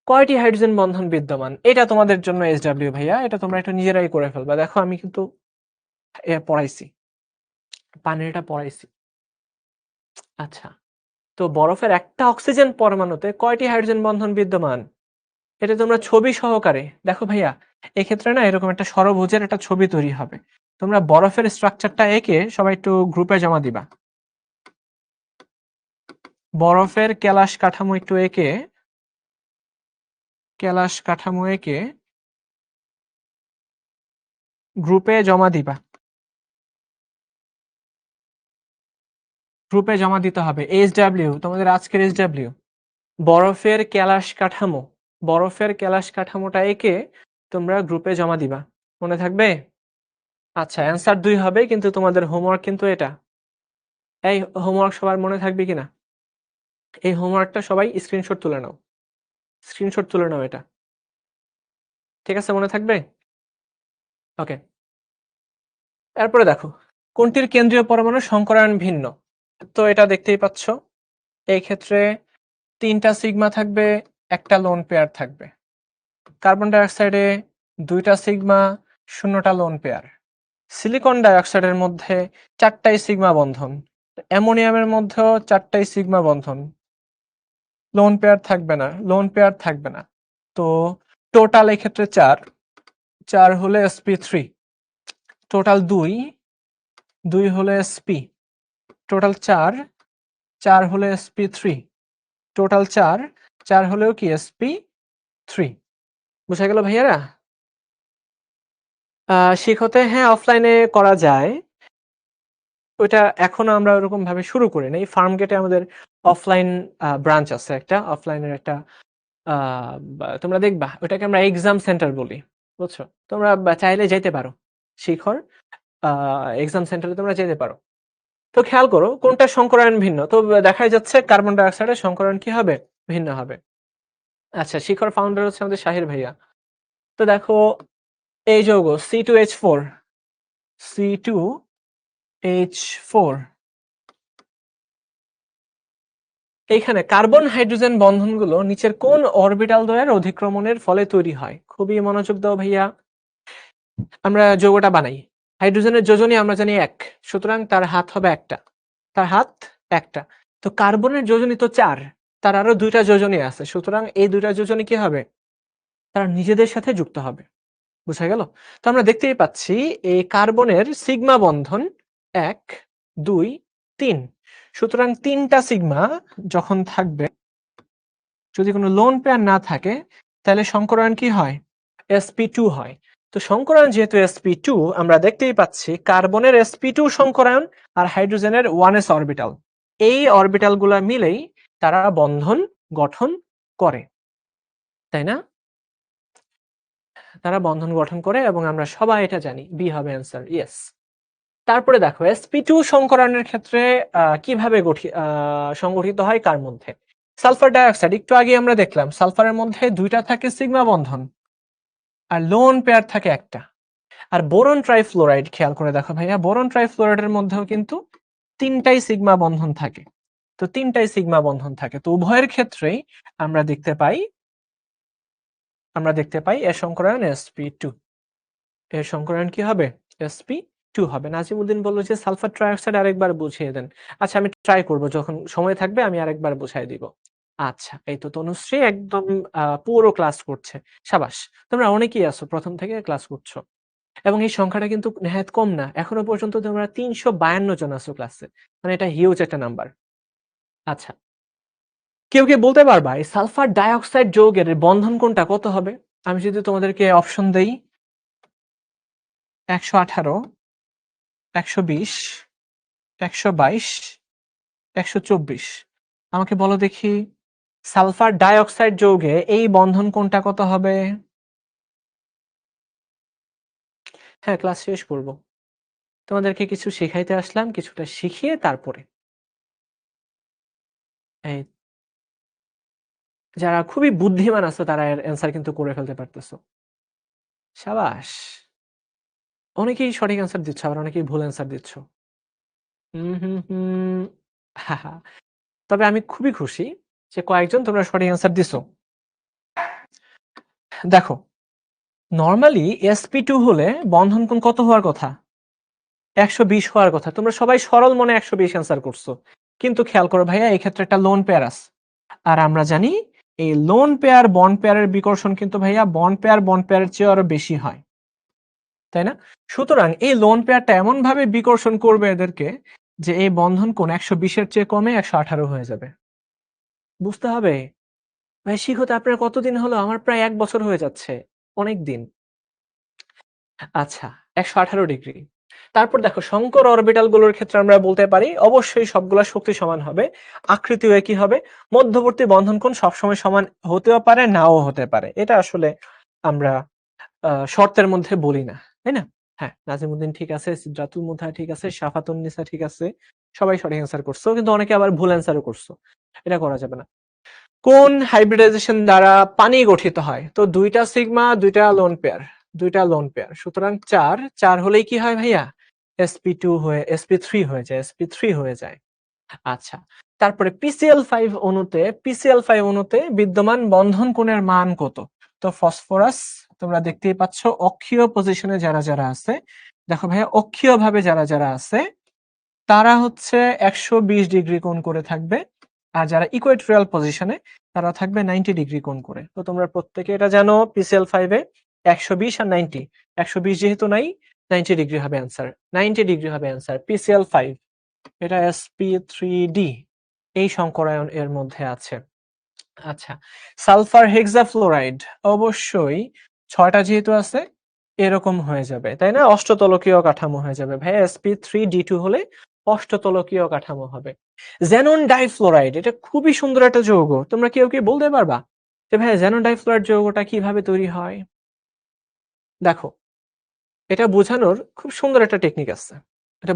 কয়টি হাইড্রোজেন বন্ধন বিদ্যমান? এটা তোমাদের জন্য SW ভাইয়া। এটা তোমরা একটু নিজেরাই করে ফেলবা। দেখো আমি কিন্তু পড়াইছি। পানির এটা পড়াইছি। আচ্ছা। তো বরফের একটা অক্সিজেন পরমাণুতে কয়টি হাইড্রোজেন বন্ধন বিদ্যমান? এটা তোমরা ছবি সহকারে দেখো ভাইয়া, এক্ষেত্রে না এরকম একটা ষড়ভুজের একটা ছবি তৈরি হবে। তোমরা বরফের স্ট্রাকচারটা এঁকে সবাই একটু গ্রুপে জমা দিবা। বরফের কেলাস কাঠামো একটু এঁকে গ্রুপে জমা দিবা। গ্রুপে জমা দিতে হবে। SW তোমাদের আজকের SW বরফের কেলাস কাঠামোটা এঁকে তোমরা গ্রুপে জমা দিবা। মনে থাকবে? আচ্ছা, অ্যান্সার 2 হবে, কিন্তু তোমাদের হোমওয়ার্ক কিন্তু এটা। এই হোমওয়ার্ক সবার মনে থাকবে কিনা? এই হোমওয়ার্কটা সবাই স্ক্রিনশট তুলে নাও। স্ক্রিনশট তুলে নাও এটা। ঠিক আছে, মনে থাকবে? ওকে। এরপরে দেখো, কোনটির কেন্দ্রীয় পরমাণুর সংকরায়ন ভিন্ন? তো এটা দেখতেই পাচ্ছ। এই ক্ষেত্রে 3টা সিগমা থাকবে, একটা লোন পেয়ার থাকবে। কার্বন ডাই অক্সাইডে 2টা sigma, 0টা lone pair. Silicon die অক্সাইডের মধ্যে 4টাই সিগমা বন্ধন। অ্যামোনিয়ামের মধ্যেও 4টাই সিগমা বন্ধন। লোন পেয়ার থাকবে না। তো টোটাল এই ক্ষেত্রে 4 হলে sp3, টোটাল 2 হলে sp, টোটাল 4 হলে sp3, টোটাল 4 হলেও কি sp3। বুঝা গেল ভাইয়ারা? শিখতে হ্যাঁ অফলাইনে করা যায়। ওইটা এখনো আমরা ওরকম ভাবে শুরু করি নাই। ফার্ম গেটে আমাদের অফলাইন ব্রাঞ্চ আছে একটা, অফলাইনের একটা তোমরা দেখবা ওটাকে আমরা এক্সাম সেন্টার বলি। বুঝছো? তোমরা চাইলে যেতে পারো। শিখর এক্সাম সেন্টারে তোমরা যেতে পারো। তো খেয়াল করো কোনটা সংকরায়ন ভিন্ন। তো দেখাই যাচ্ছে কার্বন ডাই অক্সাইডের সংকরায়ন কি হবে? ভিন্ন হবে। আচ্ছা, শিখর ফাউন্ডার হচ্ছে আমাদের শাহির ভাইয়া। তো দেখো এই যৌগ C2H4, C2H4, এইখানে কার্বন হাইড্রোজেন বন্ধনগুলো নিচের কোন অরবিটাল দ্বয়ের অধিক্রমণের ফলে তৈরি হয়? খুবই মনোযোগ দাও ভাইয়া। আমরা যৌগটা বানাই। হাইড্রোজেনের যোজনী আমরা জানি 1, সুতরাং তার হাত হবে একটা। তো কার্বনের যোজনী তো 4, তার আরো 2টা যোজনী আছে, সুতরাং এই 2টা যোজনী কি হবে? তারা নিজেদের সাথে যুক্ত হবে। বুঝা গেল? তো আমরা দেখতেই পাচ্ছি এই কার্বনের সিগমা বন্ধন 1, 2, 3। সুতরাং 3টা সিগমা যখন থাকবে, যদি কোনো লোন পেয়ার না থাকে, তাহলে সংকরায়ন কি হয়? sp2 হয়। তো সংকরায়ন যেহেতু sp2, আমরা দেখতেই পাচ্ছি কার্বনের sp2 সংকরায়ন আর হাইড্রোজেনের 1s অরবিটাল, এই অরবিটালগুলা মিলেই তারা বন্ধন গঠন করে, তাই না? তারা বন্ধন গঠন করে এবং আমরা সবাই এটা জানি। বি হবে অ্যান্সার, ইয়েস। তারপরে দেখো sp2 সংকরায়নের ক্ষেত্রে কিভাবে সংগঠিত হয় কার মধ্যে? সালফার ডাইঅক্সাইড, একটু আগে আমরা দেখলাম সালফারের মধ্যে 2টা থাকে সিগমা বন্ধন আর লোন পেয়ার থাকে একটা। আর বোরন ট্রাইফ্লোরাইড, খেয়াল করে দেখো ভাইয়া, বোরন ট্রাইফ্লোরাইডের মধ্যেও কিন্তু 3টাই সিগমা বন্ধন থাকে। তো 3টাই সিগমা বন্ধন থাকে, তো উভয়ের ক্ষেত্রেই আমরা দেখতে পাই এর সংকরায়ন sp2। এর সংকরায়ন কি হবে? sp2 হবে। নাজিমউদ্দিন বলল যে সালফার ট্রাইঅক্সাইড আরেকবার বুঝিয়ে দেন। আচ্ছা, আমি ট্রাই করব, যখন সময় থাকবে আমি আরেকবার বুঝাই দিব। আচ্ছা, এই তো তনুশ্রী একদম পুরো ক্লাস করছে। সাবাস। তোমরা অনেকেই আছো প্রথম থেকে ক্লাস করছো। এবং এই সংখ্যাটা কিন্তু নেহায়েত কম না। এখনো পর্যন্ত তোমরা ৩৫২ জন আছো ক্লাসে। মানে এটা হিউজ একটা নাম্বার। আচ্ছা। কেউ কি বলতে পারবা এই সালফার ডাইঅক্সাইড যৌগের বন্ধন কোণটা কত হবে? আমি যদি তোমাদেরকে অপশন দেই ১১৮, ১২০, ১২২, ১২৪। আমাকে বলো দেখি সালফার ডাইঅক্সাইড যৌগে এই বন্ধন কোণটা কত হবে? হ্যাঁ, ক্লাস শেষ করব। তোমাদেরকে কিছু শেখাইতে আসলাম, কিছুটা শিখিয়ে তারপরে। এই যারা খুবই বুদ্ধিমান আছো তারা এর অ্যান্সার কিন্তু করে ফেলতে পারতেছো। সাবাস। অনেকেই সঠিক অ্যান্সার দিচ্ছ, আবার অনেকেই ভুল অ্যান্সার দিচ্ছ। হুম। তবে আমি খুবই খুশি যে কয়েকজন তোমরা সঠিক অ্যান্সার দিছো। দেখো, নরমালি sp2 হলে বন্ধন কোণ কত হওয়ার কথা? 120 হওয়ার কথা। তোমরা সবাই সরল মনে 120 অ্যান্সার করছো। কিন্তু খেয়াল করো ভাইয়া, এই ক্ষেত্রে একটা লোন পেয়ার আছে। আর আমরা জানি এই লোন পেয়ার বন্ড পেয়ারের বিকর্ষণ কিন্তু ভাইয়া বন্ড পেয়ারের চেয়ে আরো বেশি হয়। তাই না? সুতরাং এই লোন পেয়ারটা এমনভাবে বিকর্ষণ করবে এদেরকে যে এই বন্ধন কোণ 120 এর চেয়ে কমে 118 হয়ে যাবে। বুঝতে হবে। ভাই শিখতে আপনার কতদিন হলো? আমার প্রায় ১ বছর হয়ে যাচ্ছে। অনেক দিন। আচ্ছা, ১১৮ ডিগ্রি। তারপর দেখো শঙ্কর অরবিটাল গুলোর ক্ষেত্রে আমরা বলতে পারি অবশ্যই সবগুলা শক্তি সমান হবে। আকৃতিও একই হবে। মধ্যবর্তী বন্ধন কোণ সবসময় সমান হতেও পারে, নাও হতে পারে। এটা আসলে আমরা শর্তের মধ্যে বলি না। তাই না? হ্যাঁ, নাজিমুদ্দিন ঠিক আছে, সিদরাতুল মুনতাহা ঠিক আছে, শাফাতুন নিসা ঠিক আছে। সবাই সঠিক অ্যান্সার করছো। কিন্তু অনেকে আবার ভুল অ্যান্সারও করছো। এটা করা যাবে না। কোন হাইব্রিডাইজেশন দ্বারা পানি গঠিত হয়? তো ২ টা সিগমা, ২ টা লোন পেয়ার। ২ টা লোন পেয়ার। সুতরাং ৪ হলেই কি হয় ভাইয়া? sp3 হয়ে যায়। sp3 হয়ে যায়। আচ্ছা। তারপরে PCl5 অণুতে বিদ্যমান বন্ধন কোণের মান কত? তো ফসফরাস তোমরা দেখতেই পাচ্ছ অক্ষীয় পজিশনে যারা আছে, দেখো ভাইয়া অক্ষীয়ভাবে যারা আছে তারা হচ্ছে ১২০ ডিগ্রি কোণ করে থাকবে। আর যারা ইকুয়েটরিয়াল পজিশনে তারা থাকবে 90 ডিগ্রি কোণ করে। তো তোমরা প্রত্যেকে এটা জানো PCl5 এ ১২০ আর 90। ১২০ যেহেতু নাই, 90 ডিগ্রি হবে অ্যান্সার। 90 ডিগ্রি হবে অ্যান্সার। PCl5 এটা sp3d এই সংকরায়ন এর মধ্যে আছে। আচ্ছা, সালফার হেক্সাফ্লোরাইড অবশ্যই ৬ টা যেহেতু আছে এরকম হয়ে যাবে, তাই না? অষ্টতলকীয় কাঠামো হয়ে যাবে। ভাইয়া sp3d2 হলে অষ্টতলকীয় কাঠামো হবে। xenon ডাইফ্লোরাইড এটা খুবই সুন্দর একটা যৌগ। তোমরা কেউ কি বলতে পারবা যে ভাইয়া xenon ডাইফ্লোরাইড যৌগটা কিভাবে তৈরি হয়? দেখো, এটা বোঝানোর খুব সুন্দর একটা টেকনিক আছে। এটা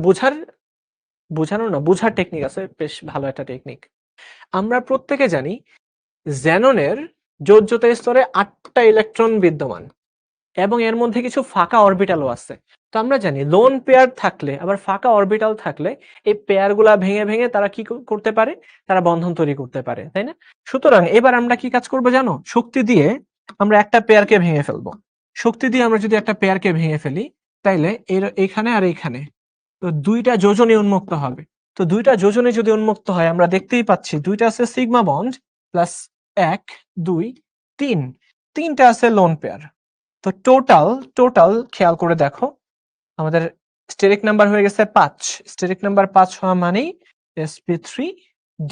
বোঝানোর না, বুঝার টেকনিক আছে। বেশ ভালো একটা টেকনিক। আমরা প্রত্যেকে জানি xenonএর যোজ্যতা স্তরে ৮ টা ইলেকট্রন বিদ্যমান এবং এর মধ্যে কিছু ফাঁকা অরবিটালও আছে। তো আমরা জানি লোন পেয়ার থাকলে আবার ফাঁকা অরবিটাল থাকলে এই পেয়ারগুলা ভেঙে তারা কি করতে পারে? তারা বন্ধন তৈরি করতে পারে, তাই না? সুতরাং এবার আমরা কি কাজ করব জানো? শক্তি দিয়ে আমরা একটা পেয়ারকে ভেঙে ফেলবো। শক্তি দিয়ে আমরা যদি একটা পেয়ারকে ভেঙে ফেলি, তাইলে এইখানে আর এইখানে তো ২ টা যোজনী উন্মুক্ত হবে। তো ২ টা যোজনী যদি উন্মুক্ত হয় আমরা দেখতেই পাচ্ছি ২ টা আছে সিগমা বন্ড প্লাস ১, ২, ৩। ৩ টা আছে লোন পেয়ার। তো টোটাল খেয়াল করে দেখো আমাদের স্টেরিক নাম্বার হয়ে গেছে ৫। স্টেরিক নাম্বার ৫ হওয়া মানেই sp3d।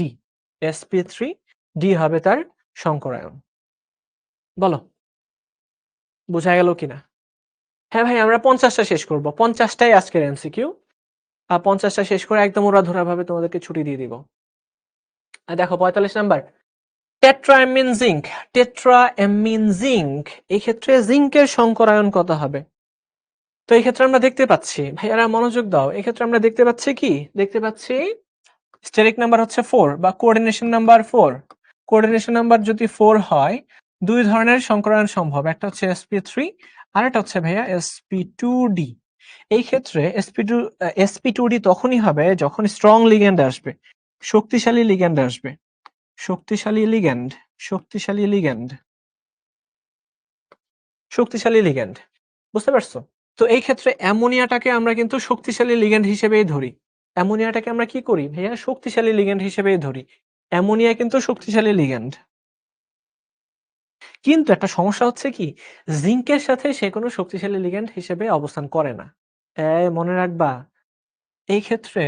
sp3d হবে তার সংকরায়ন। বলো, বোঝা গেল কিনা? হ্যাঁ ভাই, আমরা ৫০ টা শেষ করব। ৫০ টাই আজকের এমসিকিউ। ৫০ টা শেষ করে একদম উড়াধুরাভাবে তোমাদেরকে ছুটি দিয়ে দিব। দেখো ৪৫ number. Tetraammine zinc. Tetraammine zinc এই ক্ষেত্রে জিংকের সংকরায়ন কত হবে? তো এই ক্ষেত্রে আমরা দেখতে পাচ্ছি, ভাইয়ারা মনোযোগ দাও। এক্ষেত্রে আমরা দেখতে পাচ্ছি কি? দেখতে পাচ্ছি স্টেরিক নাম্বার হচ্ছে 4 বা কোঅর্ডিনেশন নাম্বার 4। কোঅর্ডিনেশন নাম্বার যদি 4 হয়, ২ ধরনের সংকরায়ন সম্ভব। একটা হচ্ছে sp3 আর একটা হচ্ছে ভাইয়া sp2d। এই ক্ষেত্রে sp2d তখনই হবে যখন স্ট্রং লিগ্যান্ড আসবে, শক্তিশালী লিগ্যান্ড আসবে। শক্তিশালী লিগ্যান্ড, শক্তিশালী লিগ্যান্ড, শক্তিশালী লিগ্যান্ড। বুঝতে পারছো? তো এই ক্ষেত্রে অ্যামোনিয়াটাকে আমরা কিন্তু শক্তিশালী লিগ্যান্ড হিসেবেই ধরি। অ্যামোনিয়াটাকে আমরা কি করি ভাইয়া? শক্তিশালী লিগ্যান্ড হিসেবেই ধরি। অ্যামোনিয়া কিন্তু শক্তিশালী লিগ্যান্ড। কিন্তু একটা সমস্যা হচ্ছে কি? জিংকের সাথে সে কোনো শক্তিশালী লিগ্যান্ড হিসেবে অবস্থান করে না। মনে রাখবা, এই ক্ষেত্রে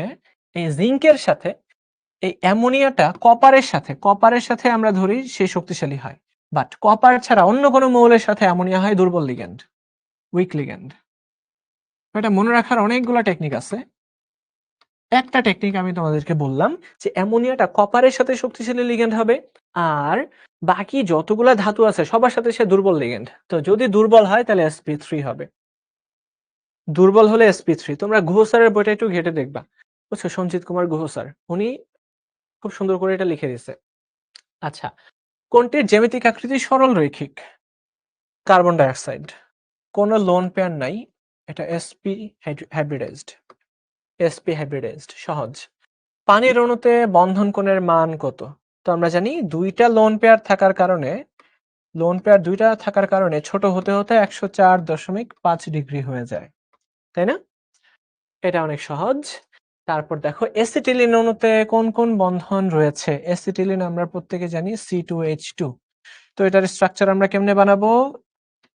এই জিংকের সাথে এই অ্যামোনিয়াটা কপারের সাথে আমরা ধরি সে শক্তিশালী হয়। বাট কপার ছাড়া অন্য কোনো মৌলের সাথে অ্যামোনিয়া হয় দুর্বল লিগ্যান্ড, উইক লিগ্যান্ড। এটা মনে রাখার অনেকগুলা টেকনিক আছে। একটা টেকনিক আমি তোমাদেরকে বললাম যে অ্যামোনিয়াটা কপারের সাথে শক্তিশালী লিগ্যান্ড হবে আর বাকি যতগুলা ধাতু আছে সবার সাথে সে দুর্বল লিগ্যান্ড। তো যদি দুর্বল হয় তাহলে sp3 হবে। দুর্বল হলে sp3। তোমরা গুহ স্যারের বইটা একটু ঘেটে দেখবা। বুঝছো? সঞ্জিত কুমার গুহ স্যার। উনি খুব সুন্দর করে এটা লিখে দিছে। আচ্ছা, কোনটির জ্যামিতিক আকৃতি সরল রৈখিক? Carbon die oxide. কোনো লোন পেয়ার নাই। এটা sp হাইব্রিডাইজড। sp hybridized সহজ। পানির অণুতে বন্ধন কোণের মান কত? তো আমরা জানি ২ টা লোন পেয়ার থাকার কারণে লোন পেয়ার ২ টা থাকার কারণে ছোট হতে, হতে ১০৪.৫ ডিগ্রি হয়ে যায়। তাই না? এটা অনেক সহজ। তারপর দেখো অ্যাসিটিলিন অণুতে কোন, কোন বন্ধন রয়েছে? অ্যাসিটিলিন আমরা প্রত্যেকে জানি C2H2। তো এটার স্ট্রাকচার আমরা কেমনে বানাবো?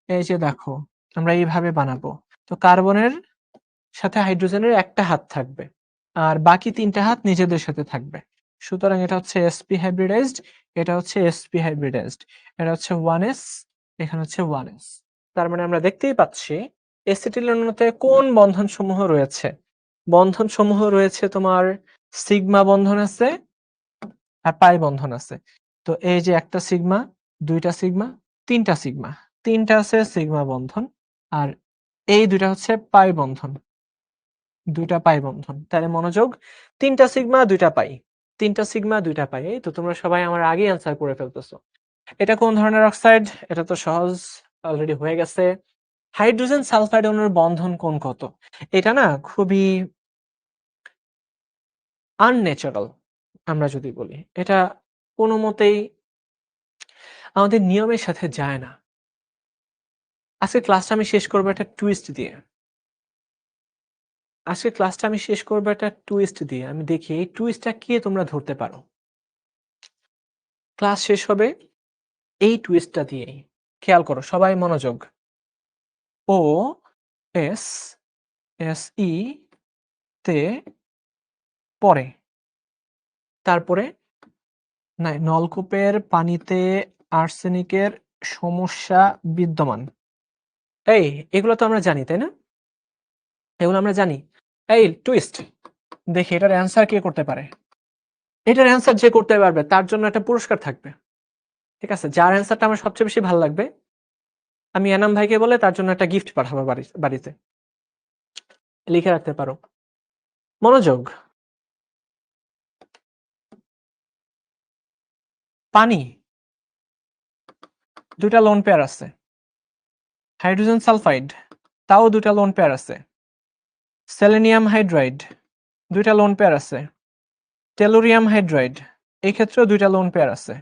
এই যে দেখো, আমরা এইভাবে বানাবো। তো কার্বনের সাথে হাইড্রোজেনের একটা হাত থাকবে। আর বাকি ৩ টা হাত নিজেদের সাথে থাকবে। সুতরাং এটা হচ্ছে sp hybridized, এটা হচ্ছে sp hybridized। এটা হচ্ছে 1s, এখানে হচ্ছে 1s। তার মানে আমরা দেখতেই পাচ্ছি অ্যাসিটিলিন অণুতে কোন বন্ধনসমূহ রয়েছে? বন্ধনসমূহ রয়েছে তোমার সিগমা বন্ধন আছে আর পাই বন্ধন আছে। তো এই যে একটা সিগমা, ২ টা সিগমা, ৩ টা সিগমা। ৩ টা আছে সিগমা বন্ধন আর এই ২ টা হচ্ছে পাই বন্ধন। ২ টা পাই বন্ধন। তাহলে মনোযোগ ৩ টা সিগমা ২ টা পাই। ৩ টা সিগমা ২ টা পাই। এই তো তোমরা সবাই আমার আগেই অ্যান্সার করে ফেলতেছো। এটা কোন ধরনের অক্সাইড? এটা তো সহজ, অলরেডি হয়ে গেছে। হাইড্রোজেন সালফাইড অণুর বন্ধন কোণ কত? এটা না খুবই আনন্যাচারাল আমরা যদি বলি। এটা কোনমতেই আমাদের নিয়মের সাথে যায় না। আজকে ক্লাসটা আমি শেষ করব একটা টুইস্ট দিয়ে। আজকে ক্লাসটা আমি শেষ করব একটা টুইস্ট দিয়ে। আমি দেখি এই টুইস্টটা কে তোমরা ধরতে পারো। ক্লাস শেষ হবে এই টুইস্টটা দিয়েই। খেয়াল করো সবাই মনোযোগ। ও এস এস ই তে পড়ে। তারপরে না নলকূপের পানিতে আর্সেনিকের সমস্যা বিদ্যমান। এই এগুলো তো আমরা জানি, তাই না? এগুলো আমরা জানি। এই টুইস্ট। দেখি এটার অ্যান্সার কে করতে পারে? এটার অ্যান্সার যে করতে পারবে তার জন্য একটা পুরস্কার থাকবে। ঠিক আছে? যার অ্যান্সারটা আমার সবচেয়ে বেশি ভাল লাগবে, আমি এনাম ভাইকে বলে তার জন্য একটা গিফট পাঠাবো বাড়িতে। লিখে রাখতে পারো। মনোযোগ। পানি ২ টা লোন পেয়ার আছে। হাইড্রোজেন সালফাইড তাও ২ টা লোন পেয়ার আছে। সেলেনিয়াম হাইড্রাইড ২ টা লোন পেয়ার আছে। টেলুরিয়াম হাইড্রাইড এই ক্ষেত্রেও ২ টা লোন পেয়ার আছে।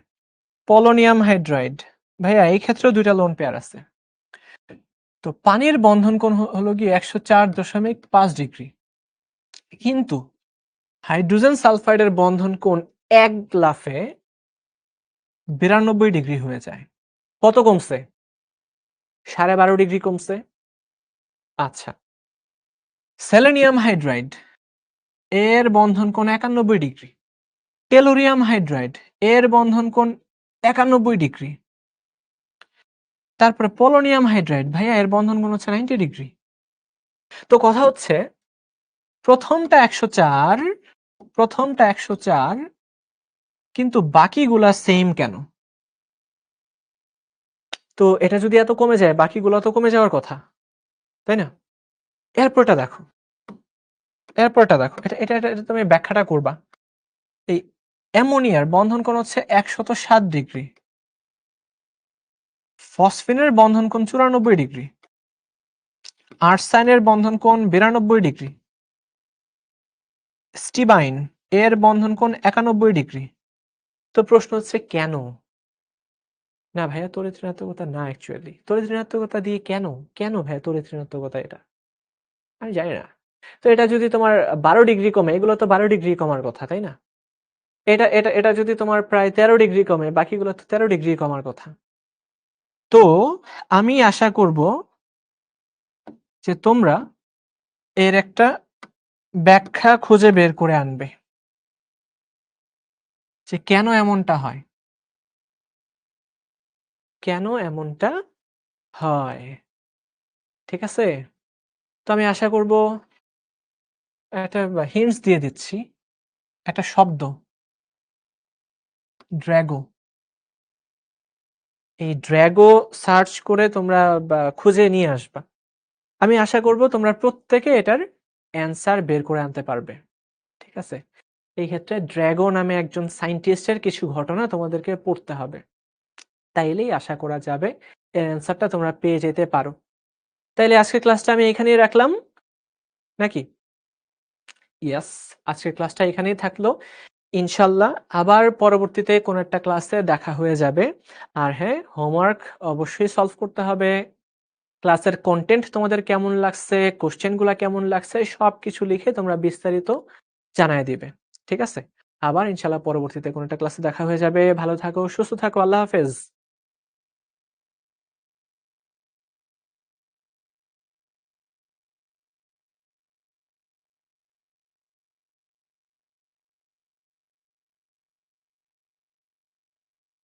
পোলোনিয়াম হাইড্রাইড ভাইয়া এই ক্ষেত্রেও ২ টা লোন পেয়ার আছে। তো পানির বন্ধন কোণ হলো গিয়ে ১০৪.৫ ডিগ্রি। কিন্তু হাইড্রোজেন সালফাইডের বন্ধন কোণ এক গ্লাফে ৯২ ডিগ্রি হয়ে যায়। কত কমছে? ১২.৫ ডিগ্রি কমছে। আচ্ছা। সেলেনিয়াম হাইড্রাইড এর বন্ধন কোণ ৯১ ডিগ্রি। টেলুরিয়াম হাইড্রাইড এর বন্ধন কোণ ৯১ ডিগ্রি। তারপরে পোলোনিয়াম হাইড্রাইড ভাইয়া এর বন্ধন কোণ হচ্ছে ৯০ ডিগ্রি। তো কথা হচ্ছে প্রথমটা ১০৪, প্রথমটা ১০৪ কিন্তু বাকিগুলা সেম কেন? তো এটা যদি এত কমে যায় বাকিগুলো তো কমে যাওয়ার কথা। তাই না? এরপরটা দেখো। এরপরটা দেখো। এটা তুমি ব্যাখ্যাটা করবা। এই অ্যামোনিয়ার বন্ধন কোণ হচ্ছে ১০৭ ডিগ্রি। ফসফিনের বন্ধন কোণ ৯৪ ডিগ্রি। আর্সাইনের বন্ধন কোণ ৯২ ডিগ্রি। স্টিবাইন এর বন্ধন কোণ ৯১ ডিগ্রি। তো প্রশ্ন হচ্ছে কেন? না ভাইয়া তড়িৎ ঋণাত্মকতা না অ্যাকচুয়ালি। তড়িৎ ঋণাত্মকতা দিয়ে কেন? কেন ভাইয়া তড়িৎ ঋণাত্মকতা এটা? আমি জানি না। তো এটা যদি তোমার ১২ ডিগ্রি কমে, এগুলো তো ১২ ডিগ্রি কমার কথা, তাই না? এটা যদি তোমার প্রায় ১৩ ডিগ্রি কমে, বাকিগুলো তো ১৩ ডিগ্রি কমার কথা। তো আমি আশা করব যে তোমরা এর একটা ব্যাখ্যা খুঁজে বের করে আনবে। যে কেন এমনটা হয়? কেন এমনটা হয়? ঠিক আছে? তো আমি আশা করব একটা হিন্টস দিয়ে দিচ্ছি। একটা শব্দ ড্র্যাগো। এই ড্র্যাগো সার্চ করে তোমরা খুঁজে নিয়ে আসবা। আমি আশা করব তোমরা প্রত্যেকে এটার অ্যান্সার বের করে আনতে পারবে। ঠিক আছে? এই ক্ষেত্রে ড্র্যাগো নামে একজন সায়েন্টিস্টের কিছু ঘটনা তোমাদেরকে পড়তে হবে। তাইলেই আশা করা যাবে এর অ্যান্সারটা তোমরা পেয়ে যেতে পারো। তাইলে আজকের ক্লাসটা আমি এখানেই রাখলাম নাকি? ইয়েস, আজকের ক্লাসটা এখানেই থাকলো। ইনশাআল্লাহ আবার পরবর্তীতে কোনো একটা ক্লাসে দেখা হয়ে যাবে। আর হ্যাঁ, হোমওয়ার্ক অবশ্যই সলভ করতে হবে। ক্লাসের কনটেন্ট তোমাদের কেমন লাগছে, কোয়েশ্চেন গুলা কেমন লাগছে সবকিছু লিখে তোমরা বিস্তারিত জানায় দিবে। ঠিক আছে? আবার ইনশাআল্লাহ পরবর্তীতে কোনো একটা ক্লাসে দেখা হয়ে যাবে। ভালো থাকো, সুস্থ থাকো। আল্লাহ হাফেজ।